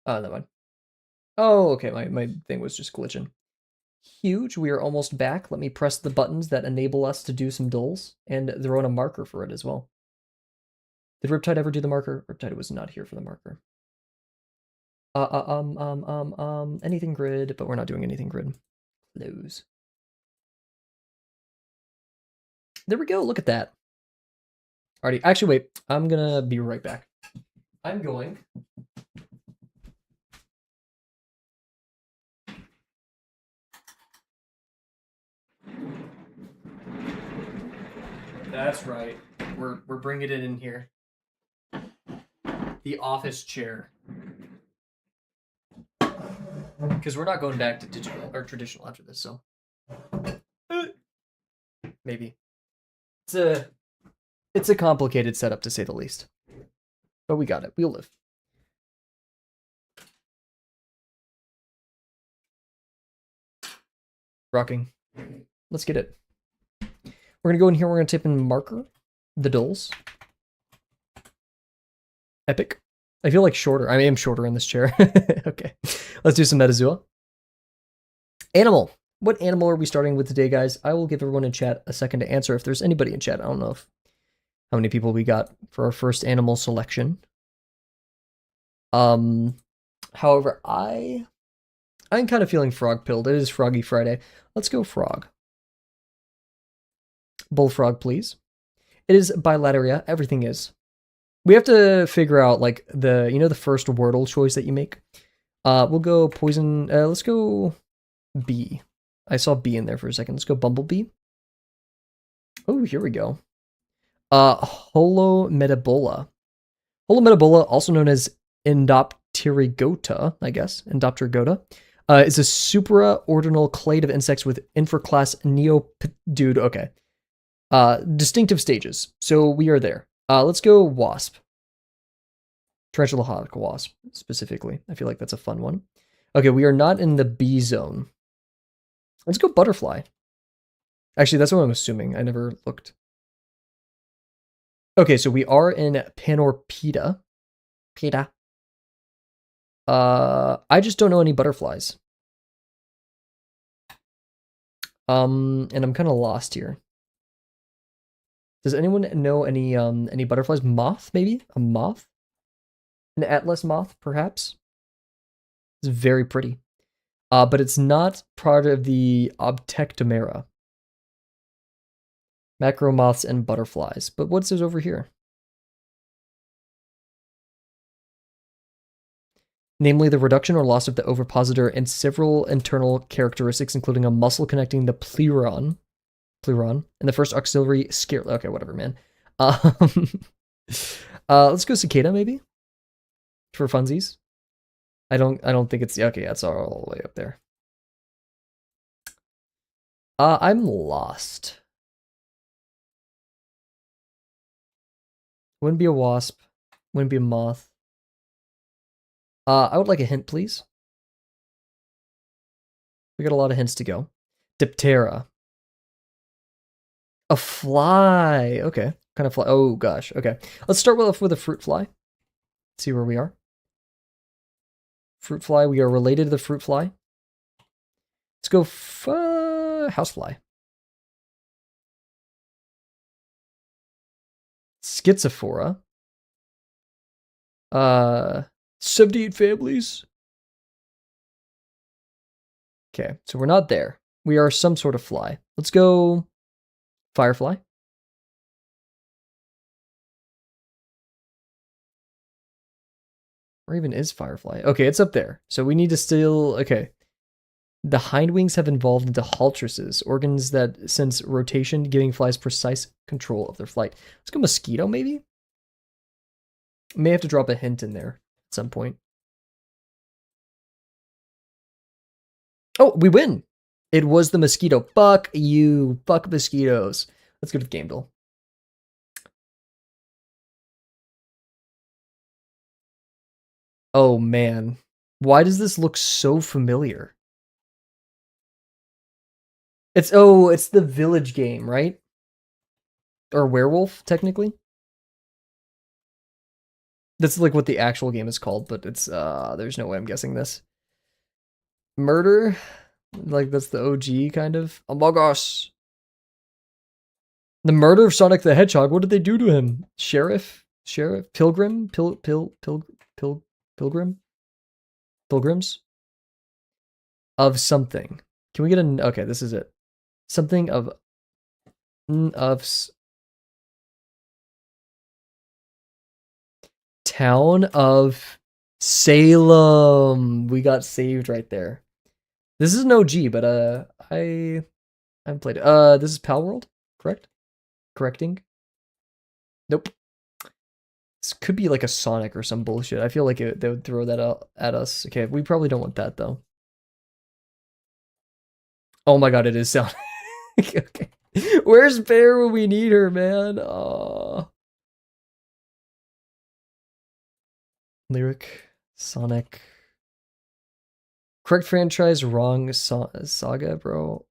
never mind. Oh, okay, my thing was just glitching. Huge, we are almost back. Let me press the buttons that enable us to do some Dles, and throw in a marker for it as well. Did Riptide ever do the marker? Riptide was not here for the marker. Anything grid, but we're not doing anything grid. Close. There we go, look at that. Alrighty, actually wait, I'm gonna be right back. I'm going. That's right, we're bringing it in here. The office chair. Because we're not going back to digital or traditional after this, so maybe it's a complicated setup to say the least, but we got it. We'll live. Rocking. Let's get it. We're gonna go in here. We're gonna type in marker, the Dles. Epic. I feel like shorter. I am shorter in this chair. Okay. Let's do some Metazua. Animal. What animal are we starting with today, guys? I will give everyone in chat a second to answer if there's anybody in chat. I don't know how many people we got for our first animal selection. However, I'm kind of feeling frog-pilled. It is Froggy Friday. Let's go frog. Bullfrog, please. It is bilateria. Everything is. We have to figure out, like, the first Wordle choice that you make. We'll go poison. Let's go bee. I saw bee in there for a second. Let's go bumblebee. Oh, here we go. Holometabola. Holometabola, also known as Endopterygota, I guess. Endopterygota. Is a supraordinal clade of insects with infraclass dude, okay. Distinctive stages. So we are there. Let's go wasp. Tarantula hawk wasp, specifically. I feel like that's a fun one. Okay, we are not in the bee zone. Let's go butterfly. Actually, that's what I'm assuming. I never looked. Okay, so we are in Panorpeda. Peta. I just don't know any butterflies. And I'm kind of lost here. Does anyone know any butterflies? Moth, maybe? A moth? An atlas moth, perhaps? It's very pretty. But it's not part of the Obtectomera. Macro moths and butterflies. But what's this over here? Namely, the reduction or loss of the ovipositor and several internal characteristics, including a muscle connecting the pleuron, and the first auxiliary scale. Okay, whatever, man. Let's go cicada, maybe? For funsies. I don't think it's okay, that's all the way up there. I'm lost. Wouldn't be a wasp. Wouldn't be a moth. I would like a hint, please. We got a lot of hints to go. Diptera. A fly. Okay. Kind of fly. Oh, gosh. Okay. Let's start with a fruit fly. See where we are. Fruit fly. We are related to the fruit fly. Let's go housefly. Schizophora. 78 families. Okay, so we're not there. We are some sort of fly. Let's go firefly. Where even is firefly? Okay, it's up there. So we need to still, okay. The hind wings have evolved into halteruses, organs that sense rotation, giving flies precise control of their flight. Let's go mosquito, maybe? May have to drop a hint in there at some point. Oh, we win! It was the mosquito. Fuck you. Fuck mosquitoes. Let's go to the game, Dle. Oh, man. Why does this look so familiar? It's the village game, right? Or werewolf, technically. That's like what the actual game is called, but it's there's no way I'm guessing this. Murder? Like that's the OG kind of. Among Us. The murder of Sonic the Hedgehog. What did they do to him? Sheriff? Pilgrim? Pilgrims? Of something. Can we get an okay, this is it. Something of Town of Salem. We got saved right there. This is an OG, but I haven't played it. This is Pal World, correct? Correcting? Nope. This could be like a Sonic or some bullshit. I feel like they would throw that out at us. Okay, we probably don't want that though. Oh my god, it is Sonic. Okay. Where's Bear when we need her, man? Oh. Lyric, Sonic. Correct franchise, wrong saga, bro.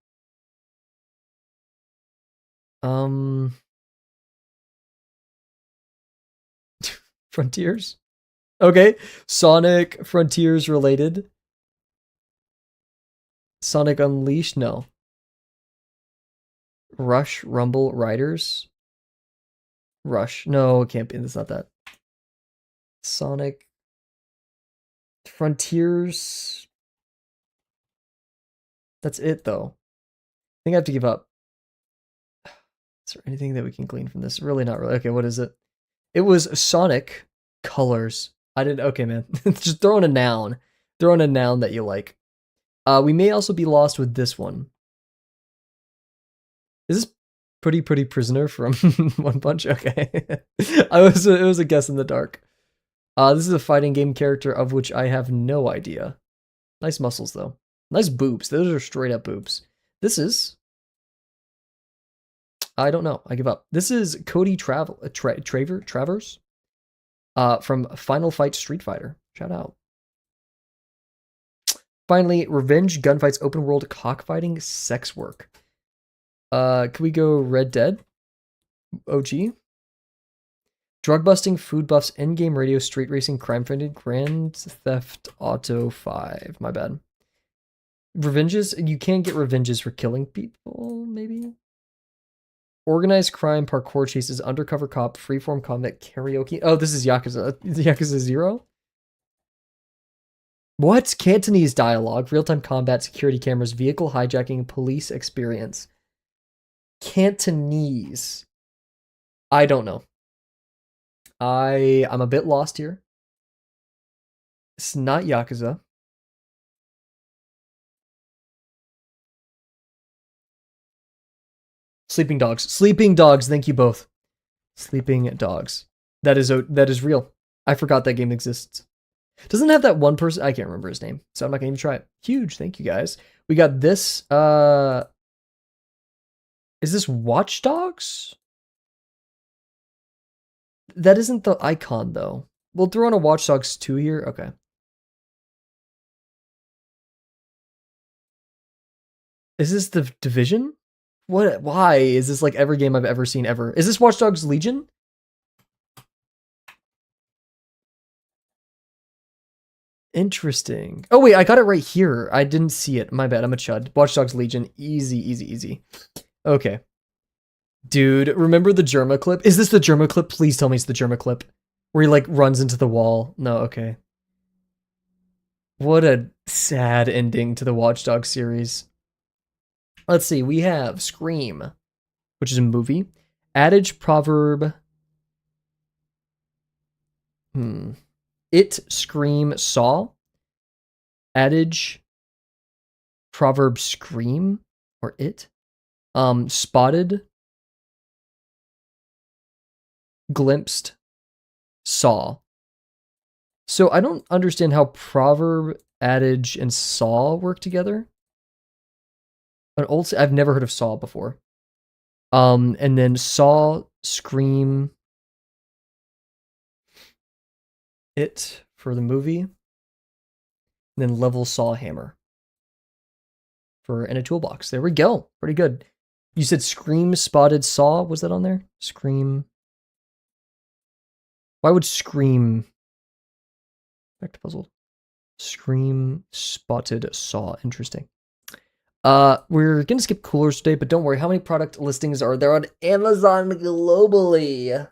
Frontiers? Okay. Sonic Frontiers related. Sonic Unleashed? No. Rush, Rumble, Riders? Rush. No, it can't be. It's not that. Sonic Frontiers. That's it, though. I think I have to give up. Is there anything that we can glean from this? Really not really. Okay, what is it? It was Sonic Colors. I didn't. Okay, man. Just throw in a noun. Throw in a noun that you like. We may also be lost with this one. Is this Pretty Prisoner from One Punch? Okay. It was a guess in the dark. This is a fighting game character of which I have no idea. Nice muscles, though. Nice boobs. Those are straight up boobs. This is... I don't know. I give up. This is Cody Travers from Final Fight Street Fighter. Shout out. Finally, Revenge Gunfights Open World Cockfighting Sex Work. Can we go Red Dead? OG? Drug busting, food buffs, endgame radio, street racing, crime fighting, Grand Theft Auto 5. My bad. Revenges? You can get revenges for killing people, maybe? Organized crime, parkour chases, undercover cop, freeform combat, karaoke. Oh, this is Yakuza. Yakuza 0? What? Cantonese dialogue, real-time combat, security cameras, vehicle hijacking, police experience. Cantonese. I don't know. I'm a bit lost here. It's not Yakuza. Sleeping Dogs. Sleeping Dogs. Thank you both. Sleeping Dogs. That is real. I forgot that game exists. Doesn't have that one person. I can't remember his name, so I'm not gonna even try it. Huge. Thank you guys. We got this. Is this Watch Dogs? That isn't the icon though. We'll throw in a Watch Dogs 2 here. Okay. Is this the Division? What? Why is this like every game I've ever seen ever? Is this Watch Dogs Legion? Interesting. Oh wait, I got it right here. I didn't see it. My bad. I'm a chud. Watch Dogs Legion. Easy, easy, easy. Okay. Dude, remember the Germa clip? Is this the Germa clip? Please tell me it's the Germa clip. Where he like runs into the wall. No, okay. What a sad ending to the Watch Dogs series. Let's see. We have Scream, which is a movie. Adage, proverb. It, Scream, Saw. Adage, proverb, Scream, or It. Spotted, glimpsed, saw. So I don't understand how proverb, adage, and saw work together. An old, I've never heard of saw before. And then saw, scream, it for the movie. And then level, saw, hammer for in a toolbox. There we go. Pretty good. You said scream, spotted, saw. Was that on there? Scream. Why would scream? Back to puzzle. Scream, spotted, saw. Interesting. We're gonna skip coolers today, but don't worry. How many product listings are there on Amazon globally?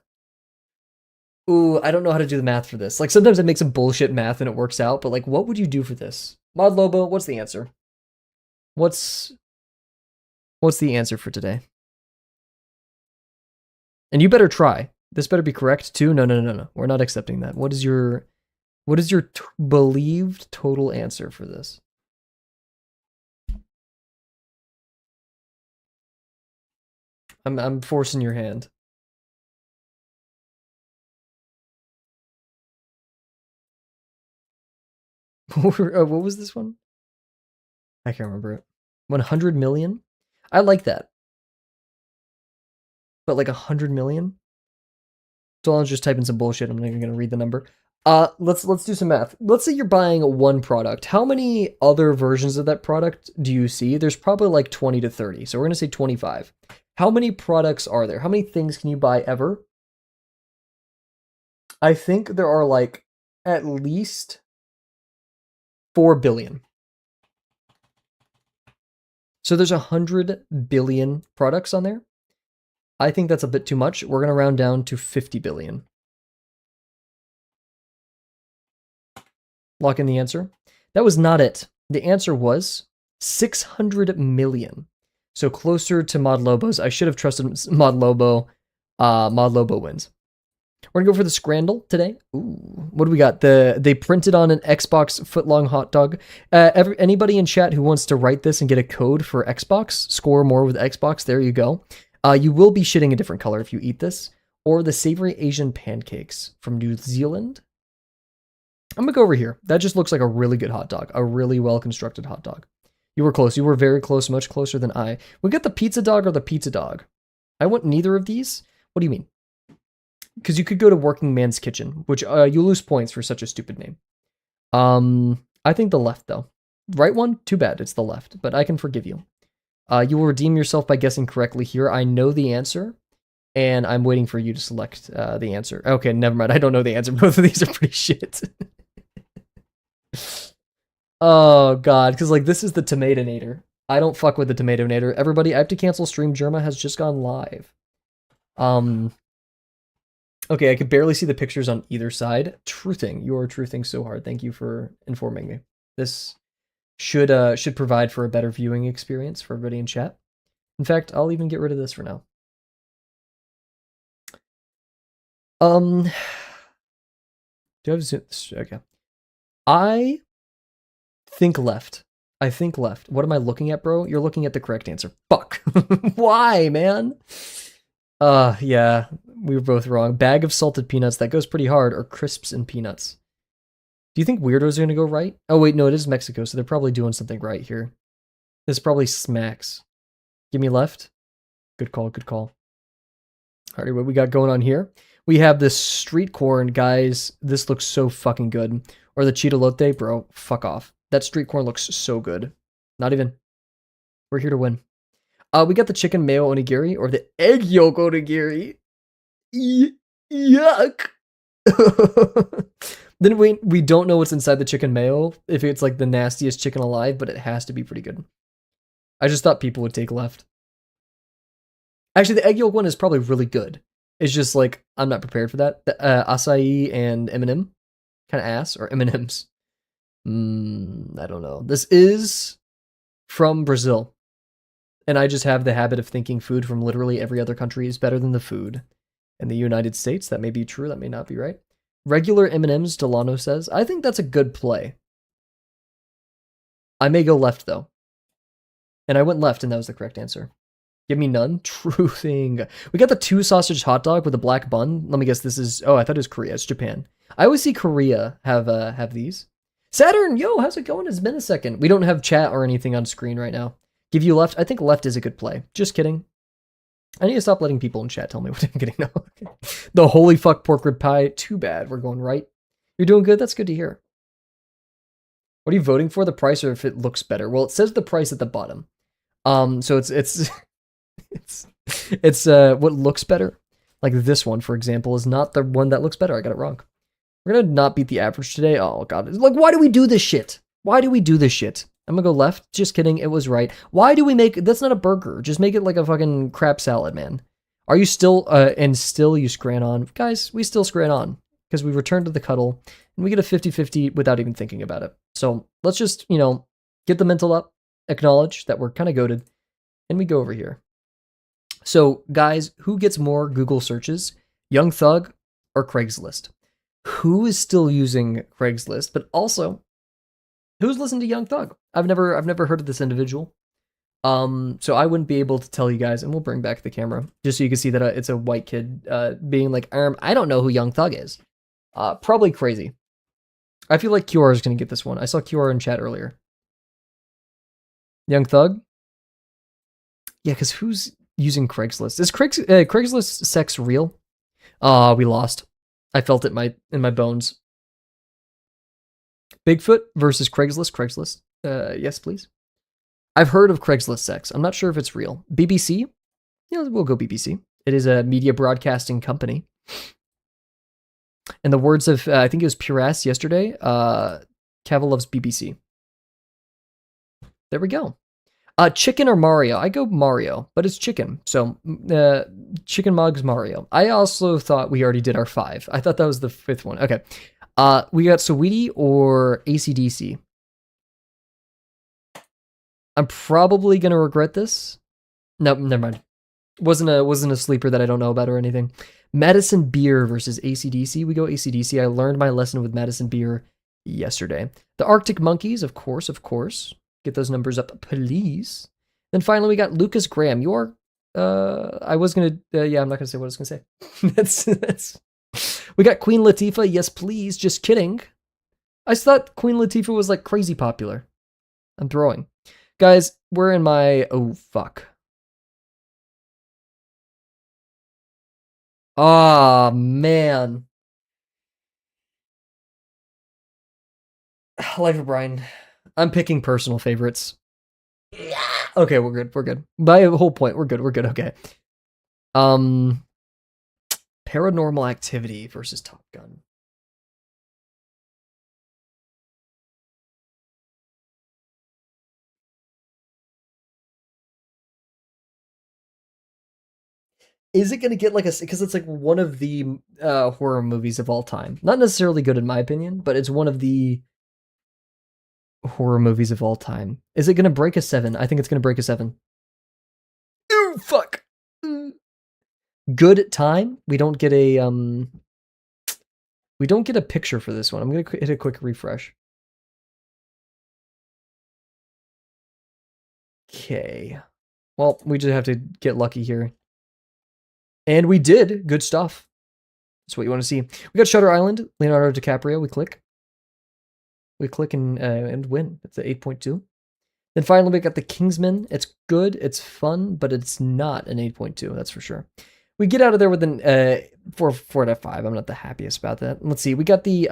Ooh, I don't know how to do the math for this. Like sometimes I make some bullshit math and it works out, but like, what would you do for this? Mod Lobo, what's the answer? What's the answer for today? And you better try. This better be correct too. No. We're not accepting that. What is your believed total answer for this? I'm forcing your hand. What was this one? I can't remember it. 100 million? I like that. But like 100 million? So I'll just type in some bullshit. I'm not even gonna read the number. Let's do some math. Let's say you're buying one product. How many other versions of that product do you see? There's probably like 20 to 30. So we're gonna say 25. How many products are there? How many things can you buy ever? I think there are like at least 4 billion. So there's 100 billion products on there. I think that's a bit too much. We're going to round down to 50 billion. Lock in the answer. That was not it. The answer was 600 million. So closer to Mod Lobo's. I should have trusted Mod Lobo. Mod Lobo wins. We're gonna go for the Scrandle today. Ooh, what do we got? They printed on an Xbox footlong hot dog. Anybody in chat who wants to write this and get a code for Xbox, score more with Xbox. There you go. You will be shitting a different color if you eat this. Or the savory Asian pancakes from New Zealand. I'm gonna go over here. That just looks like a really good hot dog. A really well-constructed hot dog. You were close. You were very close, much closer than I. We got the pizza dog or the pizza dog. I want neither of these. What do you mean? Because you could go to Working Man's Kitchen, which you lose points for such a stupid name. I think the left, though. Right one? Too bad, it's the left, but I can forgive you. You will redeem yourself by guessing correctly here. I know the answer, and I'm waiting for you to select the answer. Okay, never mind. I don't know the answer. Both of these are pretty shit. Oh, God, because, like, this is the Tomatonator. I don't fuck with the Tomatonator. Everybody, I have to cancel stream. Germa has just gone live. Okay, I could barely see the pictures on either side. Truthing. You are truthing so hard. Thank you for informing me. This should provide for a better viewing experience for everybody in chat. In fact, I'll even get rid of this for now. Do I have Zoom? Okay. I think left. I think left. What am I looking at, bro? You're looking at the correct answer. Fuck. Why, man? Yeah, we were both wrong. Bag of salted peanuts, that goes pretty hard, or crisps and peanuts. Do you think Weirdos are going to go right? Oh, wait, no, it is Mexico, so they're probably doing something right here. This probably smacks. Give me left. Good call, good call. All right, what we got going on here? We have this street corn, guys. This looks so fucking good. Or the Cheetalote, bro, fuck off. That street corn looks so good. Not even. We're here to win. We got the chicken mayo onigiri or the egg yolk onigiri. Yuck. Then we don't know what's inside the chicken mayo, if it's like the nastiest chicken alive, but it has to be pretty good. I just thought people would take left. Actually, the egg yolk one is probably really good. It's just like, I'm not prepared for that. The acai and M&M. Kind of ass, or M&M's. I don't know. This is from Brazil. And I just have the habit of thinking food from literally every other country is better than the food in the United States. That may be true, that may not be right. Regular M&M's, Delano says. I think that's a good play. I may go left, though. And I went left, and that was the correct answer. Give me none. True thing. We got the 2 sausage hot dog with a black bun. Let me guess, this is... Oh, I thought it was Korea. It's Japan. I always see Korea have these. Saturn, yo, how's it going? It's been a second. We don't have chat or anything on screen right now. Give you left. I think left is a good play. Just kidding. I need to stop letting people in chat tell me what I'm getting. No. The holy fuck pork rib pie. Too bad. We're going right. You're doing good. That's good to hear. What are you voting for? The price or if it looks better? Well, it says the price at the bottom. So it's what looks better. Like this one, for example, is not the one that looks better. I got it wrong. We're gonna not beat the average today. Oh god. Like, why do we do this shit? Why do we do this shit? I'm gonna go left. Just kidding. It was right. Why do we make... That's not a burger. Just make it like a fucking crap salad, man. Are you still... and still you scran on. Guys, we still scran on. Because we return to the cuddle. And we get a 50-50 without even thinking about it. So let's just, you know, get the mental up. Acknowledge that we're kind of goated. And we go over here. So, guys, who gets more Google searches? Young Thug or Craigslist? Who is still using Craigslist? But also... who's listened to Young Thug? I've never heard of this individual. So I wouldn't be able to tell you guys, and we'll bring back the camera just so you can see that it's a white kid being like, I don't know who Young Thug is. Probably crazy. I feel like QR is going to get this one. I saw QR in chat earlier. Young Thug? Yeah, because who's using Craigslist? Is Craigslist sex real? We lost. I felt it in my bones. Bigfoot versus Craigslist. Craigslist. Yes, please. I've heard of Craigslist sex. I'm not sure if it's real. BBC? Yeah, we'll go BBC. It is a media broadcasting company. In the words of, I think it was Pure Ass yesterday, Kavel loves BBC. There we go. Chicken or Mario? I go Mario, but it's chicken. So, chicken mugs Mario. I also thought we already did our 5. I thought that was the 5th one. Okay. We got Saweetie or AC/DC. I'm probably gonna regret this. No, never mind. Wasn't a sleeper that I don't know about or anything. Madison Beer versus AC/DC. We go AC/DC. I learned my lesson with Madison Beer yesterday. The Arctic Monkeys, of course, of course. Get those numbers up, please. Then finally, we got Lucas Graham. You're, I was gonna, yeah, I'm not gonna say what I was gonna say. that's. We got Queen Latifah. Yes, please. Just kidding. I thought Queen Latifah was like crazy popular. I'm throwing. Guys, we're in my, oh, fuck. Ah, man. Life of Brian. I'm picking personal favorites. Okay, we're good. We're good. By a whole point, we're good. We're good. Okay. Paranormal Activity versus Top Gun. Is it going to get like a, because it's like one of the horror movies of all time. Not necessarily good in my opinion, but it's one of the horror movies of all time. Is it going to break a 7? I think it's going to break a 7. Ooh, fuck. Good time. We don't get a picture for this one. I'm going to hit a quick refresh. Okay. Well, we just have to get lucky here. And we did. Good stuff. That's what you want to see. We got Shutter Island, Leonardo DiCaprio. We click. We click and win. It's an 8.2. Then finally, we got The Kingsman. It's good. It's fun, but it's not an 8.2. That's for sure. We get out of there with an 4 out of 5. I'm not the happiest about that. Let's see. We got the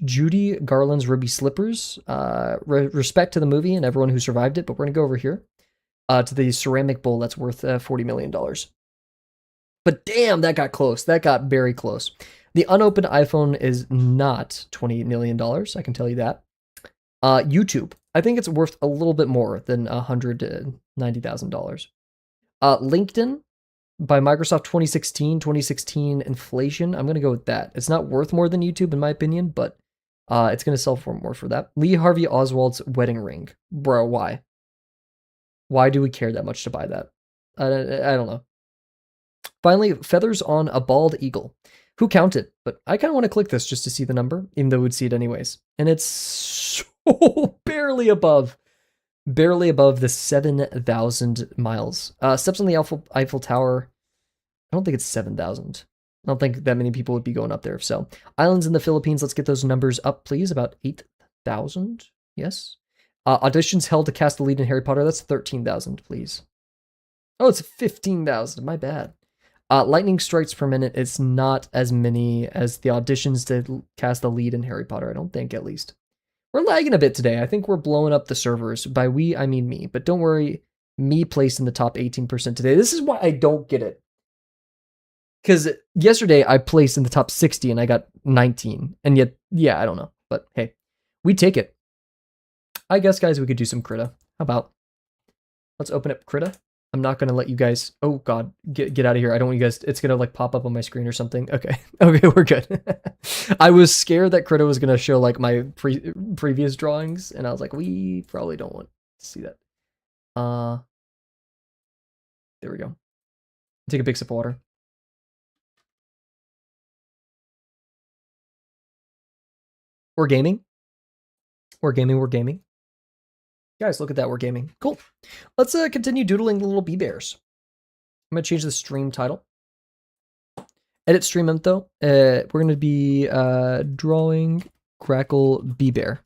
Judy Garland's Ruby Slippers. Respect to the movie and everyone who survived it, but we're going to go over here to the ceramic bowl that's worth $40 million. But damn, that got close. That got very close. The unopened iPhone is not $20 million. I can tell you that. YouTube. I think it's worth a little bit more than $190,000. LinkedIn by Microsoft 2016 inflation. I'm going to go with that. It's not worth more than YouTube in my opinion, but it's going to sell for more for that. Lee Harvey Oswald's wedding ring. Bro, why? Why do we care that much to buy that? I don't know. Finally, feathers on a bald eagle. Who counted? But I kind of want to click this just to see the number, even though we'd see it anyways. And it's so barely above the 7,000 miles. Steps on the Eiffel Tower. I don't think it's 7,000. I don't think that many people would be going up there. So, islands in the Philippines. Let's get those numbers up, please. About 8,000. Yes. Auditions held to cast the lead in Harry Potter. That's 13,000, please. Oh, it's 15,000. My bad. Lightning strikes per minute. It's not as many as the auditions to cast the lead in Harry Potter. I don't think, at least. We're lagging a bit today. I think we're blowing up the servers. By we, I mean me. But don't worry, me placed in the top 18% today. This is why I don't get it. Because yesterday I placed in the top 60 and I got 19. And yet, yeah, I don't know. But hey, we take it. I guess, guys, we could do some Krita. How about? Let's open up Krita. I'm not going to let you guys, oh god, get out of here. I don't want you guys, it's going to like pop up on my screen or something. Okay, okay, we're good. I was scared that Krita was going to show like my previous drawings, and I was like, we probably don't want to see that. There we go. Take a big sip of water. We're gaming. We're gaming. Guys, look at that, we're gaming. Cool. Let's continue doodling the little bee bears. I'm going to change the stream title. Edit stream info. We're going to be drawing Crackle Bee Bear.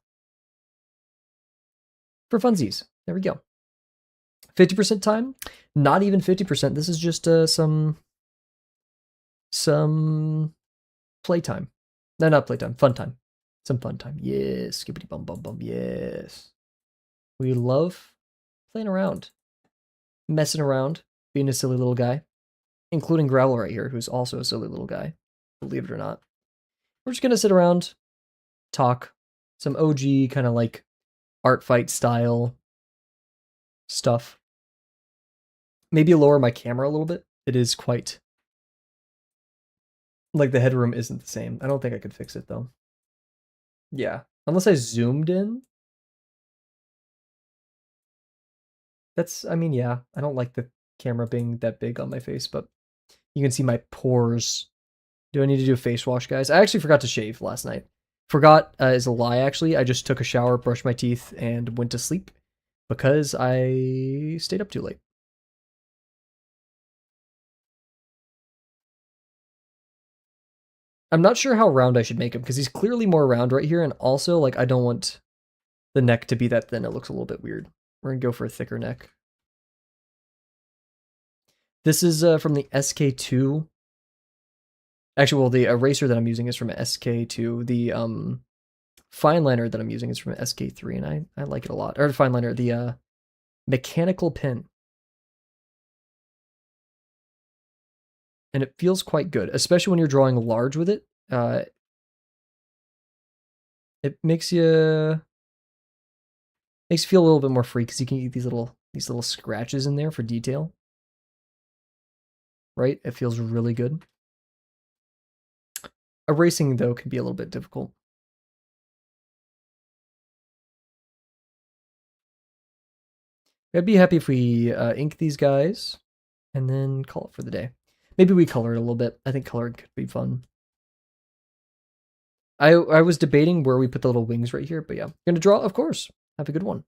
For funsies. There we go. 50% time? Not even 50%. This is just some playtime. No, not playtime. Fun time. Some fun time. Yes. Skippity bum bum bum. Yes. We love playing around, messing around, being a silly little guy, including Gravel right here, who's also a silly little guy, believe it or not. We're just going to sit around, talk, some OG kind of like art fight style stuff. Maybe lower my camera a little bit. It is quite... Like, the headroom isn't the same. I don't think I could fix it, though. Yeah. Unless I zoomed in. That's, I mean, yeah. I don't like the camera being that big on my face, but you can see my pores. Do I need to do a face wash, guys? I actually forgot to shave last night. Forgot is a lie, actually. I just took a shower, brushed my teeth, and went to sleep because I stayed up too late. I'm not sure how round I should make him because he's clearly more round right here, and also, like, I don't want the neck to be that thin. It looks a little bit weird. We're gonna go for a thicker neck. This is from the SK2. Actually, well, the eraser that I'm using is from SK2. The fine liner that I'm using is from SK3, and I like it a lot. Or fine liner, the mechanical pen. And it feels quite good, especially when you're drawing large with it. It makes you feel a little bit more free because you can get these little scratches in there for detail. Right? It feels really good. Erasing, though, can be a little bit difficult. I'd be happy if we ink these guys and then call it for the day. Maybe we color it a little bit. I think coloring could be fun. I was debating where we put the little wings right here, but yeah. Gonna draw, of course. Have a good one.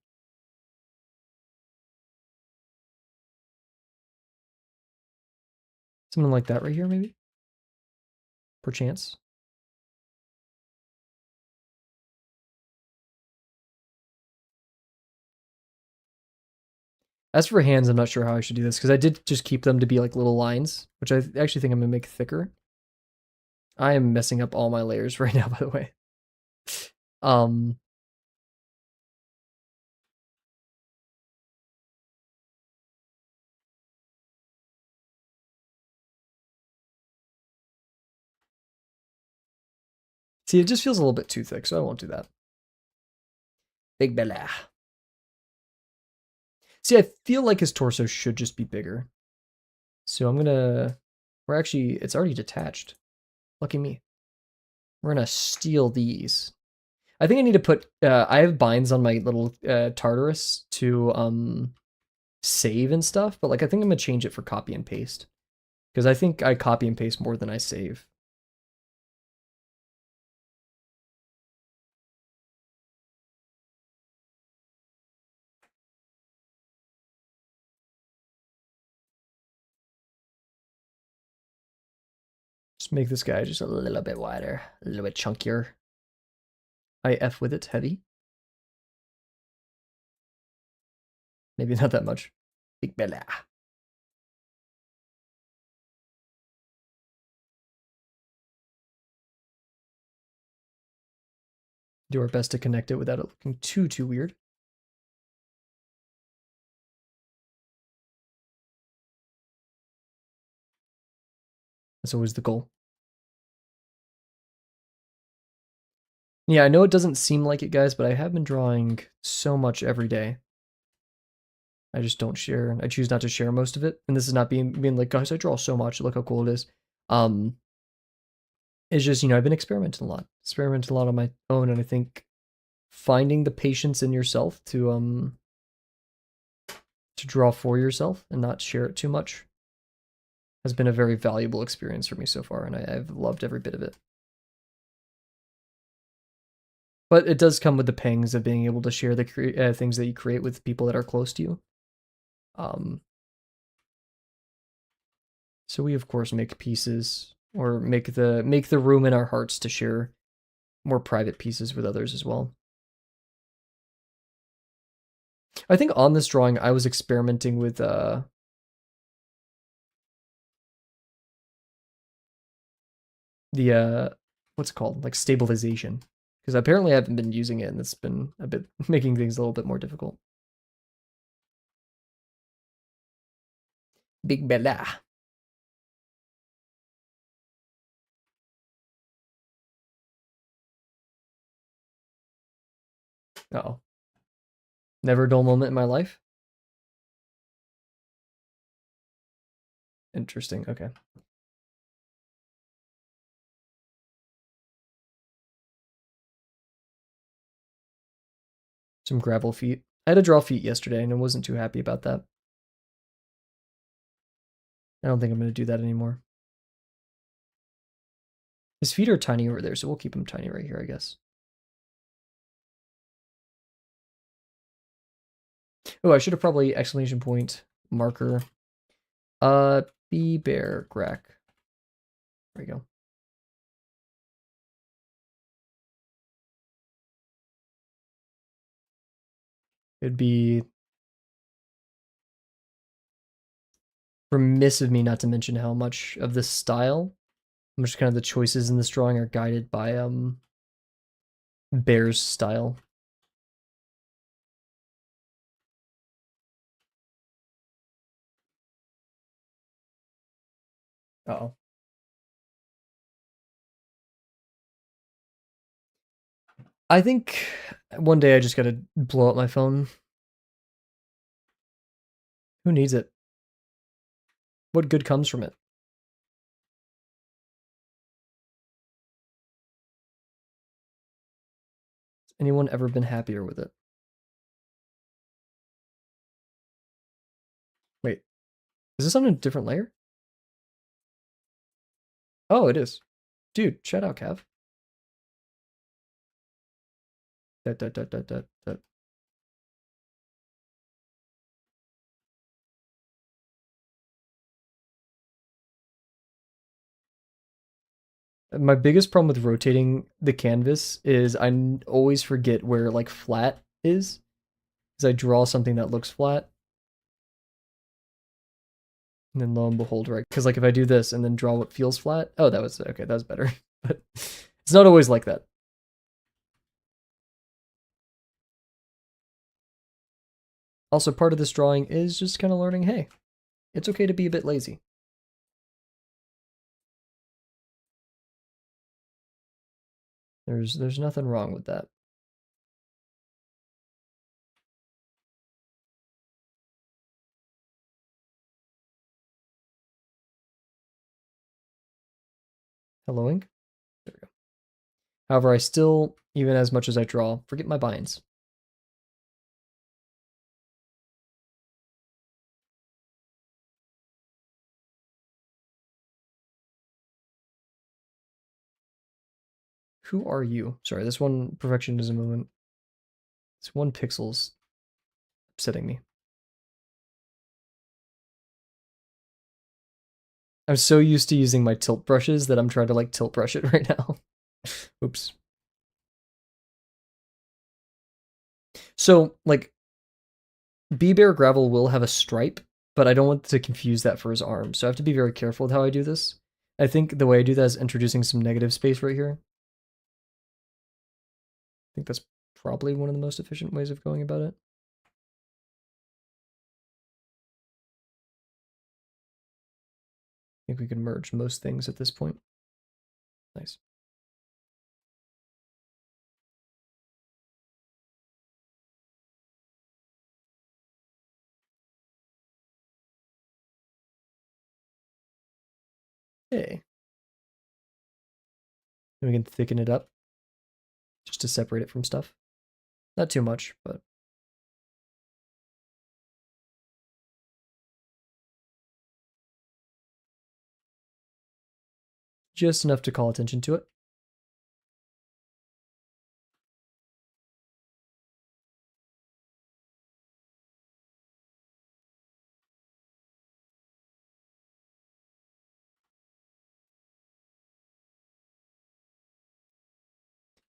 Something like that right here, maybe? Perchance. As for hands, I'm not sure how I should do this, because I did just keep them to be like little lines, which I actually think I'm going to make thicker. I am messing up all my layers right now, by the way. See, it just feels a little bit too thick, so I won't do that. Big Bella. See, I feel like his torso should just be bigger. So I'm gonna... We're actually... It's already detached. Lucky me. We're gonna steal these. I think I need to put... I have binds on my little Tartarus to save and stuff, but like I think I'm gonna change it for copy and paste. Because I think I copy and paste more than I save. Just make this guy just a little bit wider, a little bit chunkier. I F with it, heavy. Maybe not that much. Big Bella. Do our best to connect it without it looking too weird. That's always the goal. Yeah, I know it doesn't seem like it, guys, but I have been drawing so much every day. I just don't share. I choose not to share most of it. And this is not being like, guys, I draw so much. Look how cool it is. It's just, I've been experimenting a lot on my own. And I think finding the patience in yourself to draw for yourself and not share it too much has been a very valuable experience for me so far. And I've loved every bit of it. But it does come with the pangs of being able to share the things that you create with people that are close to you. So we of course make pieces or make the room in our hearts to share more private pieces with others as well. I think on this drawing I was experimenting with the what's it called? Like stabilization. Because apparently I haven't been using it and it's been a bit making things a little bit more difficult. Big Bella. Uh-oh. Never a dull moment in my life. Interesting. Okay. Some gravel feet. I had to draw feet yesterday and I wasn't too happy about that. I don't think I'm going to do that anymore. His feet are tiny over there, so we'll keep him tiny right here, I guess. Oh, I should have probably exclamation point marker. Beebear Grack. There we go. It'd be remiss of me not to mention how much of this style, how much kind of the choices in this drawing are guided by Bear's style. Uh-oh. I think one day I just gotta blow up my phone. Who needs it? What good comes from it? Has anyone ever been happier with it? Wait, is this on a different layer? Oh, it is. Dude, shout out, Cav. That. My biggest problem with rotating the canvas is I always forget where like flat is, because I draw something that looks flat, and then lo and behold, right? Because like if I do this and then draw what feels flat, oh, that was okay. That was better, but it's not always like that. Also, part of this drawing is just kind of learning, hey, it's okay to be a bit lazy. There's nothing wrong with that. Helloing. There we go. However, I still, even as much as I draw, forget my binds. Who are you? Sorry, this one perfectionism moment. This one pixel's upsetting me. I'm so used to using my tilt brushes that I'm trying to like tilt brush it right now. Oops. So like Beebear Gravel will have a stripe, but I don't want to confuse that for his arm. So I have to be very careful with how I do this. I think the way I do that is introducing some negative space right here. I think that's probably one of the most efficient ways of going about it. I think we can merge most things at this point. Nice. Okay. And we can thicken it up just to separate it from stuff. Not too much, but just enough to call attention to it.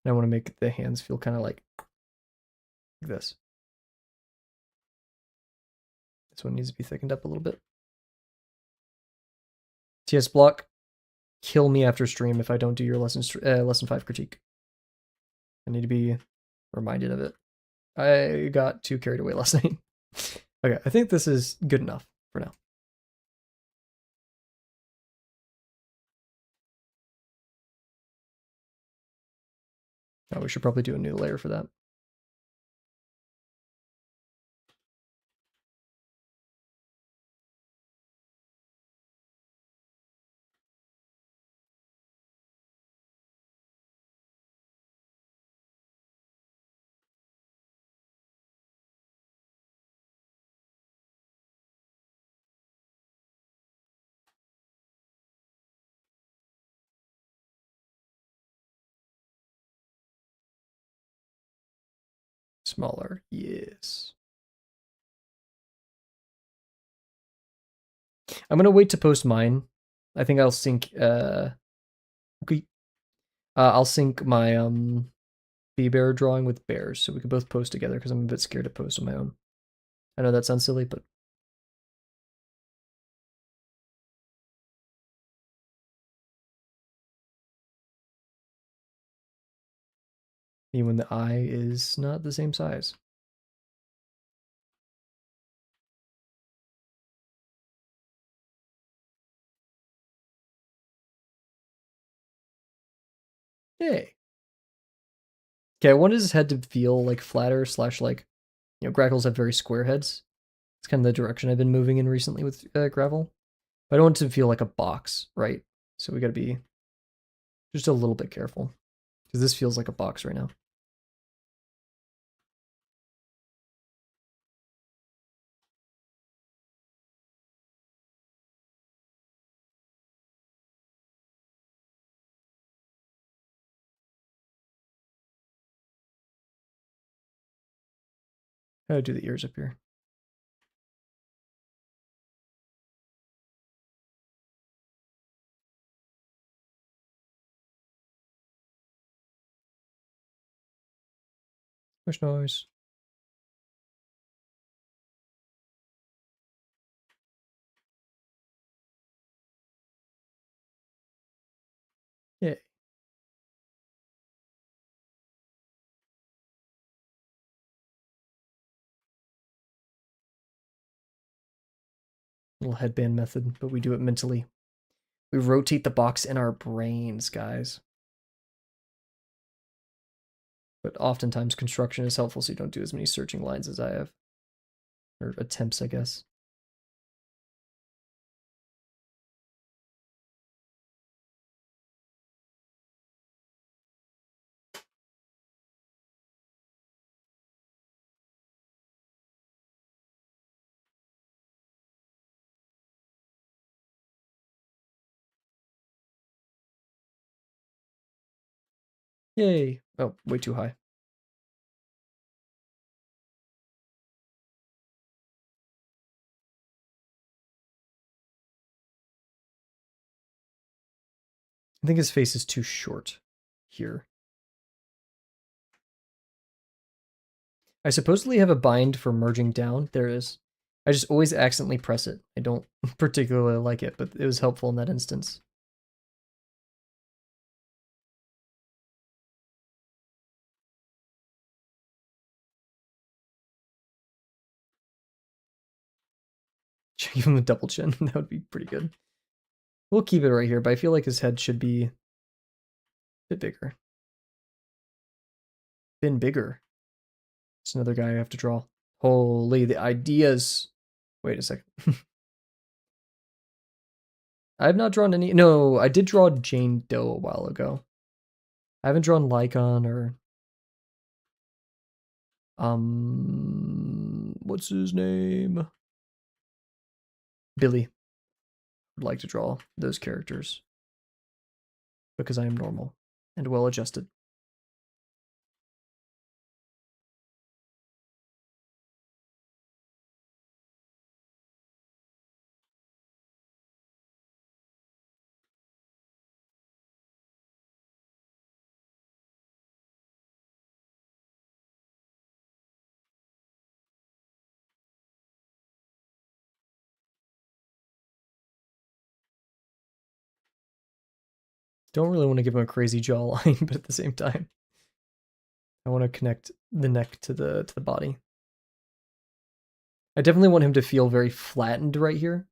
And I want to make the hands feel kind of like this. This one needs to be thickened up a little bit. TS block, kill me after stream if I don't do your lesson 5 critique. I need to be reminded of it. I got too carried away last night. Okay, I think this is good enough for now. Oh, we should probably do a new layer for that. Smaller, yes. I'm gonna wait to post mine. I think I'll sync, okay. I'll sync my, Beebear drawing with bears, so we can both post together, because I'm a bit scared to post on my own. I know that sounds silly, but... even when the eye is not the same size. Yay. Okay, I wanted his head to feel like flatter slash like, you know, Grackles have very square heads. It's kind of the direction I've been moving in recently with Gravel. But I don't want it to feel like a box, right? So we gotta be just a little bit careful. Because this feels like a box right now. How do I do the ears up here? Push noise. Yay. Little headband method, but we do it mentally. We rotate the box in our brains, guys. But oftentimes construction is helpful so you don't do as many searching lines as I have. Or attempts, I guess. Yay. Oh, way too high. I think his face is too short here. I supposedly have a bind for merging down. There is. I just always accidentally press it. I don't particularly like it, but it was helpful in that instance. Give him a double chin. That would be pretty good. We'll keep it right here, but I feel like his head should be a bit bigger. Been bigger. It's another guy I have to draw. Holy, the ideas. Wait a second. I have not drawn any. No, I did draw Jane Doe a while ago. I haven't drawn Lycon or what's his name? Billy. Would like to draw those characters because I am normal and well adjusted. Don't really want to give him a crazy jawline, but at the same time, I want to connect the neck to the body. I definitely want him to feel very flattened right here.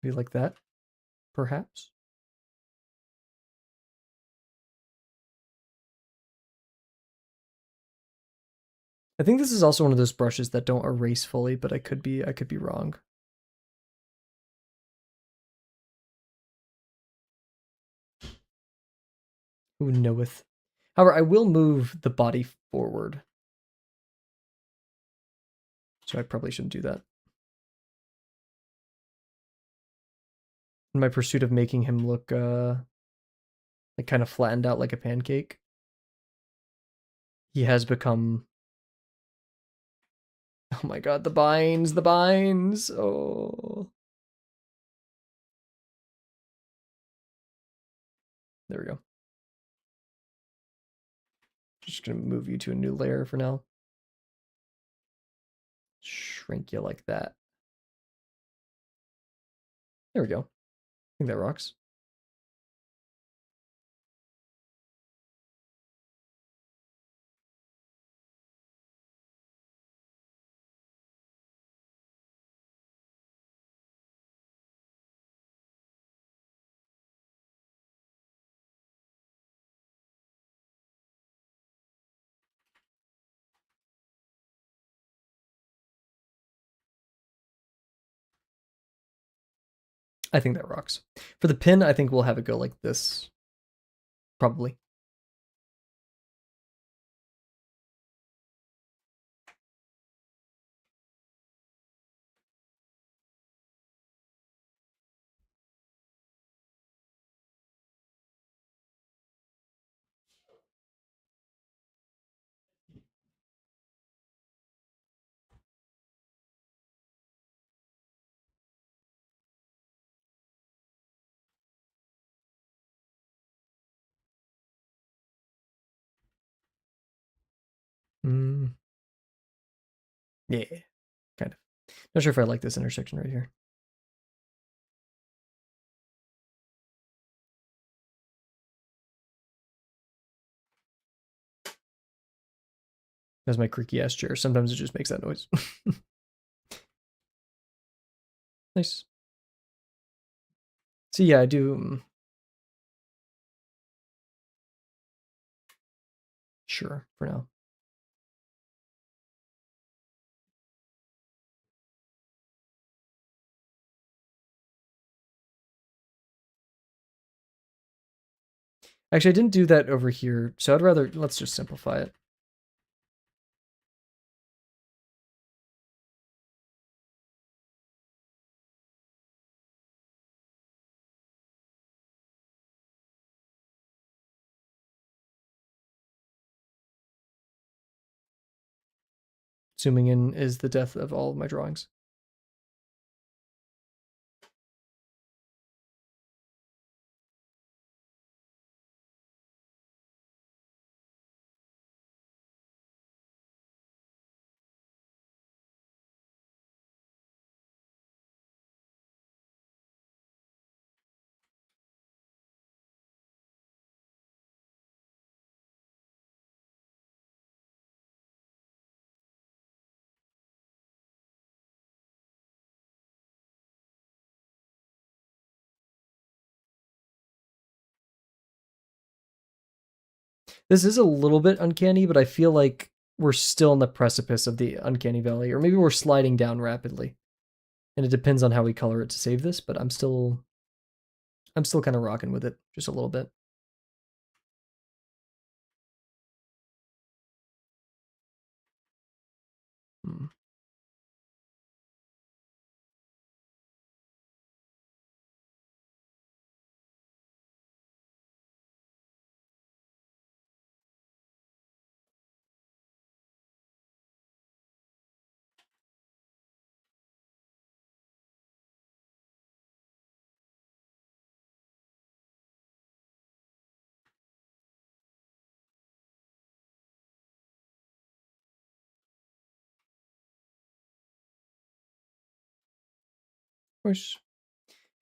Maybe like that, perhaps. I think this is also one of those brushes that don't erase fully, but I could be wrong. Who knoweth? However, I will move the body forward. So I probably shouldn't do that. in my pursuit of making him look like kind of flattened out like a pancake, he has become. Oh my god, the binds, the binds. Oh. There we go. Just gonna move you to a new layer for now. Shrink you like that. There we go. I think that rocks. I think that rocks. For the pin, I think we'll have it go like this. Probably. Mm. Yeah, kind of. Not sure if I like this intersection right here. That's my creaky ass chair. Sometimes it just makes that noise. Nice. So yeah, I do. Sure, for now. Actually, I didn't do that over here, so I'd rather, let's just simplify it. Zooming in is the death of all of my drawings. This is a little bit uncanny, but I feel like we're still on the precipice of the uncanny valley, or maybe we're sliding down rapidly. And it depends on how we color it to save this, but I'm still kind of rocking with it just a little bit. Hmm. Wish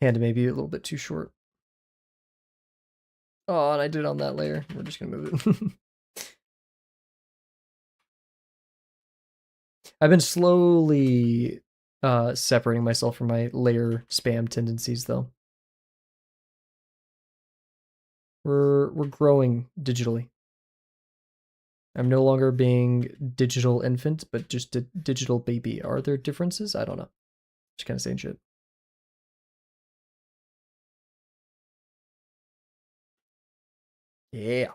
hand maybe a little bit too short. Oh, and I did it on that layer. We're just gonna move it. I've been slowly separating myself from my layer spam tendencies, though. We're growing digitally. I'm no longer being digital infant, but just a digital baby. Are there differences? I don't know. Just kind of saying shit. Yeah.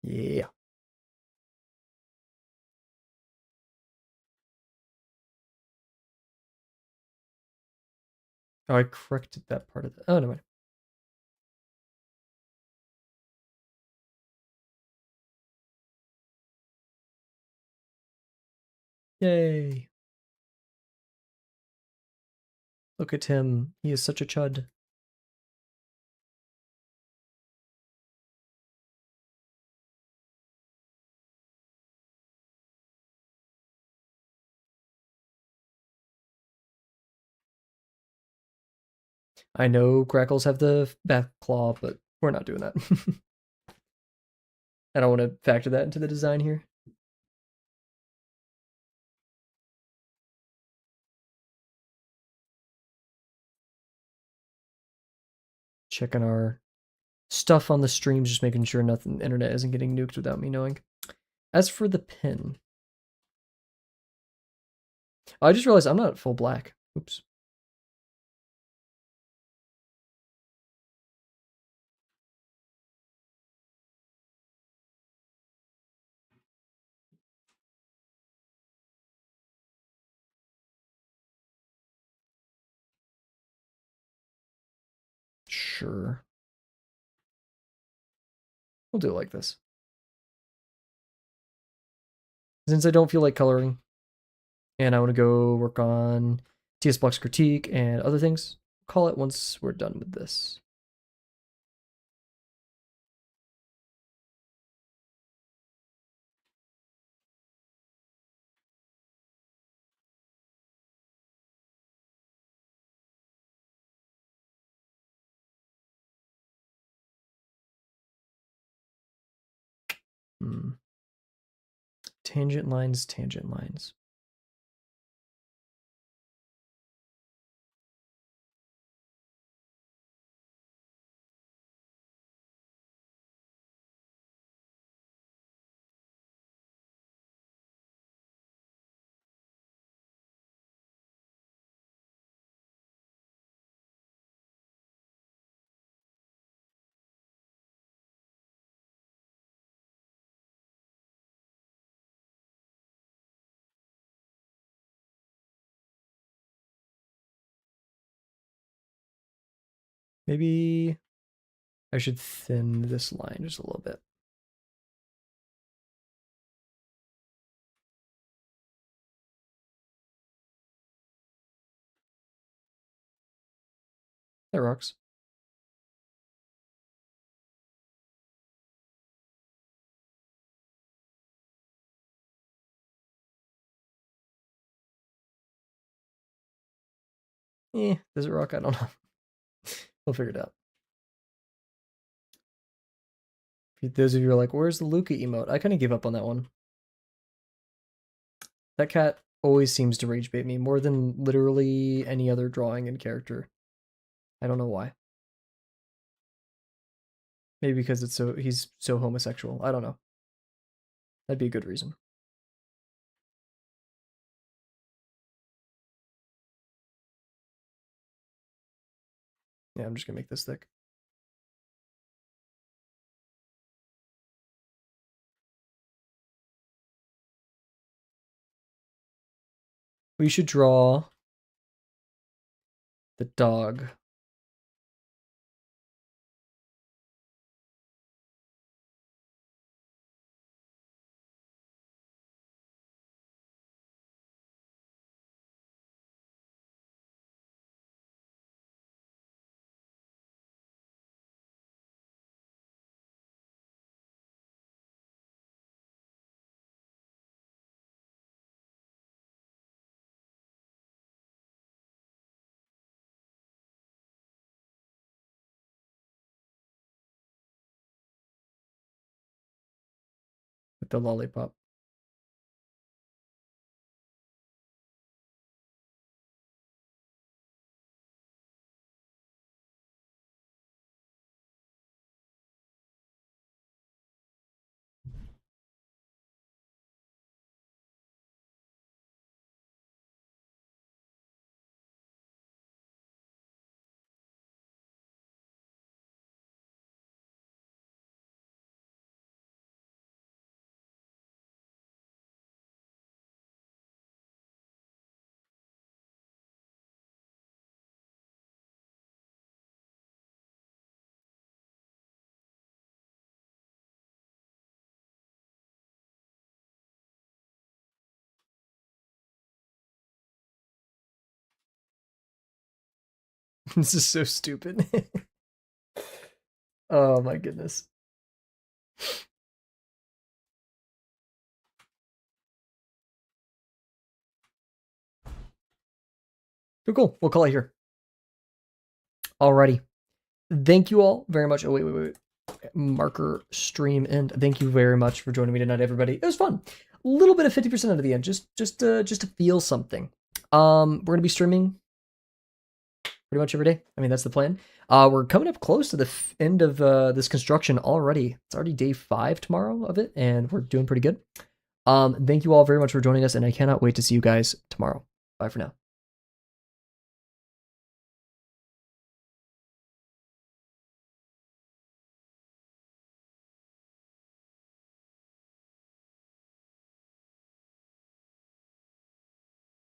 Yeah. Oh, I corrected that part of the. Oh, no mind. Yay! Look at him. He is such a chud. I know Grackles have the back claw, but we're not doing that. I don't want to factor that into the design here. Checking our stuff on the streams, just making sure nothing internet isn't getting nuked without me knowing. As for the pin, I just realized I'm not full black. Oops. Sure. We'll do it like this. Since I don't feel like coloring, and I want to go work on TS Block's critique and other things, call it once we're done with this. Hmm. Tangent lines, tangent lines. Maybe I should thin this line just a little bit. That rocks. Does it rock? I don't know. We'll figure it out. Those of you who are like, where's the Luca emote? I kind of gave up on that one. That cat always seems to rage bait me more than literally any other drawing and character. I don't know why. Maybe because he's so homosexual. I don't know. That'd be a good reason. Yeah, I'm just gonna make this thick. We should draw the dog. With the lollipop. This is so stupid. Oh my goodness. Cool. We'll call it here. Alrighty. Thank you all very much. Oh, wait. Marker stream end. Thank you very much for joining me tonight, everybody. It was fun. A little bit of 50% at the end, just to feel something. We're gonna be streaming pretty much every day. I mean, that's the plan. We're coming up close to the end of this construction already. It's already day 5 tomorrow of it, and we're doing pretty good. Thank you all very much for joining us, and I cannot wait to see you guys tomorrow. Bye for now.